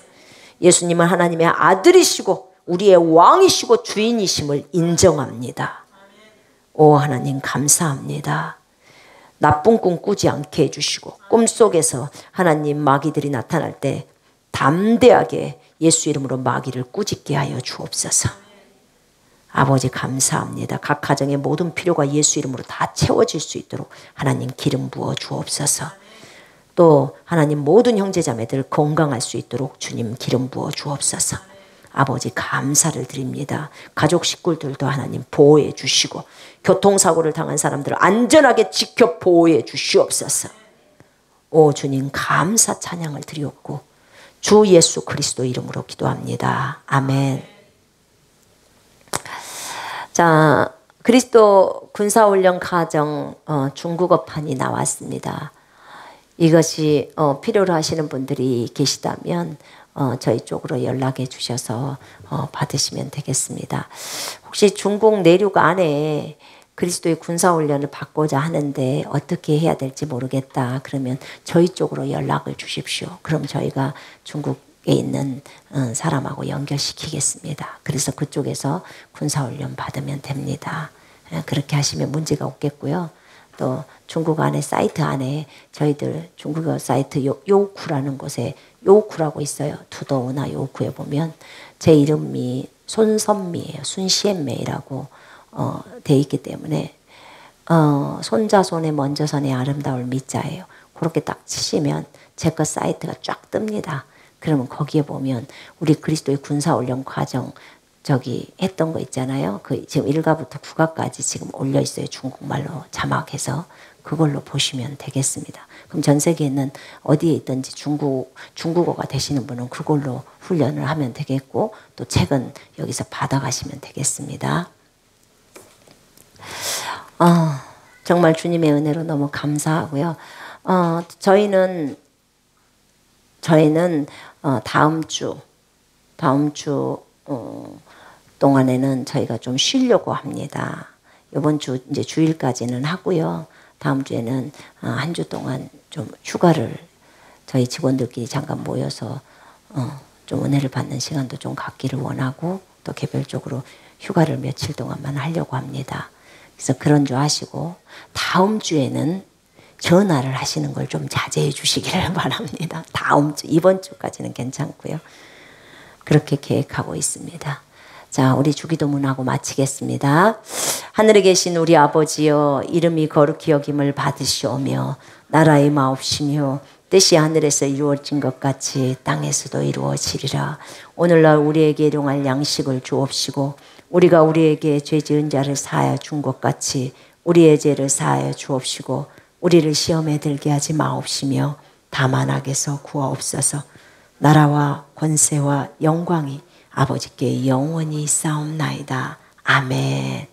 예수님은 하나님의 아들이시고 우리의 왕이시고 주인이심을 인정합니다. 오 하나님 감사합니다. 나쁜 꿈 꾸지 않게 해주시고 꿈속에서 하나님 마귀들이 나타날 때 담대하게 예수 이름으로 마귀를 꾸짖게 하여 주옵소서. 아버지 감사합니다. 각 가정의 모든 필요가 예수 이름으로 다 채워질 수 있도록 하나님 기름 부어 주옵소서. 또 하나님 모든 형제자매들 건강할 수 있도록 주님 기름 부어 주옵소서. 아버지 감사를 드립니다. 가족 식구들도 하나님 보호해 주시고 교통사고를 당한 사람들을 안전하게 지켜 보호해 주시옵소서. 오 주님 감사 찬양을 드리옵고 주 예수 그리스도 이름으로 기도합니다. 아멘. 자 그리스도 군사훈련 가정 중국어판이 나왔습니다. 이것이 필요로 하시는 분들이 계시다면 저희 쪽으로 연락해 주셔서 받으시면 되겠습니다. 혹시 중국 내륙 안에 그리스도의 군사훈련을 받고자 하는데 어떻게 해야 될지 모르겠다 그러면 저희 쪽으로 연락을 주십시오. 그럼 저희가 중국에 있는 사람하고 연결시키겠습니다. 그래서 그쪽에서 군사훈련 받으면 됩니다. 그렇게 하시면 문제가 없겠고요. 또 중국 안에 사이트 안에 저희들 중국어 사이트 요우쿠라는 곳에 요우쿠라고 있어요. 투도우나 요우쿠에 보면 제 이름이 손선미예요. 순시엠메이라고 돼 있기 때문에 손자 손에 먼저 선의 아름다울 미자예요. 그렇게 딱 치시면 제 거 사이트가 쫙 뜹니다. 그러면 거기에 보면 우리 그리스도의 군사훈련 과정 저기 했던 거 있잖아요. 그 지금 1가부터 9가까지 지금 올려 있어요. 중국말로 자막해서 그걸로 보시면 되겠습니다. 그럼 전 세계에 있는 어디에 있든지 중국어가 되시는 분은 그걸로 훈련을 하면 되겠고 또 책은 여기서 받아가시면 되겠습니다. 정말 주님의 은혜로 너무 감사하고요. 저희는 다음 주 동안에는 저희가 좀 쉬려고 합니다. 이번 주 이제 주일까지는 하고요. 다음 주에는 한 주 동안 좀 휴가를 저희 직원들끼리 잠깐 모여서 좀 은혜를 받는 시간도 좀 갖기를 원하고 또 개별적으로 휴가를 며칠 동안만 하려고 합니다. 그래서 그런 줄 아시고 다음 주에는 전화를 하시는 걸 좀 자제해 주시기를 바랍니다. 다음 주, 이번 주까지는 괜찮고요. 그렇게 계획하고 있습니다. 자, 우리 주기도문하고 마치겠습니다. 하늘에 계신 우리 아버지여, 이름이 거룩히 여김을 받으시오며 나라의 마옵시며 뜻이 하늘에서 이루어진 것 같이 땅에서도 이루어지리라. 오늘날 우리에게 일용할 양식을 주옵시고 우리가 우리에게 죄 지은 자를 사하여 준 것 같이 우리의 죄를 사하여 주옵시고 우리를 시험에 들게 하지 마옵시며 다만 악에서 구하옵소서. 나라와 권세와 영광이 아버지께 영원히 있사옵나이다. 아멘.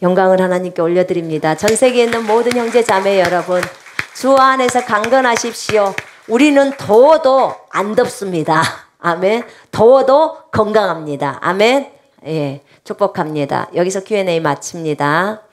영광을 하나님께 올려드립니다. 전 세계에 있는 모든 형제 자매 여러분, 주 안에서 강건하십시오. 우리는 더워도 안 덥습니다. 아멘. 더워도 건강합니다. 아멘. 예, 축복합니다. 여기서 Q&A 마칩니다.